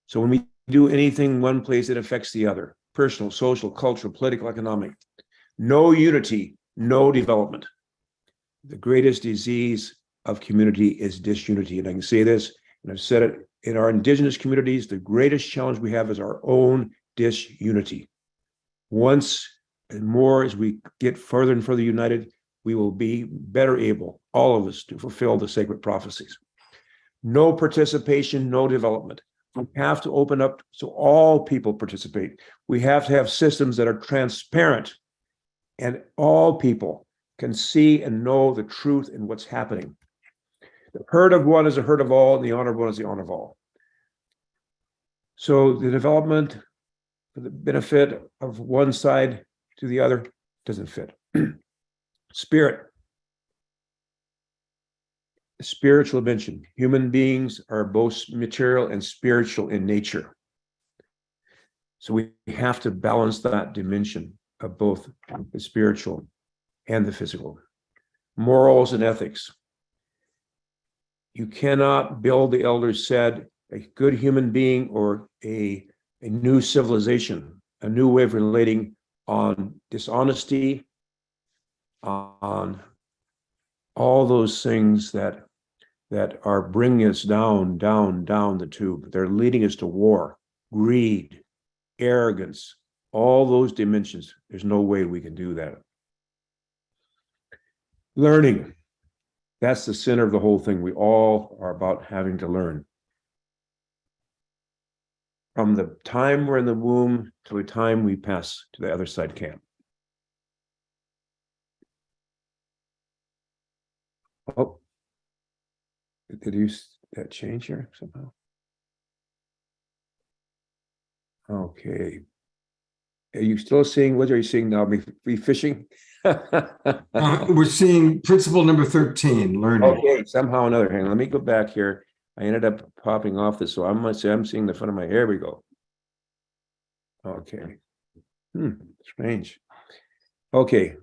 So when we do anything one place, it affects the other. Personal, social, cultural, political, economic. No unity, no development. The greatest disease of community is disunity. And I can say this, and I've said it, in our indigenous communities, the greatest challenge we have is our own disunity. Once and more as we get further and further united, we will be better able, all of us, to fulfill the sacred prophecies. No participation, no development. We have to open up so all people participate. We have to have systems that are transparent and all people can see and know the truth in what's happening. The hurt of one is the hurt of all, and the honor of one is the honor of all. So the development for the benefit of one side to the other doesn't fit. Spirit. Spiritual dimension. Human beings are both material and spiritual in nature. So we have to balance that dimension of both the spiritual and the physical. Morals and ethics. You cannot build, the elders said, a good human being or a new civilization, a new way of relating on dishonesty, on all those things that are bringing us down the tube. They're leading us to war, greed, arrogance, all those dimensions. There's no way we can do that. Learning. That's the center of the whole thing. We all are about having to learn. From the time we're in the womb to the time we pass to the other side camp. Oh, did that change here somehow? Okay. Are you still seeing, what are you seeing now? Be fishing? We're seeing principle number 13, learning. Okay, somehow or another. Hang on, let me go back here. I ended up popping off this, so I'm seeing the front of my hair. We go. Okay. Strange. Okay.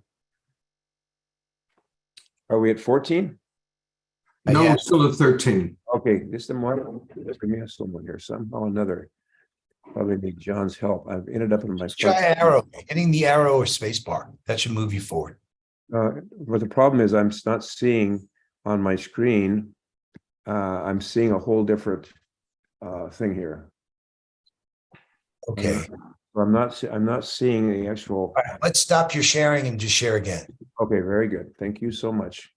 Are we at 14? No, we're still at 13. Okay, this is more. Give me someone here somehow or another. Probably need John's help. I've ended up in my. Try arrow, hitting the arrow or space bar. That should move you forward. But the problem is I'm not seeing on my screen. I'm seeing a whole different thing here. Okay. I'm not seeing the actual. All right, let's stop your sharing and just share again. Okay, very good. Thank you so much.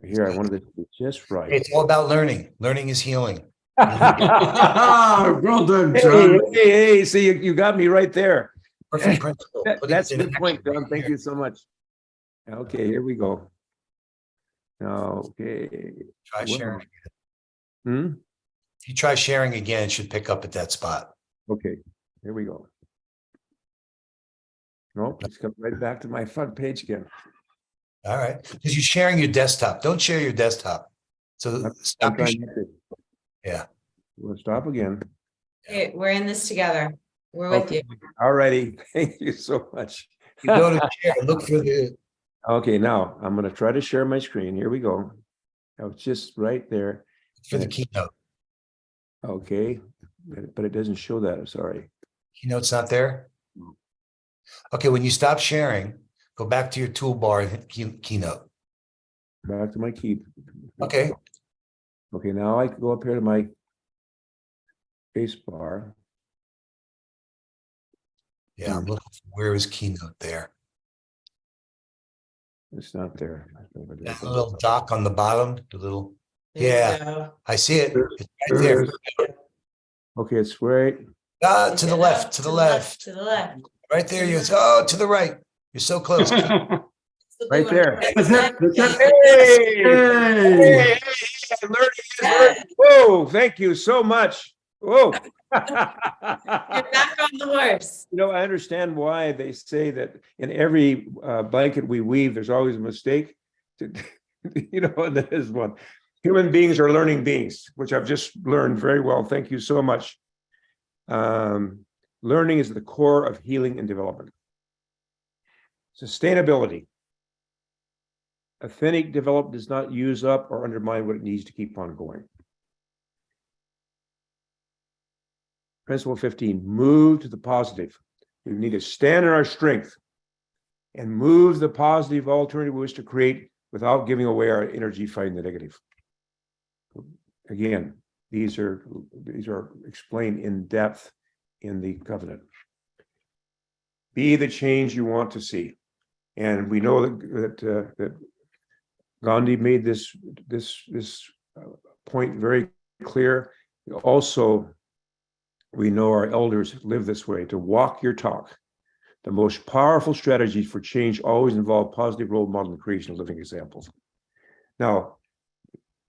Here, I wanted it to be just right. It's all about learning. Learning is healing. Well done, Hey, John. hey, see, you got me right there. Perfect principle. That's a good point, John. Thank you so much. Okay, here we go. Okay. Try sharing. Hmm? If you try sharing again, it should pick up at that spot. Okay, here we go. Nope, let's come right back to my front page again. All right. Because you're sharing your desktop. Don't share your desktop. So stop your yeah. We'll stop again. Okay, we're in this together. We're with you. All righty. Thank you so much. You go to share, look for the. Okay, now I'm going to try to share my screen. Here we go. I was just right there. For the keynote. Okay, but it doesn't show that. I'm sorry. Keynote's not there? Okay, when you stop sharing, go back to your toolbar and hit keynote. Back to my key. Okay. Okay, now I can go up here to my space bar. Yeah, I'm looking for where is keynote there? It's not there. That little dock on the bottom, the little, There you yeah, go. I see it. It's right there. Okay, it's right. To the left, to the left. To the left. Right there, you're, oh, to the right. You're so close. Right there. That's it. That's it. Hey, learning is learning. Whoa, thank you so much. Whoa. You're back on the horse. You know, I understand why they say that in every blanket we weave, there's always a mistake. You know, and that is one. Human beings are learning beings, which I've just learned very well. Thank you so much. Learning is the core of healing and development. Sustainability. Authentic development does not use up or undermine what it needs to keep on going. Principle 15, move to the positive. We need to stand in our strength and move the positive alternative we wish to create without giving away our energy fighting the negative. Again, these are explained in depth in the covenant. Be the change you want to see. And we know that Gandhi made this point very clear. Also, we know our elders live this way, to walk your talk. The most powerful strategies for change always involve positive role model and creation of living examples. Now,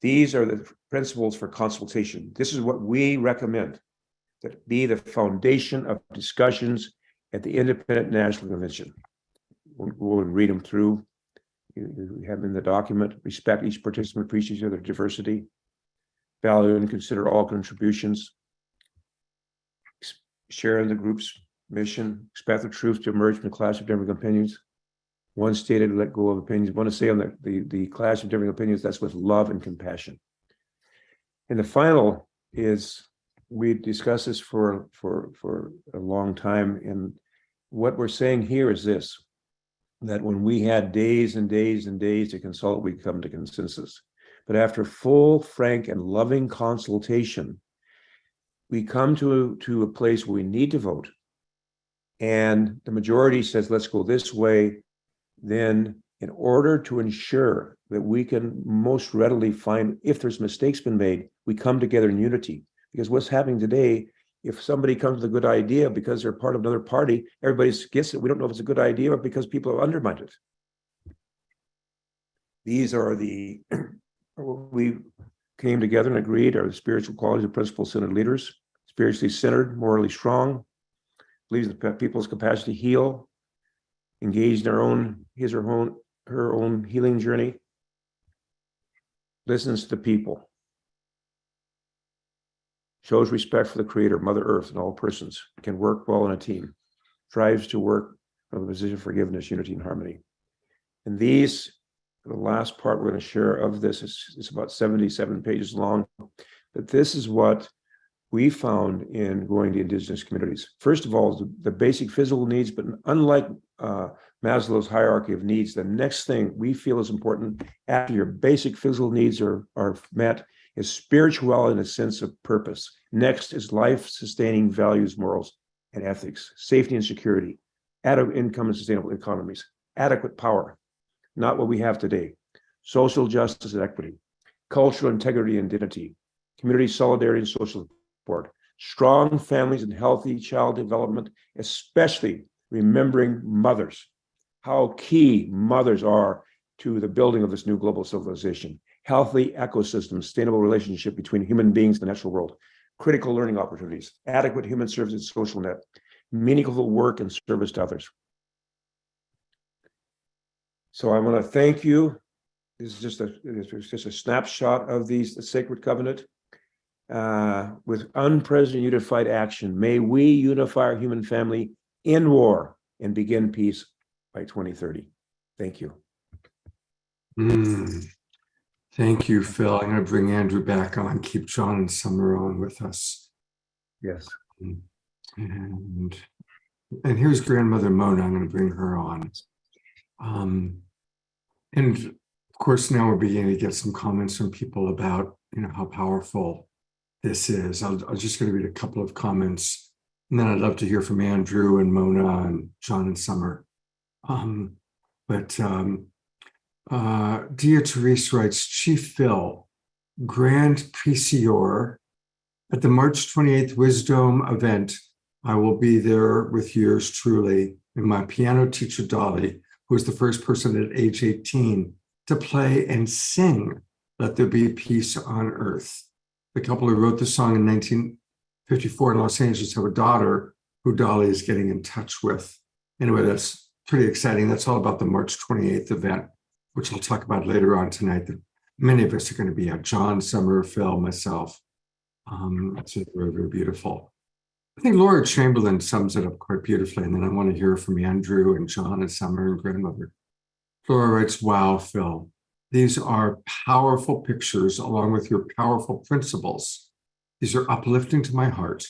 these are the principles for consultation. This is what we recommend that be the foundation of discussions at the Independent National Convention. We'll read them through. You have them in the document. Respect each participant, appreciate their diversity, value and consider all contributions, share in the group's mission, expect the truth to emerge from the clash of differing opinions. One stated, let go of opinions. Want to say on the clash of differing opinions, that's with love and compassion. And the final is, we discussed this for a long time. And what we're saying here is this, that when we had days and days and days to consult, we come to consensus. But after full, frank, and loving consultation, we come to a place where we need to vote. And the majority says, let's go this way. Then in order to ensure that we can most readily find if there's mistakes been made, we come together in unity. Because what's happening today, if somebody comes with a good idea because they're part of another party, everybody gets it. We don't know if it's a good idea or because people have undermined it. These are we came together and agreed are the spiritual qualities of principle-centered leaders, spiritually centered, morally strong, believes in people's capacity to heal, engaged in her own healing journey, listens to people, shows respect for the Creator, Mother Earth, and all persons, can work well in a team, strives to work from a position of forgiveness, unity, and harmony. And these, the last part we're going to share of this is about 77 pages long, but this is what we found in going to indigenous communities. First of all, the basic physical needs, but unlike Maslow's hierarchy of needs, the next thing we feel is important after your basic physical needs are met is spirituality and a sense of purpose. Next is life-sustaining values, morals, and ethics, safety and security, adequate income and sustainable economies, adequate power, not what we have today, social justice and equity, cultural integrity and dignity, community solidarity and social support, strong families and healthy child development, especially remembering mothers, how key mothers are to the building of this new global civilization, healthy ecosystems, sustainable relationship between human beings and the natural world, critical learning opportunities, adequate human services and social net, meaningful work and service to others. So I want to thank you. This is just a snapshot of the sacred covenant. With unprecedented unified action, may we unify our human family in war and begin peace by 2030. Thank you. Thank you, Phil. I'm going to bring Andrew back on, keep John and Summer on with us. Yes. And here's grandmother Mona. I'm going to bring her on. And of course, now we're beginning to get some comments from people about, how powerful this is. I'm just going to read a couple of comments, and then I'd love to hear from Andrew and Mona and John and Summer. Dia Therese writes, Chief Phil, Grand Prieur, at the March 28th Wisdom event, I will be there with yours truly and my piano teacher, Dolly, who was the first person at age 18 to play and sing Let There Be Peace on Earth. The couple who wrote the song in 1954 in Los Angeles have a daughter who Dolly is getting in touch with. Anyway, that's pretty exciting. That's all about the March 28th event, which I'll talk about later on tonight. That many of us are going to be at. John, Summer, Phil, myself. It's very, very beautiful. I think Laura Chamberlain sums it up quite beautifully, and then I want to hear from Andrew and John and Summer and grandmother. Laura writes, wow, Phil, these are powerful pictures along with your powerful principles. These are uplifting to my heart.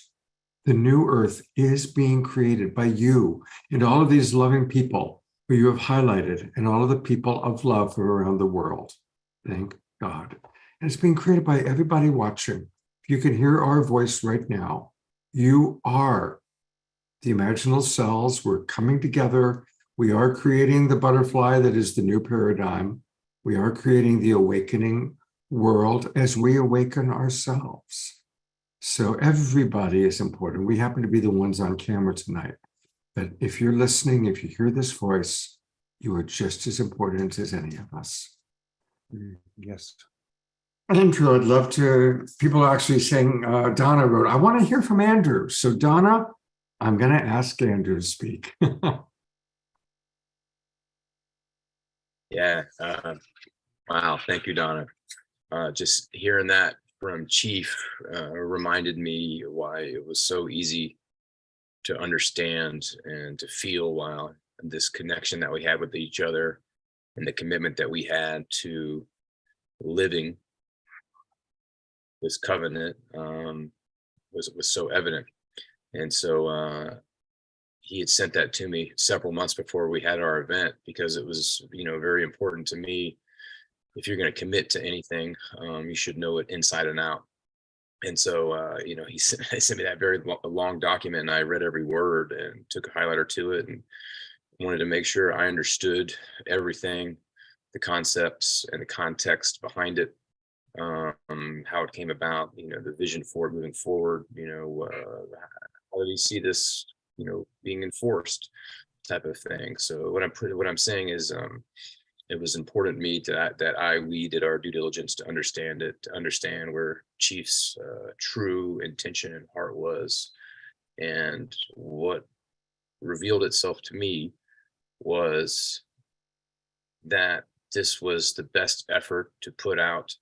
The new earth is being created by you and all of these loving people who you have highlighted and all of the people of love from around the world. Thank God. And it's being created by everybody watching. If you can hear our voice right now, you are the imaginal cells. We're coming together. We are creating the butterfly that is the new paradigm. We are creating the awakening world as we awaken ourselves. So everybody is important. We happen to be the ones on camera tonight. But if you're listening, if you hear this voice, you are just as important as any of us. Yes. Andrew, I'd love to, people are actually saying, Donna wrote, I want to hear from Andrew. So Donna, I'm going to ask Andrew to speak. Yeah. Wow. Thank you, Donna. Just hearing that from Chief reminded me why it was so easy to understand and to feel this connection that we had with each other and the commitment that we had to living this covenant was so evident. And so he had sent that to me several months before we had our event, because it was, very important to me. If you're going to commit to anything, you should know it inside and out. And so, he sent me that very long document, and I read every word and took a highlighter to it and wanted to make sure I understood everything, the concepts and the context behind it, how it came about, the vision for it moving forward, how did he see this, being enforced, type of thing. So what I'm saying is, it was important to me that we did our due diligence to understand it, to understand where Chief's true intention and heart was. And what revealed itself to me was that this was the best effort to put out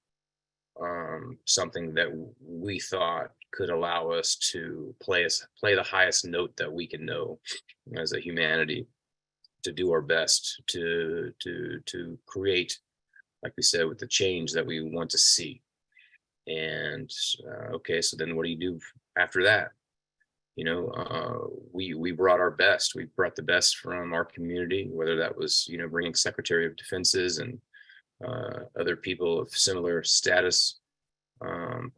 something that we thought could allow us to play the highest note that we can know as a humanity, to do our best to create, like we said, with the change that we want to see. And okay, so then what do you do after that? We brought our best. We brought the best from our community, whether that was, bringing Secretary of Defenses and other people of similar status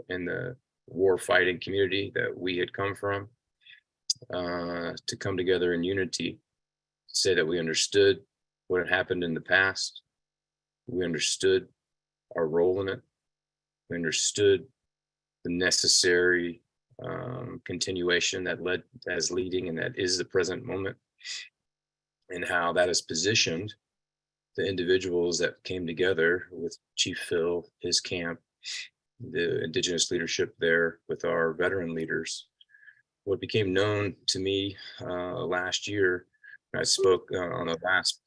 in the war fighting community that we had come from, to come together in unity, say that we understood what had happened in the past, We understood our role in it. We understood the necessary continuation that led as leading, and that is the present moment, and how that has positioned the individuals that came together with Chief Phil, his camp, the indigenous leadership there with our veteran leaders. What became known to me last year, I spoke on the last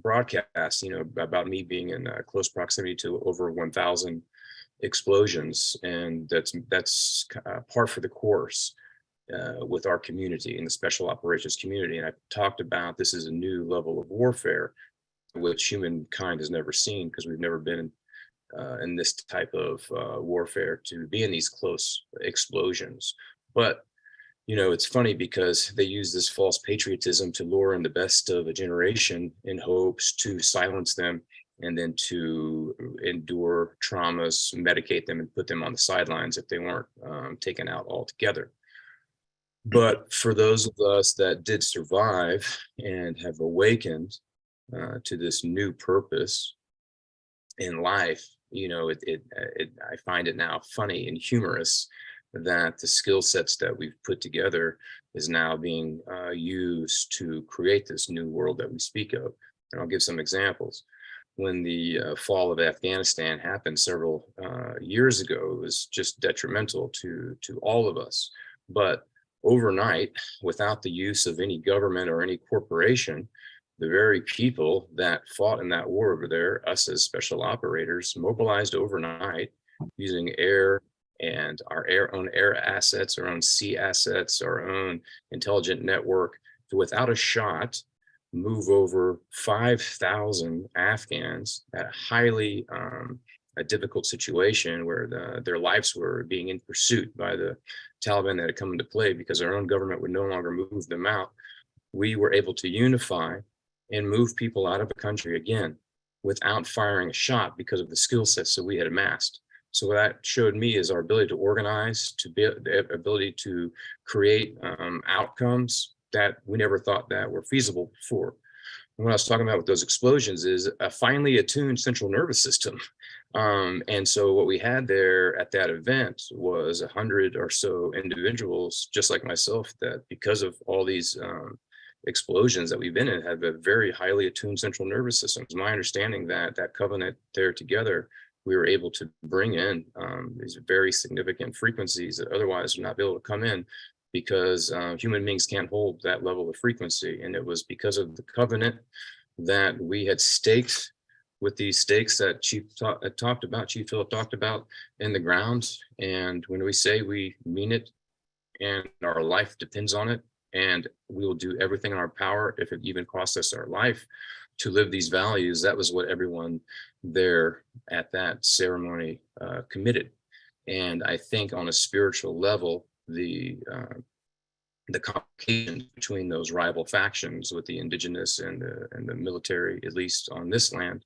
broadcast, about me being in close proximity to over 1,000 explosions, and that's par for the course with our community and the special operations community. And I talked about this is a new level of warfare which humankind has never seen, because we've never been in this type of warfare, to be in these close explosions. But it's funny because they use this false patriotism to lure in the best of a generation in hopes to silence them, and then to endure traumas, medicate them, and put them on the sidelines if they weren't taken out altogether. But for those of us that did survive and have awakened to this new purpose in life, I find it now funny and humorous that the skill sets that we've put together is now being used to create this new world that we speak of. And I'll give some examples. When the fall of Afghanistan happened several years ago, it was just detrimental to all of us. But overnight, without the use of any government or any corporation, the very people that fought in that war over there, us as special operators, mobilized overnight using air and our own air assets, our own sea assets, our own intelligent network, to without a shot move over 5,000 Afghans at a highly a difficult situation where their lives were being in pursuit by the Taliban that had come into play because our own government would no longer move them out. We were able to unify and move people out of the country again without firing a shot because of the skill sets that we had amassed. So what that showed me is our ability to organize, to be the ability to create outcomes that we never thought that were feasible before. And what I was talking about with those explosions is a finely attuned central nervous system. And so what we had there at that event was 100 or so individuals, just like myself, that because of all these explosions that we've been in, have a very highly attuned central nervous system. It's my understanding that that covenant there together, we were able to bring in these very significant frequencies that otherwise would not be able to come in, because human beings can't hold that level of frequency. And it was because of the covenant that we had staked with these stakes that Chief Phil talked about in the ground. And when we say we mean it and our life depends on it, and we will do everything in our power, if it even costs us our life, to live these values, that was what everyone there at that ceremony committed. And I think on a spiritual level, the complications between those rival factions with the indigenous and the military, at least on this land,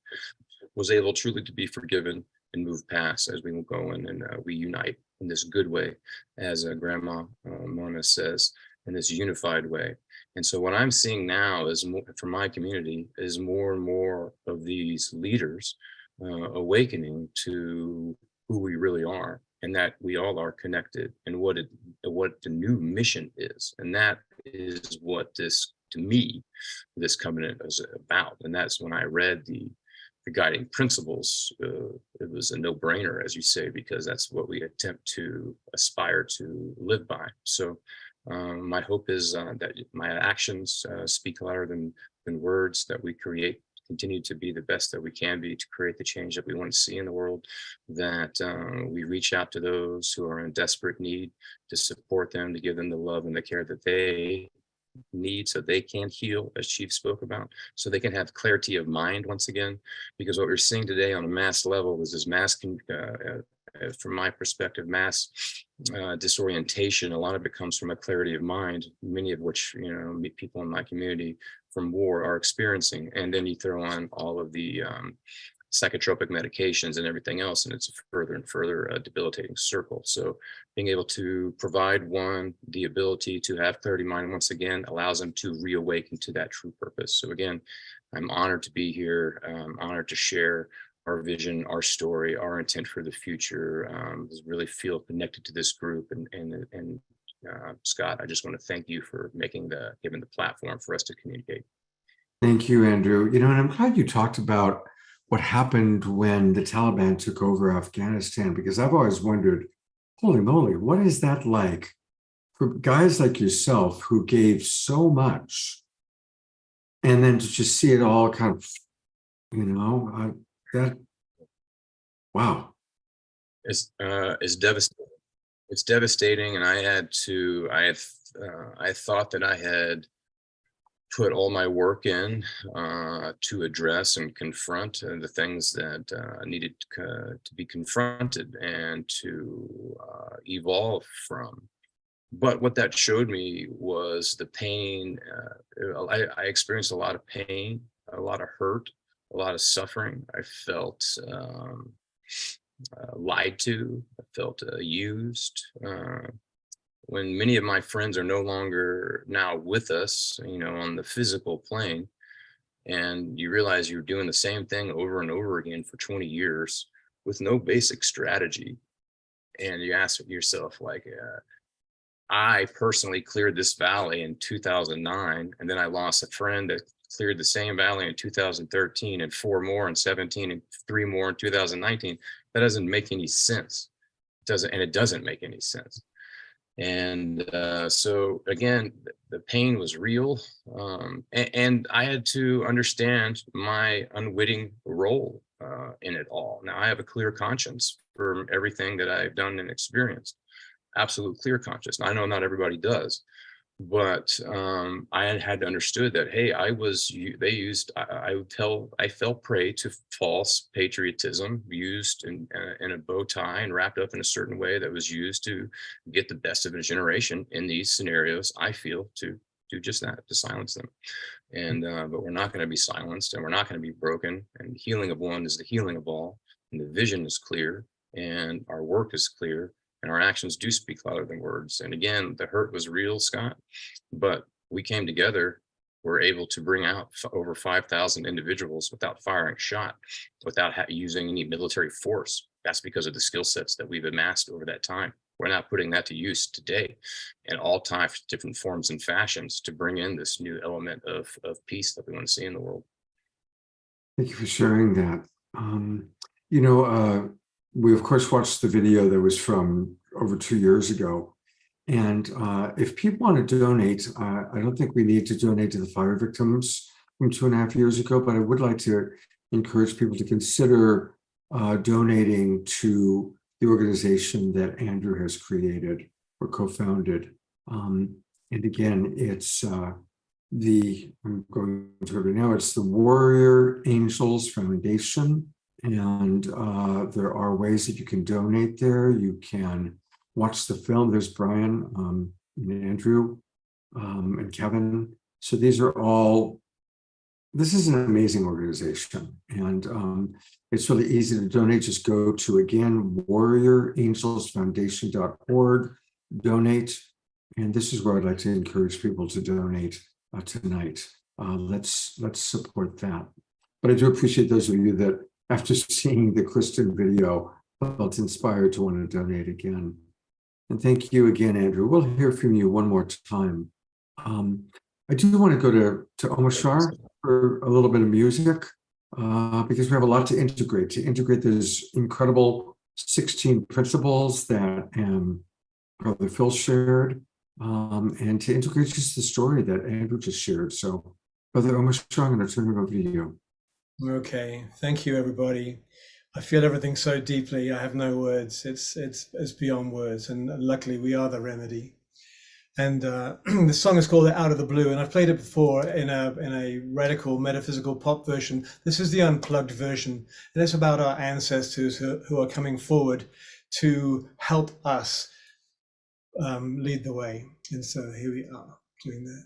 was able truly to be forgiven and move past as we go in and we unite in this good way, as Grandma Mona says, in this unified way. And so what I'm seeing now is from my community is more and more of these leaders awakening to who we really are, and that we all are connected, and what the new mission is. And that is what this, to me, this covenant is about. And that's when I read the guiding principles, it was a no-brainer, as you say, because that's what we attempt to aspire to live by. So my hope is that my actions speak louder than words, that we continue to be the best that we can be to create the change that we want to see in the world, that we reach out to those who are in desperate need, to support them, to give them the love and the care that they need so they can heal, as Chief spoke about, so they can have clarity of mind once again. Because what we're seeing today on a mass level is this mass, from my perspective, mass disorientation. A lot of it comes from a clarity of mind, many of which, people in my community from war are experiencing. And then you throw on all of the psychotropic medications and everything else, and it's a further and further debilitating circle. So being able to provide one the ability to have clarity of mind once again allows them to reawaken to that true purpose. So again, I'm honored to be here. Honored to share our vision, our story, our intent for the future. Really feel connected to this group, and Scott, I just want to thank you for giving the platform for us to communicate. Thank you, Andrew. And I'm glad you talked about what happened when the Taliban took over Afghanistan, because I've always wondered, holy moly, what is that like for guys like yourself who gave so much, and then to just see it all kind of, wow. It's devastating. It's devastating, and I thought that I had put all my work in to address and confront the things that needed to be confronted and to evolve from. But what that showed me was the pain. I experienced a lot of pain, a lot of hurt, a lot of suffering. I felt lied to. I felt used. When many of my friends are no longer now with us, on the physical plane, and you realize you're doing the same thing over and over again for 20 years with no basic strategy. And you ask yourself, like, I personally cleared this valley in 2009, and then I lost a friend that cleared the same valley in 2013, and 4 more in 17, and 3 more in 2019. That doesn't make any sense. It doesn't make any sense. And so again, the pain was real, and I had to understand my unwitting role in it all. Now I have a clear conscience for everything that I've done and experienced, absolute clear conscience. I know not everybody does, but I had understood that, hey, I fell prey to false patriotism, used in a bow tie and wrapped up in a certain way that was used to get the best of a generation in these scenarios. I feel to do just that, to silence them. And but we're not going to be silenced, and we're not going to be broken. And the healing of one is the healing of all. And the vision is clear, and our work is clear, and our actions do speak louder than words. And again, the hurt was real, Scott, but we came together. We're able to bring out over 5,000 individuals without firing a shot, without using any military force. That's because of the skill sets that we've amassed over that time. We're not putting that to use today in all types, different forms and fashions, to bring in this new element of peace that we want to see in the world. Thank you for sharing that. We of course watched the video that was from over 2 years ago. And if people want to donate, I don't think we need to donate to the fire victims from 2.5 years ago, but I would like to encourage people to consider donating to the organization that Andrew has created or co-founded. And again, it's I'm going to it now, it's the Warrior Angels Foundation. And there are ways that you can donate there. You can watch the film. There's Brian and Andrew and Kevin. So this is an amazing organization. And it's really easy to donate. Just go to, again, warriorangelsfoundation.org, donate. And this is where I'd like to encourage people to donate tonight. Let's support that. But I do appreciate those of you that, after seeing the KRISTIN video, felt inspired to want to donate again. And thank you again, Andrew. We'll hear from you one more time. I do want to go to Omashar for a little bit of music, because we have a lot to integrate those incredible 16 principles that Brother Phil shared, and to integrate just the story that Andrew just shared. So, Brother Omashar, I'm going to turn it over to you. Okay, thank you, everybody. I feel everything so deeply. I have no words. It's beyond words, and luckily we are the remedy. And the song is called "Out of the Blue," and I've played it before in a radical metaphysical pop version. This is the unplugged version, and it's about our ancestors who are coming forward to help us lead the way. And so here we are doing that.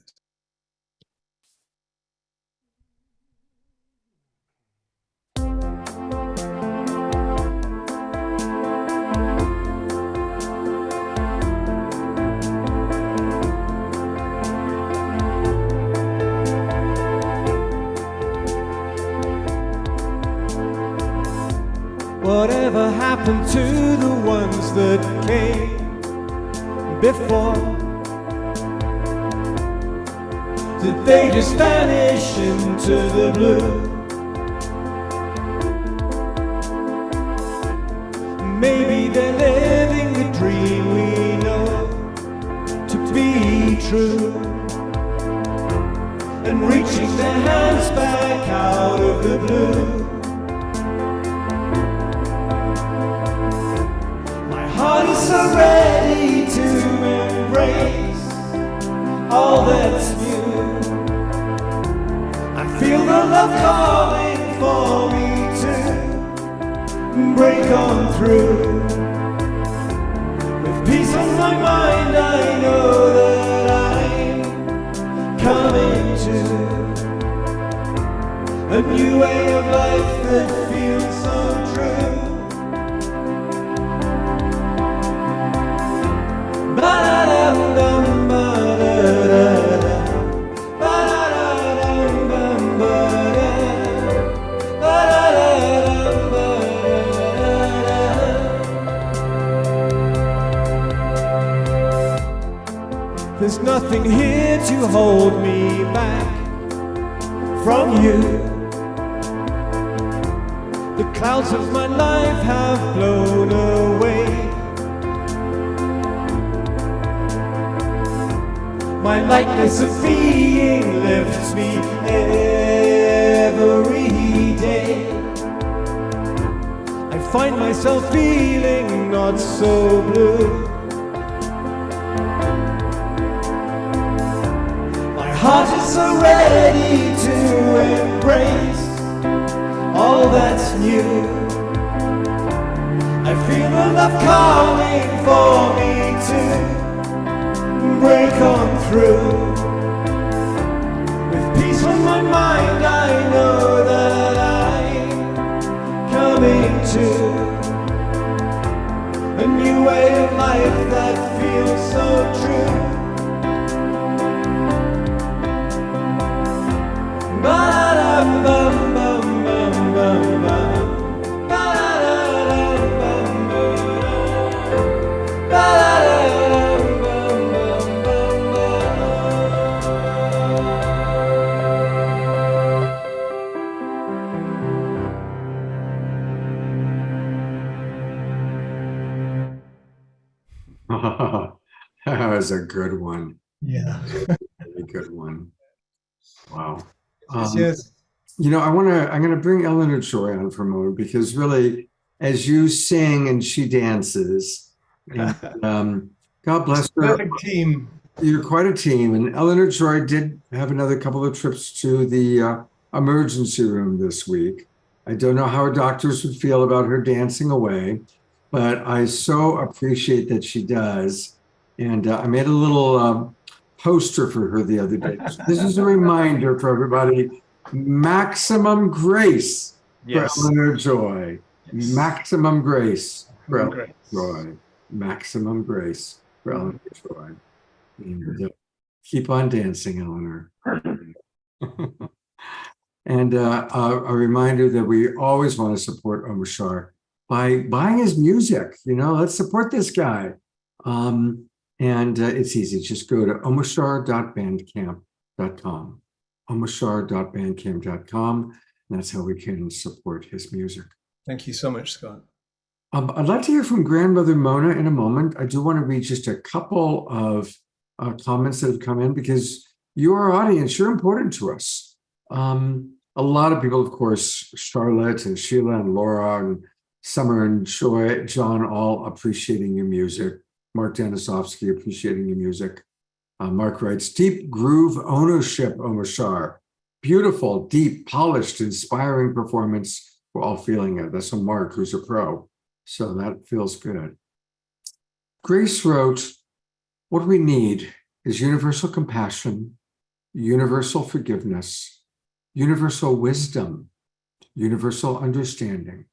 happened to the ones that came before? Did they just vanish into the blue? Maybe they're living the dream we know to be true, and reaching their hands back out of the blue. My heart is so ready to embrace all that's new. I feel the love calling for me to break on through. With peace on my mind, I know that I'm coming to a new way of life that feels so true. Ba-da-dum-dum, ba-da-da-da. Ba-da-da-dum, bum, ba-da. Ba-da-da-dum, ba-da-da. There's nothing here to hold me back from you. The clouds of my life have blown away. My lightness of being lifts me every day. I find myself feeling not so blue. My heart is so ready to embrace all that's new. I feel the love calling for me to break on through. With peace on my mind, I know that I'm coming to a new way of life that feels so true. Ba-da-dum, bum, bum, bum, bum. Ba-da-dum, bum, bum, ba-da-dum, bum, bum, bum, That was a good one. Yeah. Really good one. Wow. Yes. You know, I'm going to bring Eleanor Joy on for a moment, because really, as you sing and she dances, and, God bless her. Perfect team. You're quite a team. And Eleanor Joy did have another couple of trips to the emergency room this week. I don't know how her doctors would feel about her dancing away, but I so appreciate that she does. And I made a little poster for her the other day. This is a reminder for everybody: maximum grace for Eleanor Joy. Yes. Maximum grace for Maximum Eleanor Joy. Maximum grace for Eleanor Joy. And keep on dancing, Eleanor. And a reminder that we always want to support Omar Shah by buying his music. You know, let's support this guy. And it's easy. Just go to omarshar.bandcamp.com. omarshar.bandcamp.com. And that's how we can support his music. Thank you so much, Scott. I'd like to hear from Grandmother Mona in a moment. I do want to read just a couple of comments that have come in, because you're our audience. You're important to us. A lot of people, of course, Charlotte and Sheila and Laura and Summer and Joy, John, all appreciating your music. Mark Denisovsky appreciating your music. Mark writes, deep groove ownership, Omar Shah. Beautiful, deep, polished, inspiring performance. We're all feeling it. That's from Mark, who's a pro. So that feels good. Grace wrote, what we need is universal compassion, universal forgiveness, universal wisdom, universal understanding,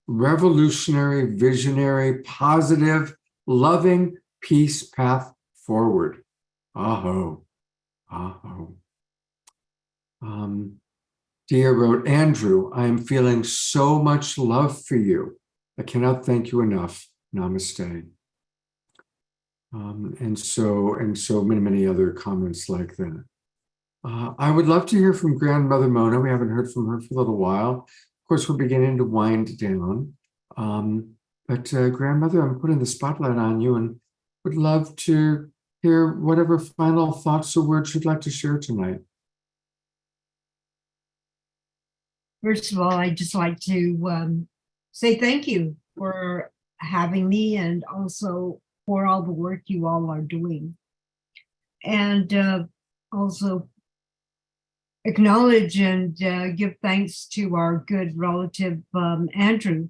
revolutionary, visionary, positive, loving peace path forward. Aho, aho. Dia wrote, Andrew, I am feeling so much love for you. I cannot thank you enough. Namaste. And so many other comments like that. I would love to hear from Grandmother Mona. We haven't heard from her for a little while. Of course, we're beginning to wind down. But Grandmother, I'm putting the spotlight on you and would love to hear whatever final thoughts or words you'd like to share tonight. First of all, I'd just like to say thank you for having me and also for all the work you all are doing. And also acknowledge and give thanks to our good relative, Andrew,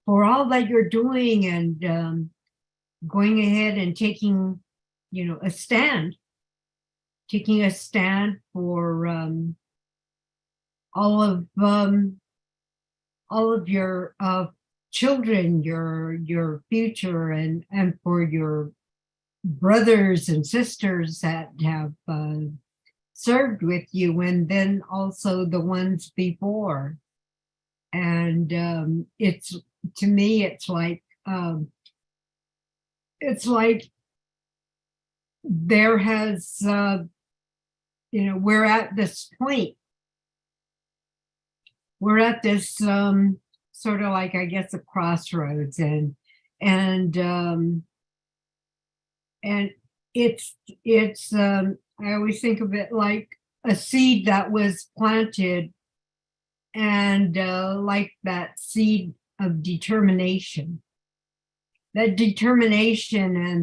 for all that you're doing and going ahead and taking, a stand, for all of your children, your future, and for your brothers and sisters that have served with you, and then also the ones before. And it's, to me, it's like there has, we're at this point. We're at this sort of like, I guess, a crossroads, and it's I always think of it like a seed that was planted, and like that seed of determination, and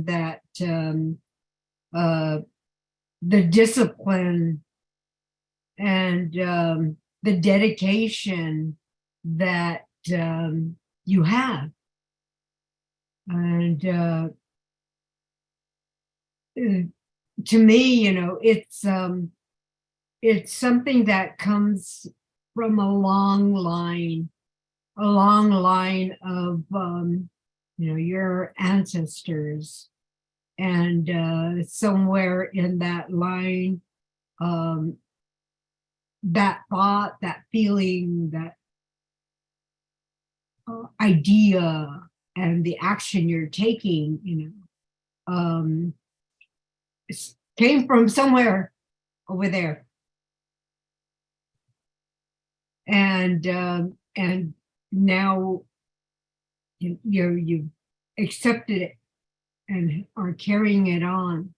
that the discipline and the dedication that you have. And to me, it's something that comes from a long line of your ancestors, and somewhere in that line, that thought, that feeling, that idea, and the action you're taking, came from somewhere over there. And now you've accepted it and are carrying it on,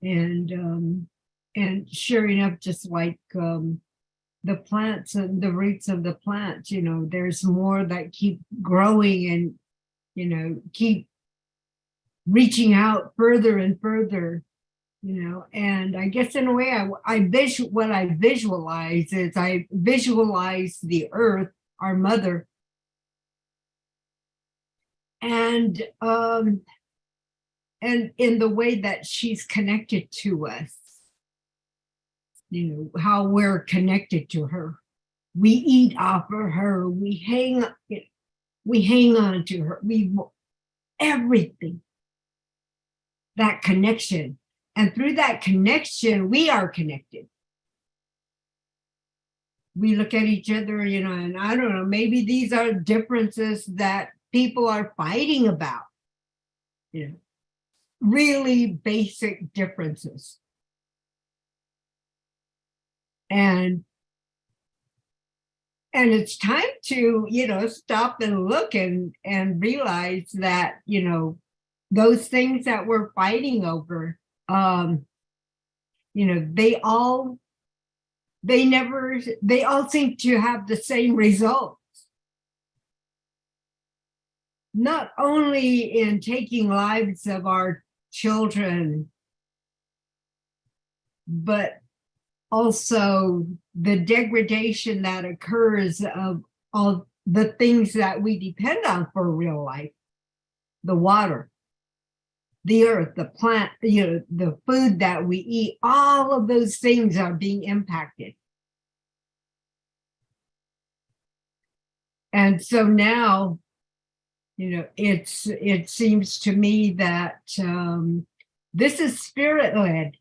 and sure enough, just like the plants and the roots of the plants, there's more that keep growing and keep reaching out further and further, and I guess in a way what I visualize is I visualize the earth, our mother, and in the way that she's connected to us, how we're connected to her. We eat off of her, we hang on to her, everything, that connection. And through that connection, we are connected. We look at each other, and I don't know, maybe these are differences that people are fighting about, really basic differences. And it's time to, stop and look and realize that, those things that we're fighting over, they all seem to have the same results. Not only in taking lives of our children, but also the degradation that occurs of all the things that we depend on for real life: the water, the earth, the plant, the food that we eat. All of those things are being impacted. And so now, it seems to me that this is spirit-led.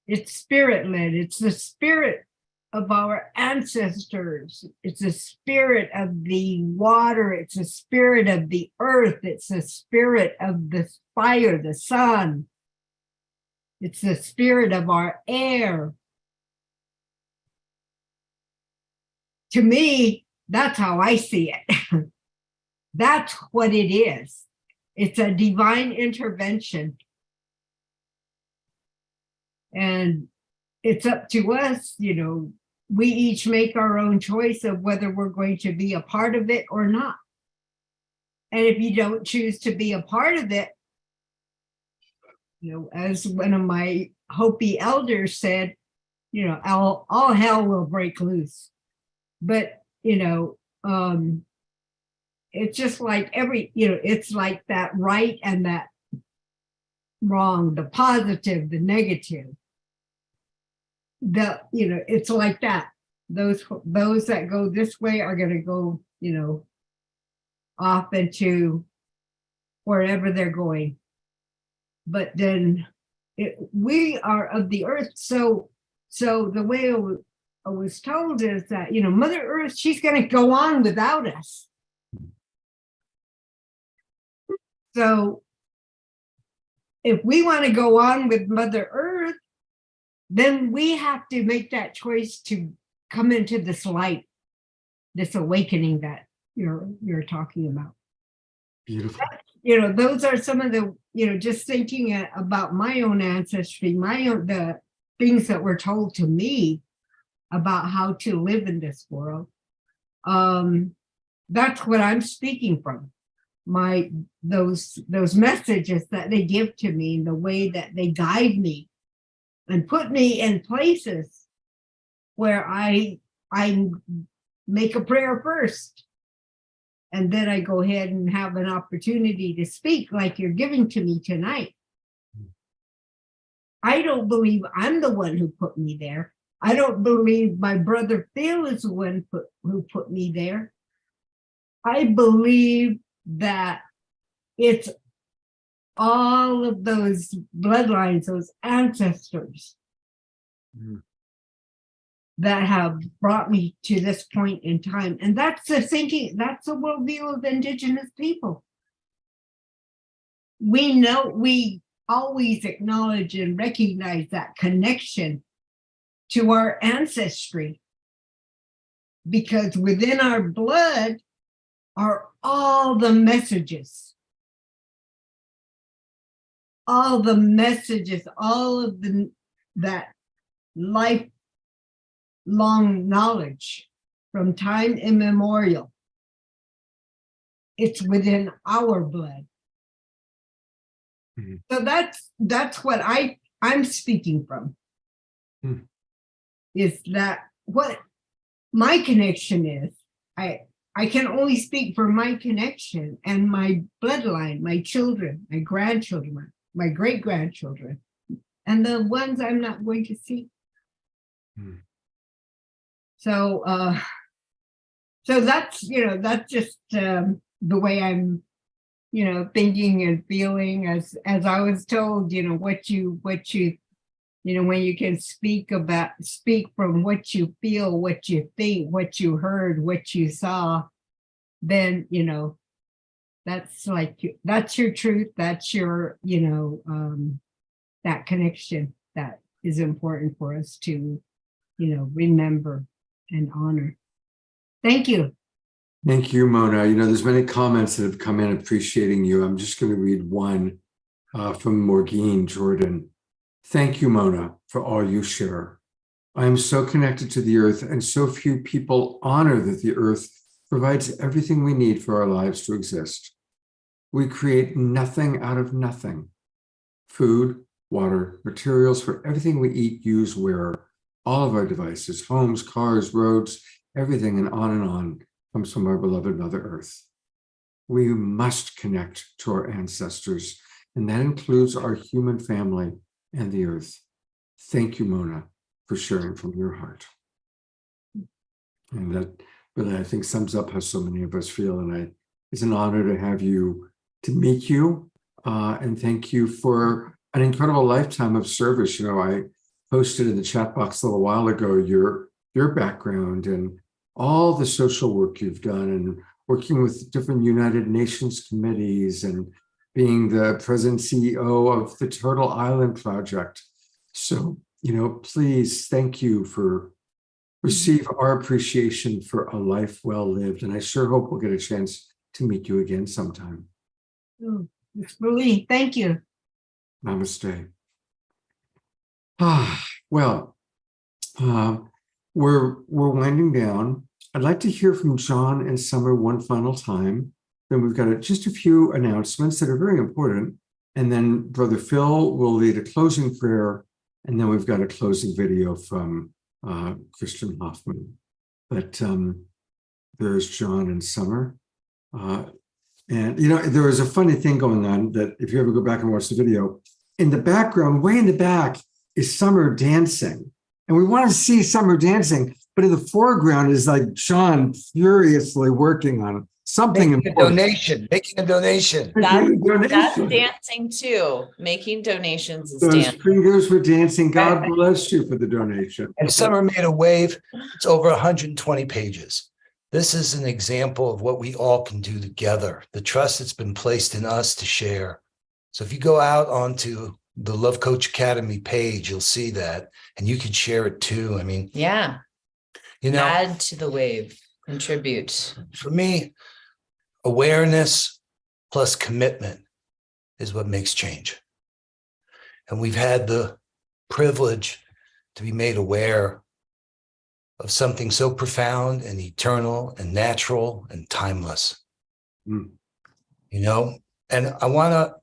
It's spirit-led. It's the spirit of our ancestors. It's the spirit of the water. It's the spirit of the earth. It's the spirit of the fire, the sun. It's the spirit of our air. To me, that's how I see it. That's what it is. It's a divine intervention. And it's up to us, you know, we each make our own choice of whether we're going to be a part of it or not. And if you don't choose to be a part of it, you know, as one of my Hopi elders said, you know, all hell will break loose. But, you know, it's just like it's like that right and that wrong, the positive, the negative. It's like that. Those that go this way are going to go, you know, off into wherever they're going. But then we are of the earth. So the way I was told is that, you know, Mother Earth, she's going to go on without us. So if we want to go on with Mother Earth, then we have to make that choice to come into this light, this awakening that you're talking about. Beautiful. You know, those are some of the, you know, just thinking about my own ancestry, the things that were told to me about how to live in this world. That's what I'm speaking from. Those messages that they give to me, the way that they guide me and put me in places where I make a prayer first. And then I go ahead and have an opportunity to speak like you're giving to me tonight. I don't believe I'm the one who put me there. I don't believe my brother Phil is the one who put me there. I believe that it's all of those bloodlines, those ancestors that have brought me to this point in time. And that's the thinking, that's the worldview of Indigenous people. We know, we always acknowledge and recognize that connection to our ancestry, because within our blood are all the messages, all of that lifelong knowledge from time immemorial. It's within our blood. Mm-hmm. So that's what I'm speaking from. Mm-hmm. Is that what my connection is? I can only speak for my connection and my bloodline, my children, my grandchildren, my great-grandchildren, and the ones I'm not going to see. Mm. So that's, you know, that's just the way I'm, you know, thinking and feeling as I was told, you know, what you you know, when you can speak from what you feel, what you think, what you heard, what you saw, then, you know, that's your truth. That's your, you know, that connection that is important for us to, you know, remember and honor. Thank you. Thank you, Mona. You know, there's many comments that have come in appreciating you. I'm just going to read one from Morgine Jordan. Thank you, Mona, for all you share. I am so connected to the earth, and so few people honor that the earth provides everything we need for our lives to exist. We create nothing out of nothing. Food, water, materials for everything we eat, use, wear, all of our devices, homes, cars, roads, everything, and on comes from our beloved Mother Earth. We must connect to our ancestors, and that includes our human family and the earth. Thank you, Mona, for sharing from your heart. And that really, I think, sums up how so many of us feel. And it's an honor to have you, to meet you, and thank you for an incredible lifetime of service. You know, I posted in the chat box a little while ago your your background and all the social work you've done and working with different United Nations committees and being the president CEO of the Turtle Island Project. So, please, thank you for receive our appreciation for a life well lived. And I sure hope we'll get a chance to meet you again sometime. Really, thank you. Namaste. Well, we're winding down. I'd like to hear from John and Summer one final time. Then we've got just a few announcements that are very important. And then Brother Phil will lead a closing prayer. And then we've got a closing video from KRISTIN HOFFMAN. But there's John and Summer. And, there was a funny thing going on that if you ever go back and watch the video, in the background, way in the back, is Summer dancing. And we want to see Summer dancing, but in the foreground is like John furiously working on something making important. Making a donation. That's dancing too. Making donations is Those dancing. fingers were dancing. God bless you for the donation. And Summer made a wave. It's over 120 pages. This is an example of what we all can do together. The trust that's been placed in us to share. So if you go out onto the Love Coach Academy page, you'll see that, and you can share it too. I mean, yeah, add to the wave, contribute. For me, awareness plus commitment is what makes change. And we've had the privilege to be made aware of something so profound and eternal and natural and timeless. And I want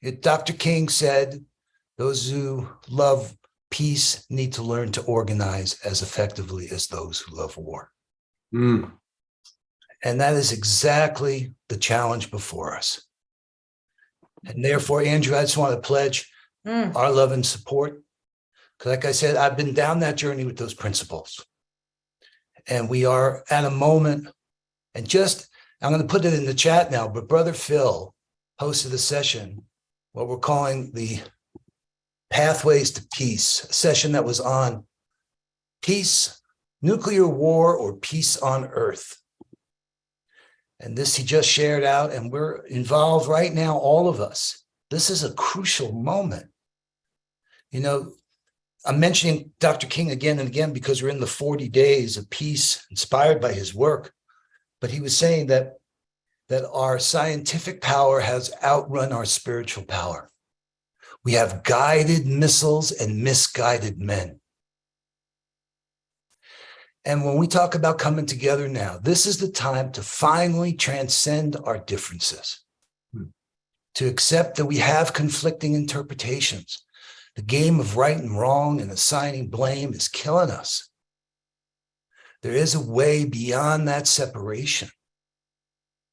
to, Dr. King said, those who love peace need to learn to organize as effectively as those who love war. And that is exactly the challenge before us. And therefore, Andrew, I just want to pledge our love and support. Because like I said, I've been down that journey with those principles. And we are at a moment, and I'm going to put it in the chat now, but Brother Phil hosted a session, what we're calling the Pathways to Peace, a session that was on peace, nuclear war, or peace on earth. And this he just shared out, and we're involved right now, all of us. This is a crucial moment. I'm mentioning Dr. King again and again because we're in the 40 days of peace inspired by his work. But he was saying that our scientific power has outrun our spiritual power. We have guided missiles and misguided men. And when we talk about coming together now, this is the time to finally transcend our differences, to accept that we have conflicting interpretations. The game of right and wrong and assigning blame is killing us. There is a way beyond that separation.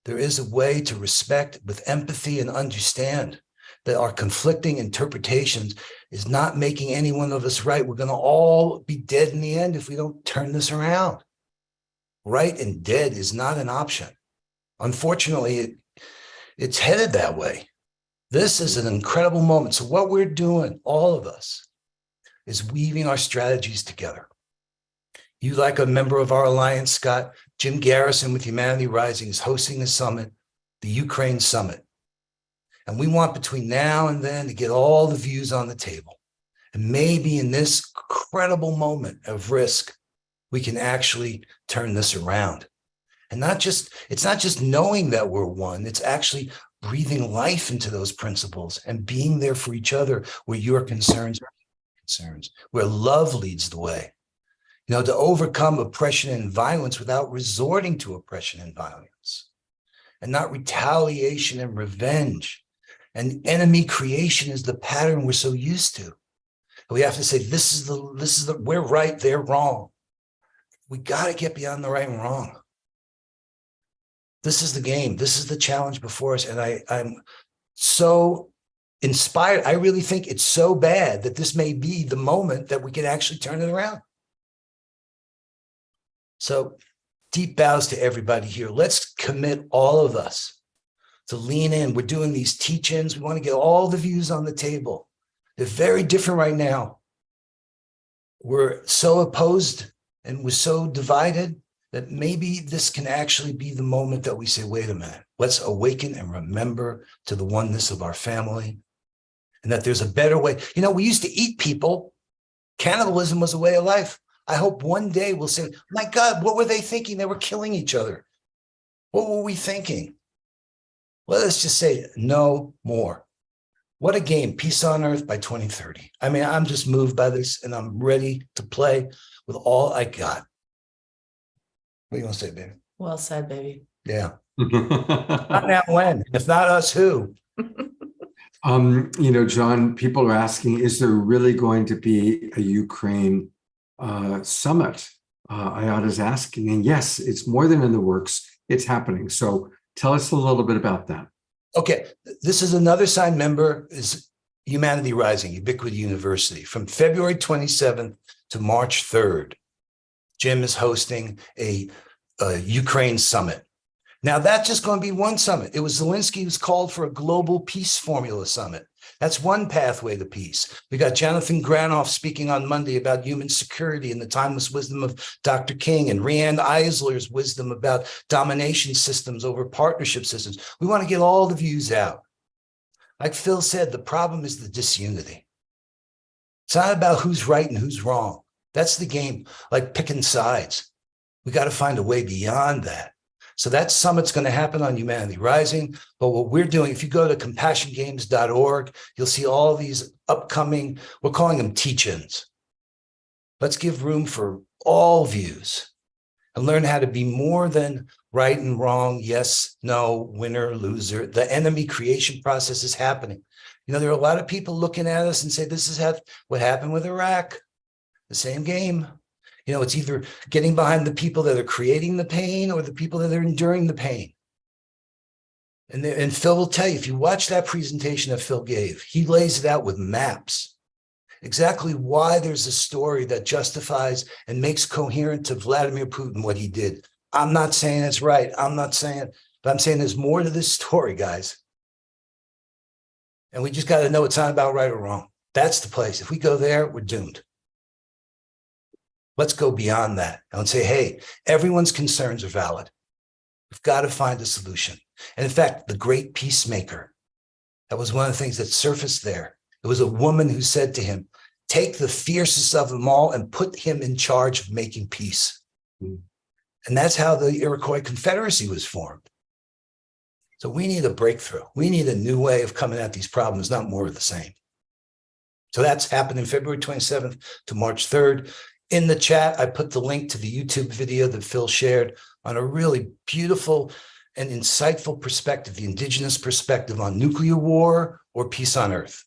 There is a way to respect with empathy and understand that our conflicting interpretations is not making any one of us right. We're going to all be dead in the end if we don't turn this around. Right and dead is not an option. Unfortunately, it's headed that way. This is an incredible moment. So what we're doing, all of us, is weaving our strategies together. You, like a member of our alliance, Scott, Jim Garrison with Humanity Rising is hosting the summit, the Ukraine Summit. And we want between now and then to get all the views on the table. And maybe in this credible moment of risk, we can actually turn this around. And it's not just knowing that we're one, it's actually breathing life into those principles and being there for each other where your concerns are concerns, where love leads the way. To overcome oppression and violence without resorting to oppression and violence, and not retaliation and revenge. And enemy creation is the pattern we're so used to. We have to say, we're right, they're wrong. We got to get beyond the right and wrong. This is the game. This is the challenge before us. And I'm so inspired. I really think it's so bad that this may be the moment that we can actually turn it around. So deep bows to everybody here. Let's commit, all of us, to lean in. We're doing these teach-ins. We want to get all the views on the table. They're very different right now. We're so opposed and was so divided that maybe this can actually be the moment that we say, wait a minute, let's awaken and remember to the oneness of our family, and that there's a better way. You know, we used to eat people. Cannibalism was a way of life. I hope one day we'll say, my God, what were they thinking? They were killing each other. What were we thinking? Well, let's just say no more. What a game. Peace on Earth by 2030. I mean, I'm just moved by this, and I'm ready to play with all I got. What do you want to say, baby? Well said, baby. Yeah. Not now, when? If not us, who? You know, John, people are asking, is there really going to be a Ukraine summit? Ayada's asking, and yes, it's more than in the works. It's happening. So tell us a little bit about that. Okay, this is another signed member, is Humanity Rising, Ubiquity University. From February 27th to March 3rd, Jim is hosting a Ukraine summit. Now, that's just going to be one summit. It was Zelensky who's called for a global peace formula summit. That's one pathway to peace. We got Jonathan Granoff speaking on Monday about human security and the timeless wisdom of Dr. King, and Rianne Eisler's wisdom about domination systems over partnership systems. We want to get all the views out. Like Phil said, the problem is the disunity. It's not about who's right and who's wrong. That's the game, like picking sides. We got to find a way beyond that. So that summit's going to happen on Humanity Rising. But what we're doing, if you go to compassiongames.org, you'll see all these upcoming, we're calling them teach-ins. Let's give room for all views and learn how to be more than right and wrong, yes, no, winner, loser. The enemy creation process is happening. You know, there are a lot of people looking at us and say, this is what happened with Iraq, the same game. You know, it's either getting behind the people that are creating the pain or the people that are enduring the pain. And Phil will tell you, if you watch that presentation that Phil gave, he lays it out with maps, exactly why there's a story that justifies and makes coherent to Vladimir Putin what he did. I'm not saying it's right. I'm not saying, but I'm saying there's more to this story, guys. And we just got to know it's not about right or wrong. That's the place. If we go there, we're doomed. Let's go beyond that and say, hey, everyone's concerns are valid. We've got to find a solution. And in fact, the great peacemaker, that was one of the things that surfaced there. It was a woman who said to him, take the fiercest of them all and put him in charge of making peace. And that's how the Iroquois Confederacy was formed. So we need a breakthrough. We need a new way of coming at these problems, not more of the same. So that's happening February 27th to March 3rd. In the chat, I put the link to the YouTube video that Phil shared on a really beautiful and insightful perspective, the indigenous perspective on nuclear war or peace on earth.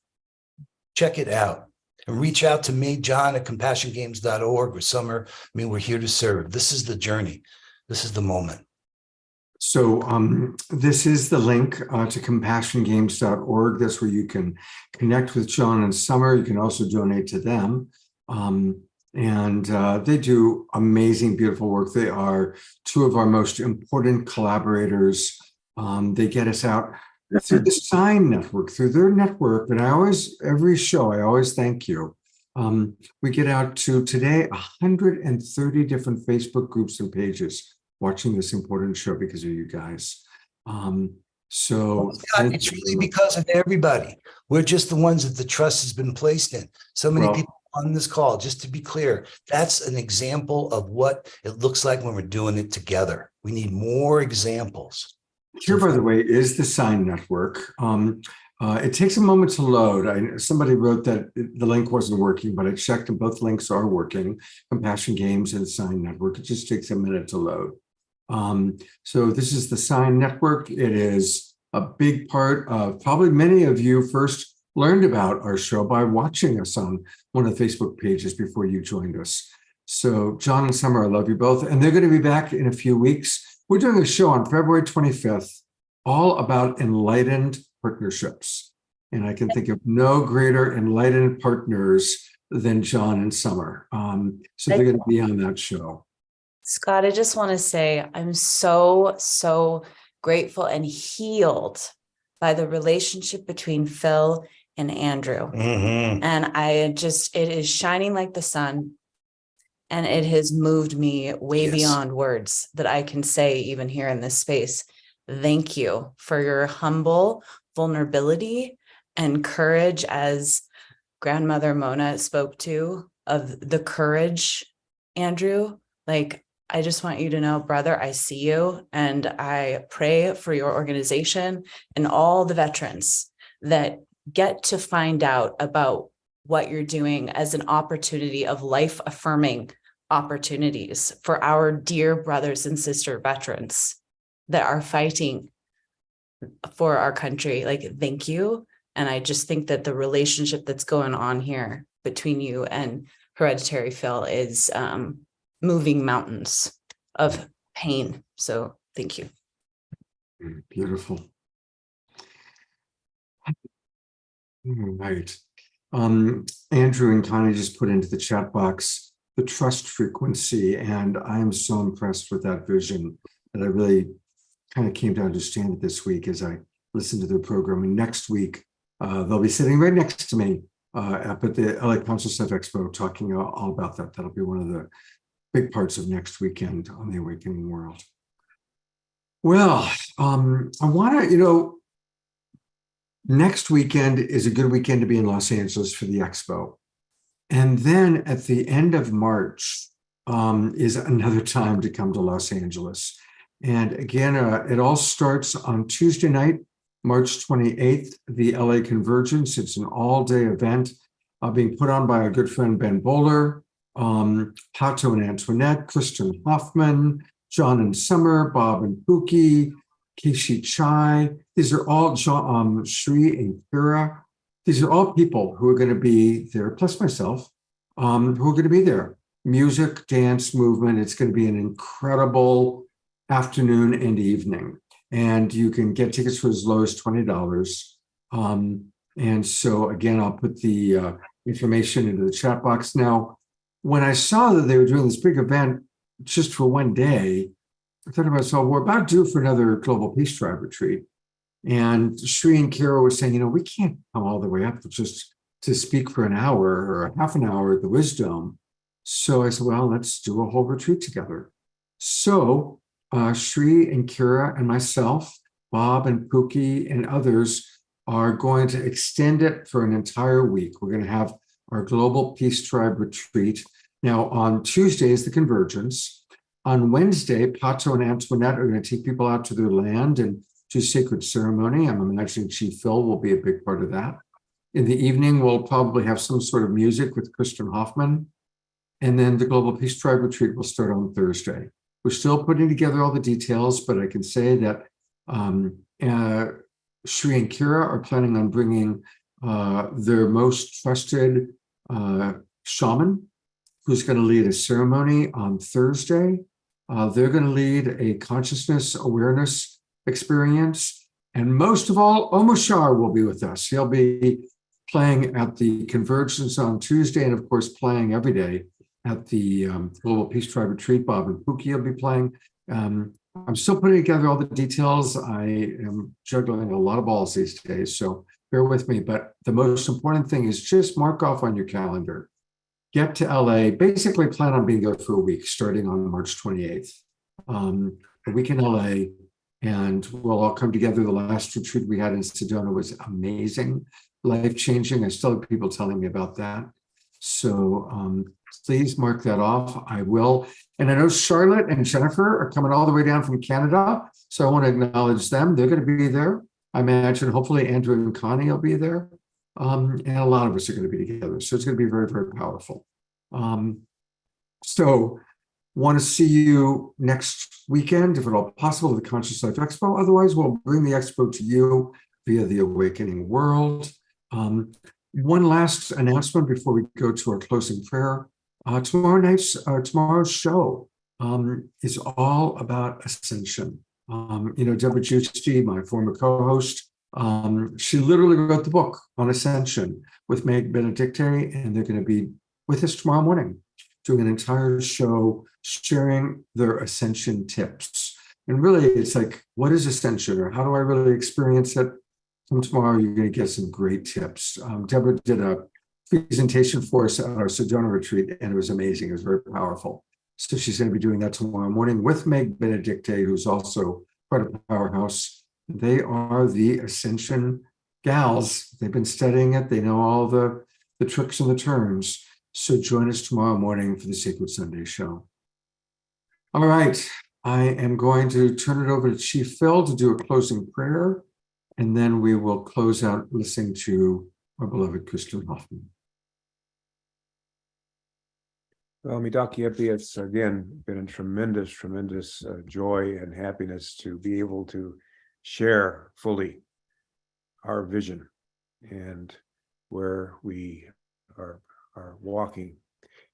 Check it out and reach out to me, John, at compassiongames.org or Summer. I mean, we're here to serve. This is the journey. This is the moment. So this is the link to compassiongames.org. That's where you can connect with John and Summer. You can also donate to them. And they do amazing, beautiful work. They are two of our most important collaborators. They get us out through the Sign Network, through their network. And every show, I always thank you. We get out to today 130 different Facebook groups and pages watching this important show because of you guys. So it's really because of everybody. We're just the ones that the trust has been placed in. So many people on this call, just to be clear, that's an example of what it looks like when we're doing it together. We need more examples. Here, by the way, is the Sign Network. It takes a moment to load. Somebody wrote that the link wasn't working, but I checked and both links are working. Compassion Games and Sign Network. It just takes a minute to load. So this is the Sign Network. It is a big part of, probably many of you first learned about our show by watching us on one of the Facebook pages before you joined us. So John and Summer, I love you both. And they're going to be back in a few weeks. We're doing a show on February 25th, all about enlightened partnerships. And I can think of no greater enlightened partners than John and Summer. So they're going to be on that show. Scott, I just want to say I'm so grateful and healed by the relationship between Phil and Andrew. And it is shining like the sun. And it has moved me way Yes. beyond words that I can say even here in this space. Thank you for your humble vulnerability and courage, as grandmother Mona spoke to, of the courage, Andrew. Like, I just want you to know, brother, I see you, and I pray for your organization and all the veterans that get to find out about what you're doing as an opportunity of life affirming opportunities for our dear brothers and sister veterans that are fighting for our country. Like, thank you. And I just think that the relationship that's going on here between you and Hereditary Phil is moving mountains of pain. So thank you. Beautiful. All right. Andrew and Connie just put into the chat box the trust frequency, and I am so impressed with that vision that I really kind of came to understand it this week as I listened to their program. And next week, they'll be sitting right next to me up at the LA Conscious Life Expo talking all about that. That'll be one of the big parts of next weekend on the Awakening World. Well, I want to, next weekend is a good weekend to be in Los Angeles for the expo. And then at the end of March is another time to come to Los Angeles. And again, it all starts on Tuesday night, March 28th, the LA Convergence. It's an all-day event being put on by our good friend Ben Bowler, Pato and Antoinette, KRISTIN HOFFMAN, John and Summer, Bob and Pookie, Keishi Chai. These are all Shri and Kira. These are all people who are going to be there, plus myself, who are going to be there. Music, dance, movement. It's going to be an incredible afternoon and evening. And you can get tickets for as low as $20. And so, again, I'll put the information into the chat box. Now, when I saw that they were doing this big event just for one day, I thought to myself, we're about due for another Global Peace Tribe retreat. And Shri and Kira were saying, we can't come all the way up just to speak for an hour or half an hour at the Wisdom. So I said, well, let's do a whole retreat together. So Shri and Kira and myself, Bob and Pookie and others are going to extend it for an entire week. We're going to have our Global Peace Tribe retreat. Now, on Tuesday is the Convergence. On Wednesday, Pato and Antoinette are going to take people out to their land and do sacred ceremony. I'm imagining Chief Phil will be a big part of that. In the evening, we'll probably have some sort of music with KRISTIN HOFFMAN. And then the Global Peace Tribe retreat will start on Thursday. We're still putting together all the details, but I can say that Shri and Kira are planning on bringing their most trusted shaman, who's going to lead a ceremony on Thursday. They're going to lead a consciousness awareness experience. And most of all, Omashar will be with us. He'll be playing at the Convergence on Tuesday, and of course, playing every day at the Global Peace Tribe Retreat. Bob and Pookie will be playing. I'm still putting together all the details. I am juggling a lot of balls these days, so bear with me. But the most important thing is just mark off on your calendar. Get to LA, basically plan on being there for a week, starting on March 28th. A week in LA, and we'll all come together. The last retreat we had in Sedona was amazing, life-changing. I still have people telling me about that. So please mark that off. I will. And I know Charlotte and Jennifer are coming all the way down from Canada, so I want to acknowledge them. They're going to be there. I imagine hopefully Andrew and Connie will be there. And a lot of us are going to be together. So it's going to be very, very powerful. So want to see you next weekend, if at all possible, at the Conscious Life Expo. Otherwise, we'll bring the expo to you via the Awakening World. One last announcement before we go to our closing prayer. Tomorrow's show is all about ascension. Deborah Juicy, my former co-host, she literally wrote the book on ascension with Meg Benedicte, and they're going to be with us tomorrow morning, doing an entire show sharing their ascension tips. And really, it's like, what is ascension, or how do I really experience it? From tomorrow, you're going to get some great tips. Deborah did a presentation for us at our Sedona retreat, and it was amazing. It was very powerful. So she's going to be doing that tomorrow morning with Meg Benedicte, who's also part of Powerhouse. They are the Ascension gals. They've been studying it. They know all the tricks and the turns. So join us tomorrow morning for the Sacred Sunday show. All right. I am going to turn it over to Chief Phil to do a closing prayer, and then we will close out listening to our beloved KRISTIN HOFFMAN. Well, Midaki Epi, it's again been a tremendous joy and happiness to be able to share fully our vision and where we are walking.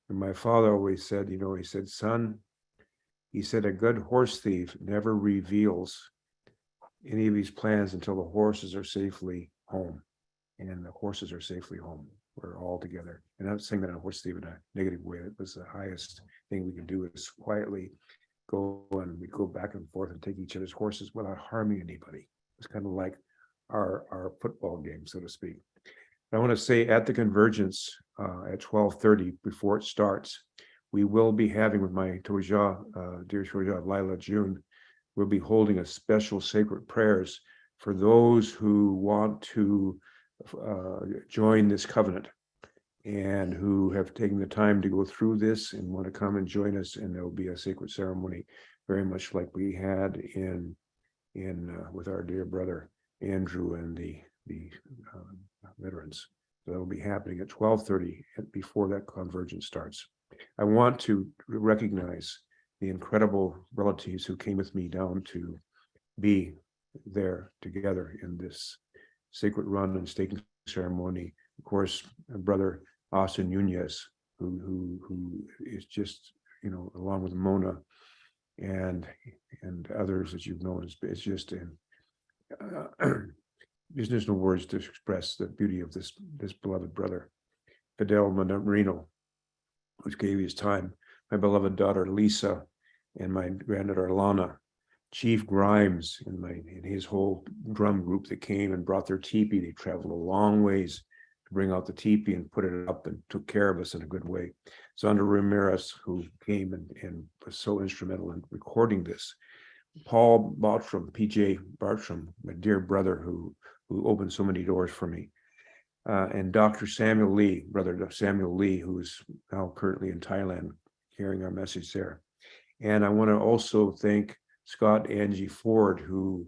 And my father always said, he said, son, he said, a good horse thief never reveals any of his plans until the horses are safely home. And the horses are safely home. We're all together. And I'm not saying that a horse thief in a negative way. It was the highest thing we can do is quietly go and we go back and forth and take each other's horses without harming anybody. It's kind of like our football game, so to speak. I want to say at the convergence at 12:30 before it starts, we will be having with my Toja, dear Toja, Lila June, we'll be holding a special sacred prayers for those who want to join this covenant and who have taken the time to go through this and want to come and join us. And there will be a sacred ceremony, very much like we had in with our dear brother Andrew and the veterans. So that will be happening at 12:30 before that convergence starts. I want to recognize the incredible relatives who came with me down to be there together in this sacred run and staking ceremony. Of course, brother Austin Nunez, who is just, along with Mona and others that you've known, it's just there's just no words to express the beauty of this beloved brother. Fidel Marino, which gave his time, my beloved daughter Lisa, and my granddaughter Lana, Chief Grimes and his whole drum group that came and brought their teepee. They traveled a long ways to bring out the teepee and put it up and took care of us in a good way. Sandra Ramirez, who came and was so instrumental in recording this. Paul Bartram, PJ Bartram, my dear brother who opened so many doors for me. And Dr. Samuel Lee, brother Samuel Lee, who is now currently in Thailand, hearing our message there. And I want to also thank Scott Angie Ford, who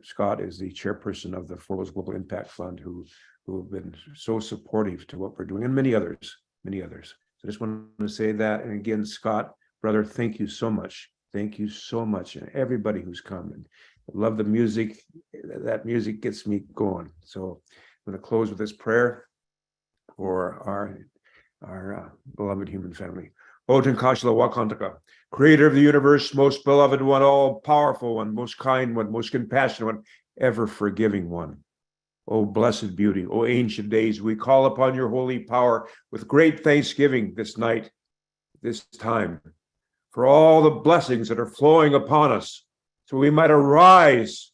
Scott is the chairperson of the Forward's Global Impact Fund, who have been so supportive to what we're doing, and many others. So I just want to say that. And again, Scott, brother, thank you so much. Thank you so much. And everybody who's come. And I love the music. That music gets me going. So I'm going to close with this prayer for our beloved human family. Oten Kashla Wakantaka, creator of the universe, most beloved one, all powerful one, most kind one, most compassionate one, ever forgiving one. O blessed beauty, O ancient days, we call upon your holy power with great thanksgiving this night, this time, for all the blessings that are flowing upon us, so we might arise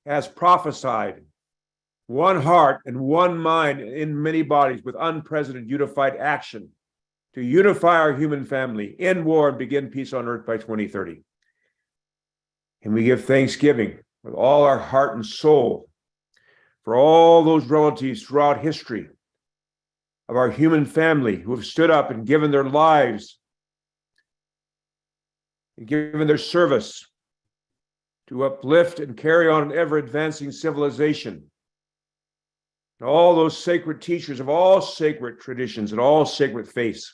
as prophesied, one heart and one mind in many bodies with unprecedented unified action to unify our human family, end war, and begin peace on earth by 2030. And we give thanksgiving with all our heart and soul for all those relatives throughout history of our human family who have stood up and given their lives and given their service to uplift and carry on an ever-advancing civilization. And all those sacred teachers of all sacred traditions and all sacred faiths,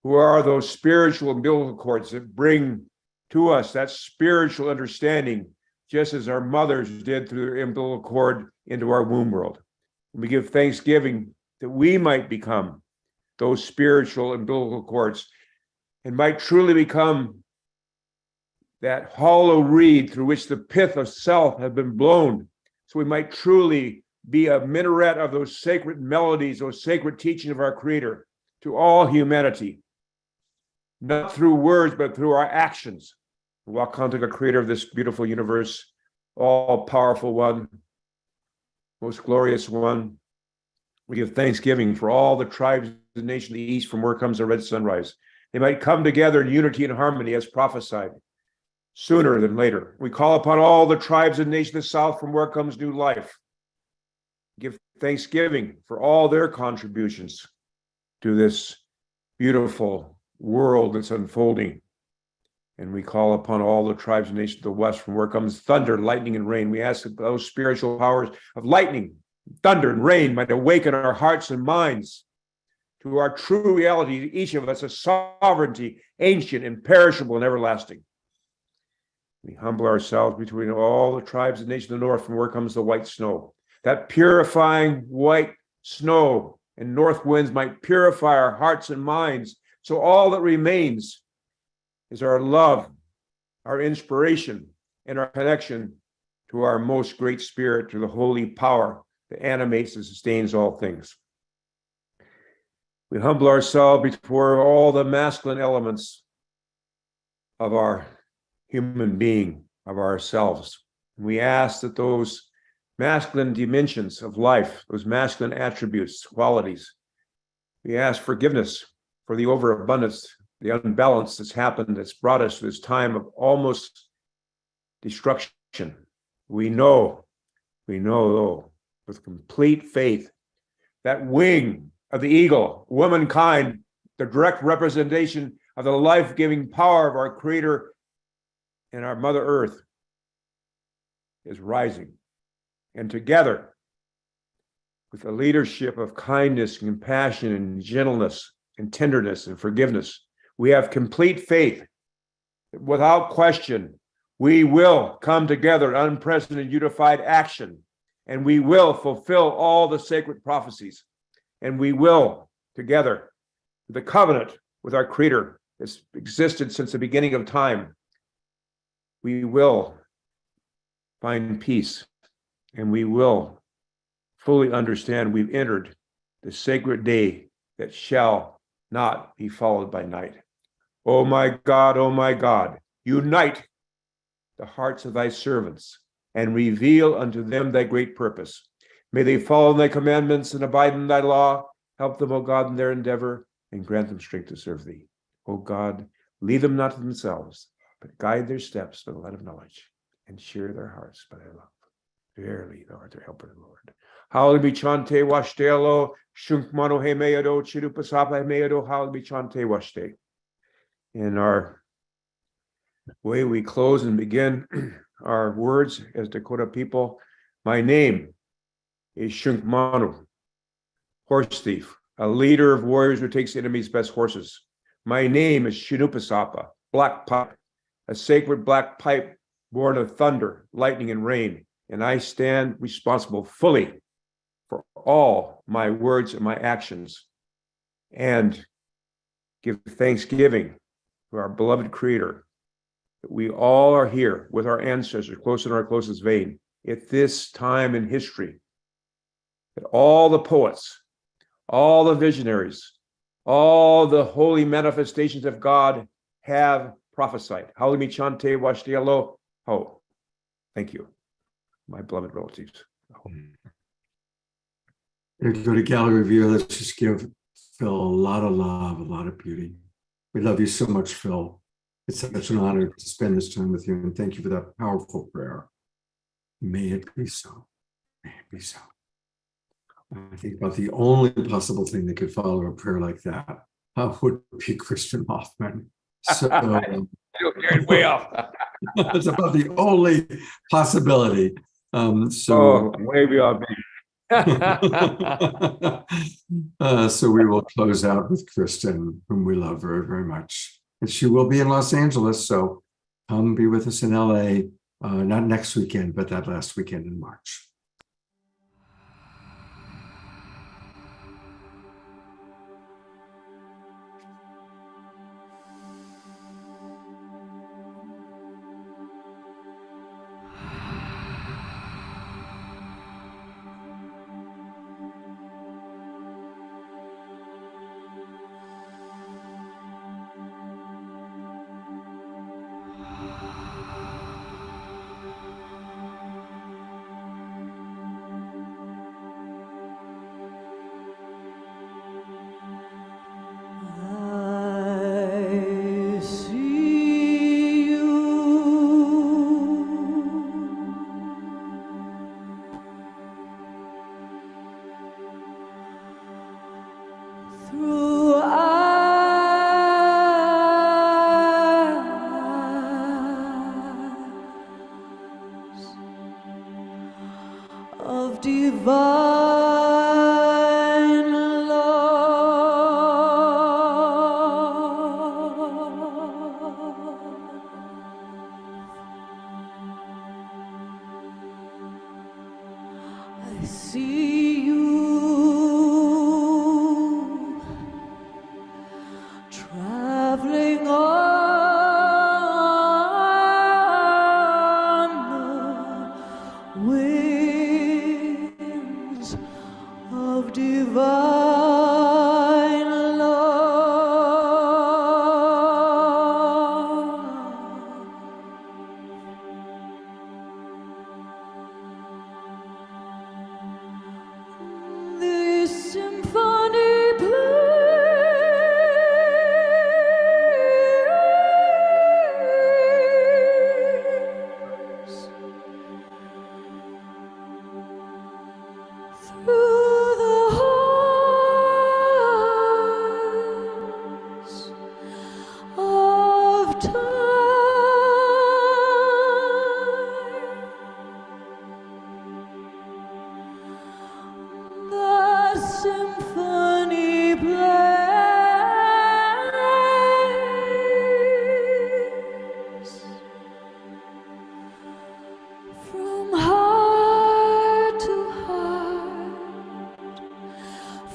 who are those spiritual umbilical cords that bring to us that spiritual understanding, just as our mothers did through their umbilical cord into our womb world. And we give thanksgiving that we might become those spiritual umbilical cords and might truly become that hollow reed through which the pith of self have been blown, so we might truly be a minaret of those sacred melodies, those sacred teachings of our Creator to all humanity, not through words, but through our actions. Wakantaka, creator of this beautiful universe, all powerful one, most glorious one, We give thanksgiving for all the tribes of the nation of the east, from where comes the red sunrise. They might come together in unity and harmony as prophesied sooner than later. We call upon all the tribes of the nation of the south, from where comes new life. Give thanksgiving for all their contributions to this beautiful world that's unfolding. And we call upon all the tribes and nations of the west, from where comes thunder, lightning, and rain. We ask that those spiritual powers of lightning, thunder, and rain might awaken our hearts and minds to our true reality, each of us, a sovereignty, ancient, imperishable, and everlasting. We humble ourselves between all the tribes and nations of the north, from where comes the white snow. That purifying white snow and north winds might purify our hearts and minds, so all that remains is our love, our inspiration, and our connection to our most great spirit, to the holy power that animates and sustains all things. We humble ourselves before all the masculine elements of our human being, of ourselves. We ask that those masculine dimensions of life, those masculine attributes, qualities, we ask forgiveness for the overabundance, the unbalance that's happened, that's brought us to this time of almost destruction. We know, though, with complete faith, that wing of the eagle, womankind, the direct representation of the life-giving power of our Creator and our Mother Earth, is rising. And together, with the leadership of kindness and compassion and gentleness and tenderness and forgiveness, we have complete faith that without question, we will come together in unprecedented unified action, and we will fulfill all the sacred prophecies, and we will, together, the covenant with our Creator that's existed since the beginning of time, we will find peace, and we will fully understand we've entered the sacred day that shall not be followed by night. O my God, unite the hearts of thy servants and reveal unto them thy great purpose. May they follow thy commandments and abide in thy law. Help them, O God, in their endeavor, and grant them strength to serve thee. O God, lead them not to themselves, but guide their steps by the light of knowledge, and cheer their hearts by thy love. Verily, thou art their helper, Lord. Hallelujah be chante washtelo, shunkmano hemeado, chirupasapa hemeado, hallelujah be chante washte. In our way, we close and begin our words as Dakota people. My name is Shunkmanu, horse thief, a leader of warriors who takes the enemy's best horses. My name is Shinupasapa, black pipe, a sacred black pipe born of thunder, lightning, and rain. And I stand responsible fully for all my words and my actions, and give thanksgiving to our beloved Creator that we all are here with our ancestors, close in our closest vein, at this time in history, that all the poets, all the visionaries, all the holy manifestations of God have prophesied. Halimi chante washtialo ho. Thank you, my beloved relatives. Go to gallery view. Let's just give Phil a lot of love, a lot of beauty. We love you so much, Phil. It's such an honor to spend this time with you, and thank you for that powerful prayer. May it be so. May it be so. I think about the only possible thing that could follow a prayer like that would be KRISTIN HOFFMAN. So You're carried way off. it's about the only possibility. Way beyond me. So we will close out with KRISTIN, whom we love very, very much. And she will be in Los Angeles, so come be with us in LA, not next weekend, but that last weekend in March. of divine love. I see you traveling on the wings of divine love. This symphony plays through the hearts of time. The symphony plays from heart to heart,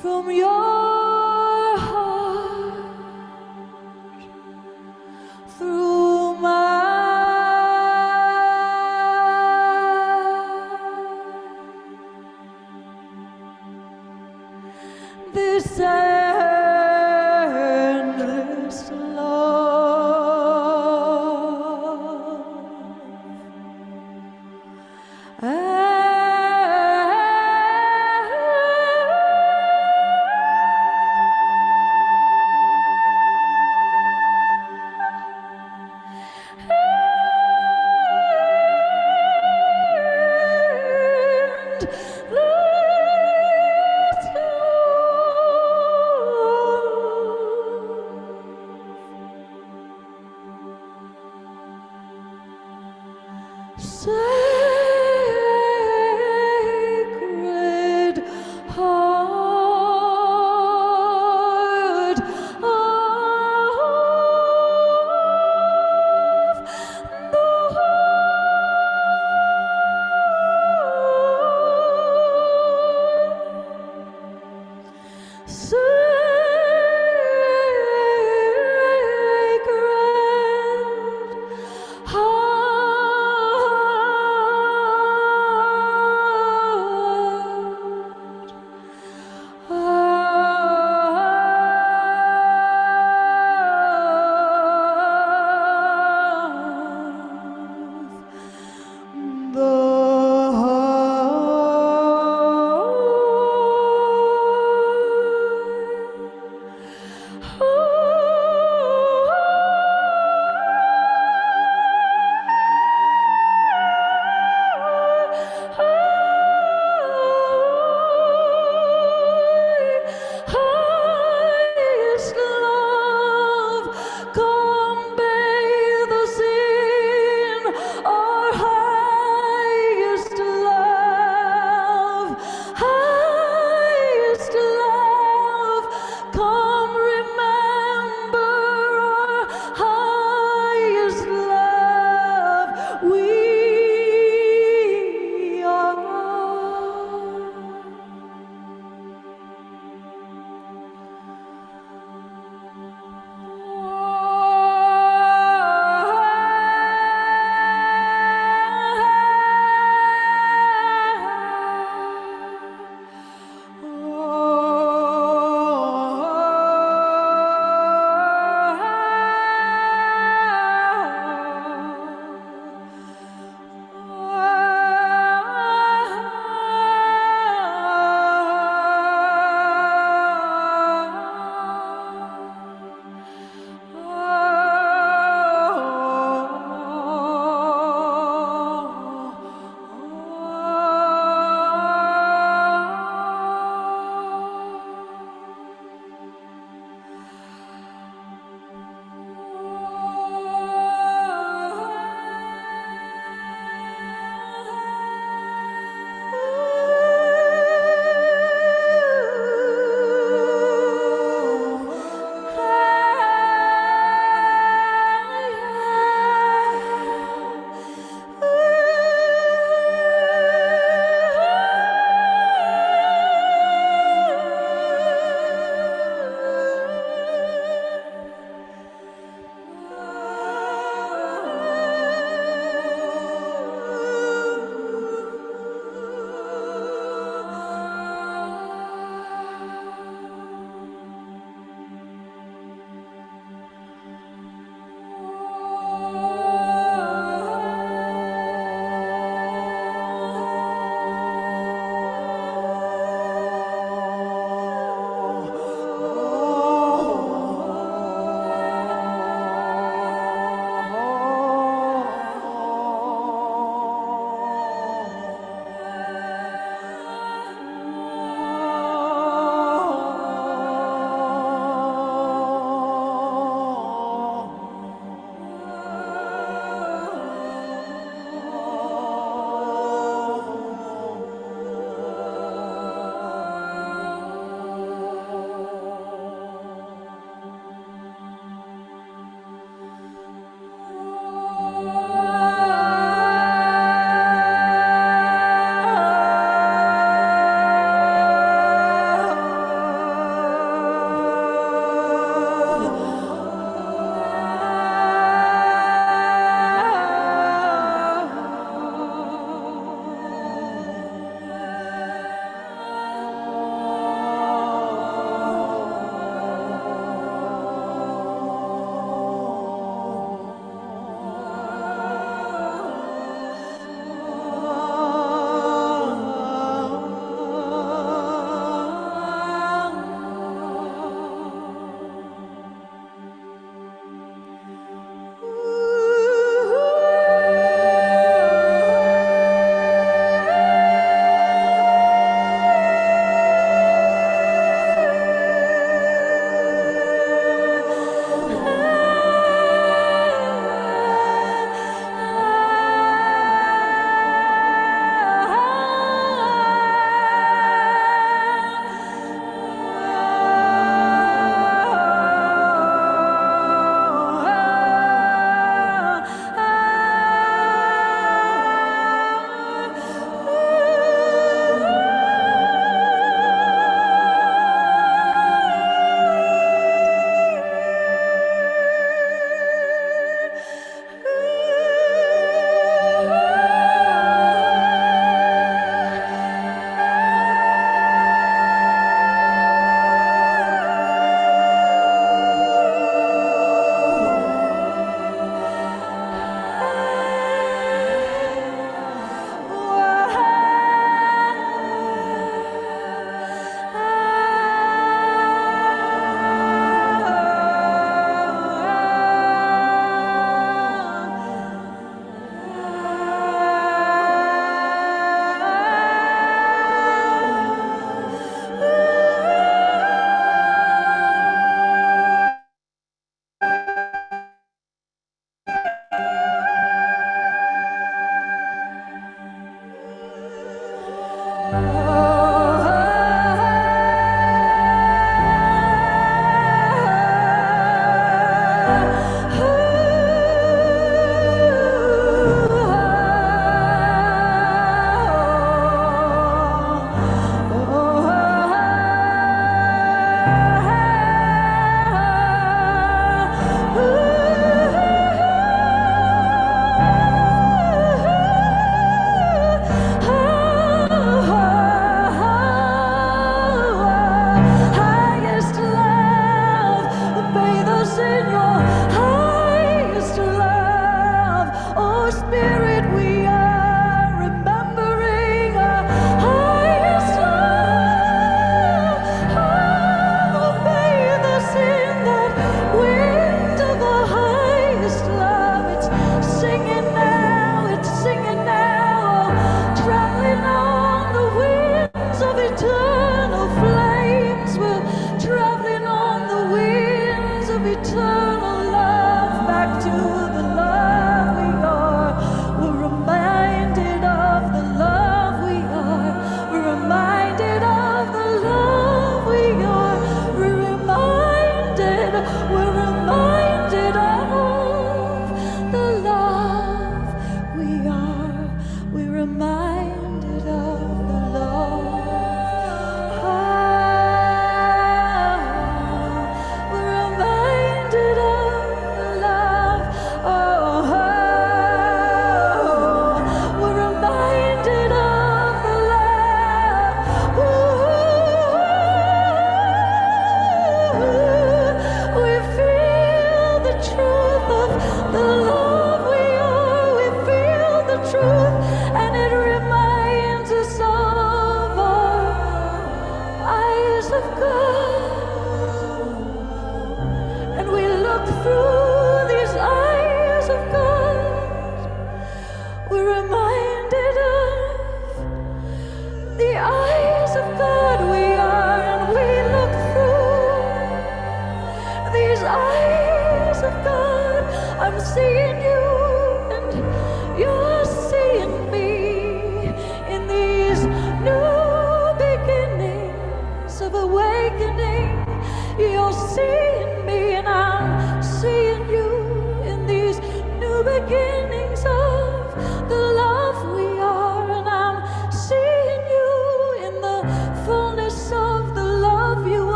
from your heart through mine. This endless love. And let's go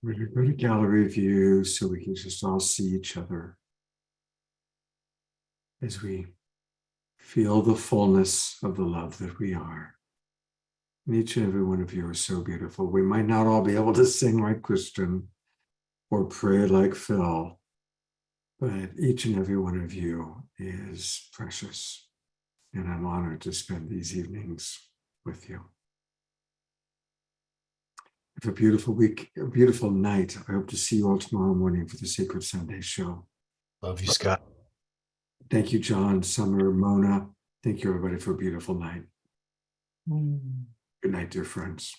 We're going to go to gallery view so we can just all see each other. as we feel the fullness of the love that we are. And each and every one of you are so beautiful. We might not all be able to sing like KRISTIN or pray like Phil, but each and every one of you is precious. And I'm honored to spend these evenings with you. Have a beautiful week, a beautiful night. I hope to see you all tomorrow morning for the Sacred Sunday show. Love you, Scott. Thank you, John, Summer, Mona. Thank you, everybody, for a beautiful night. Good night, dear friends.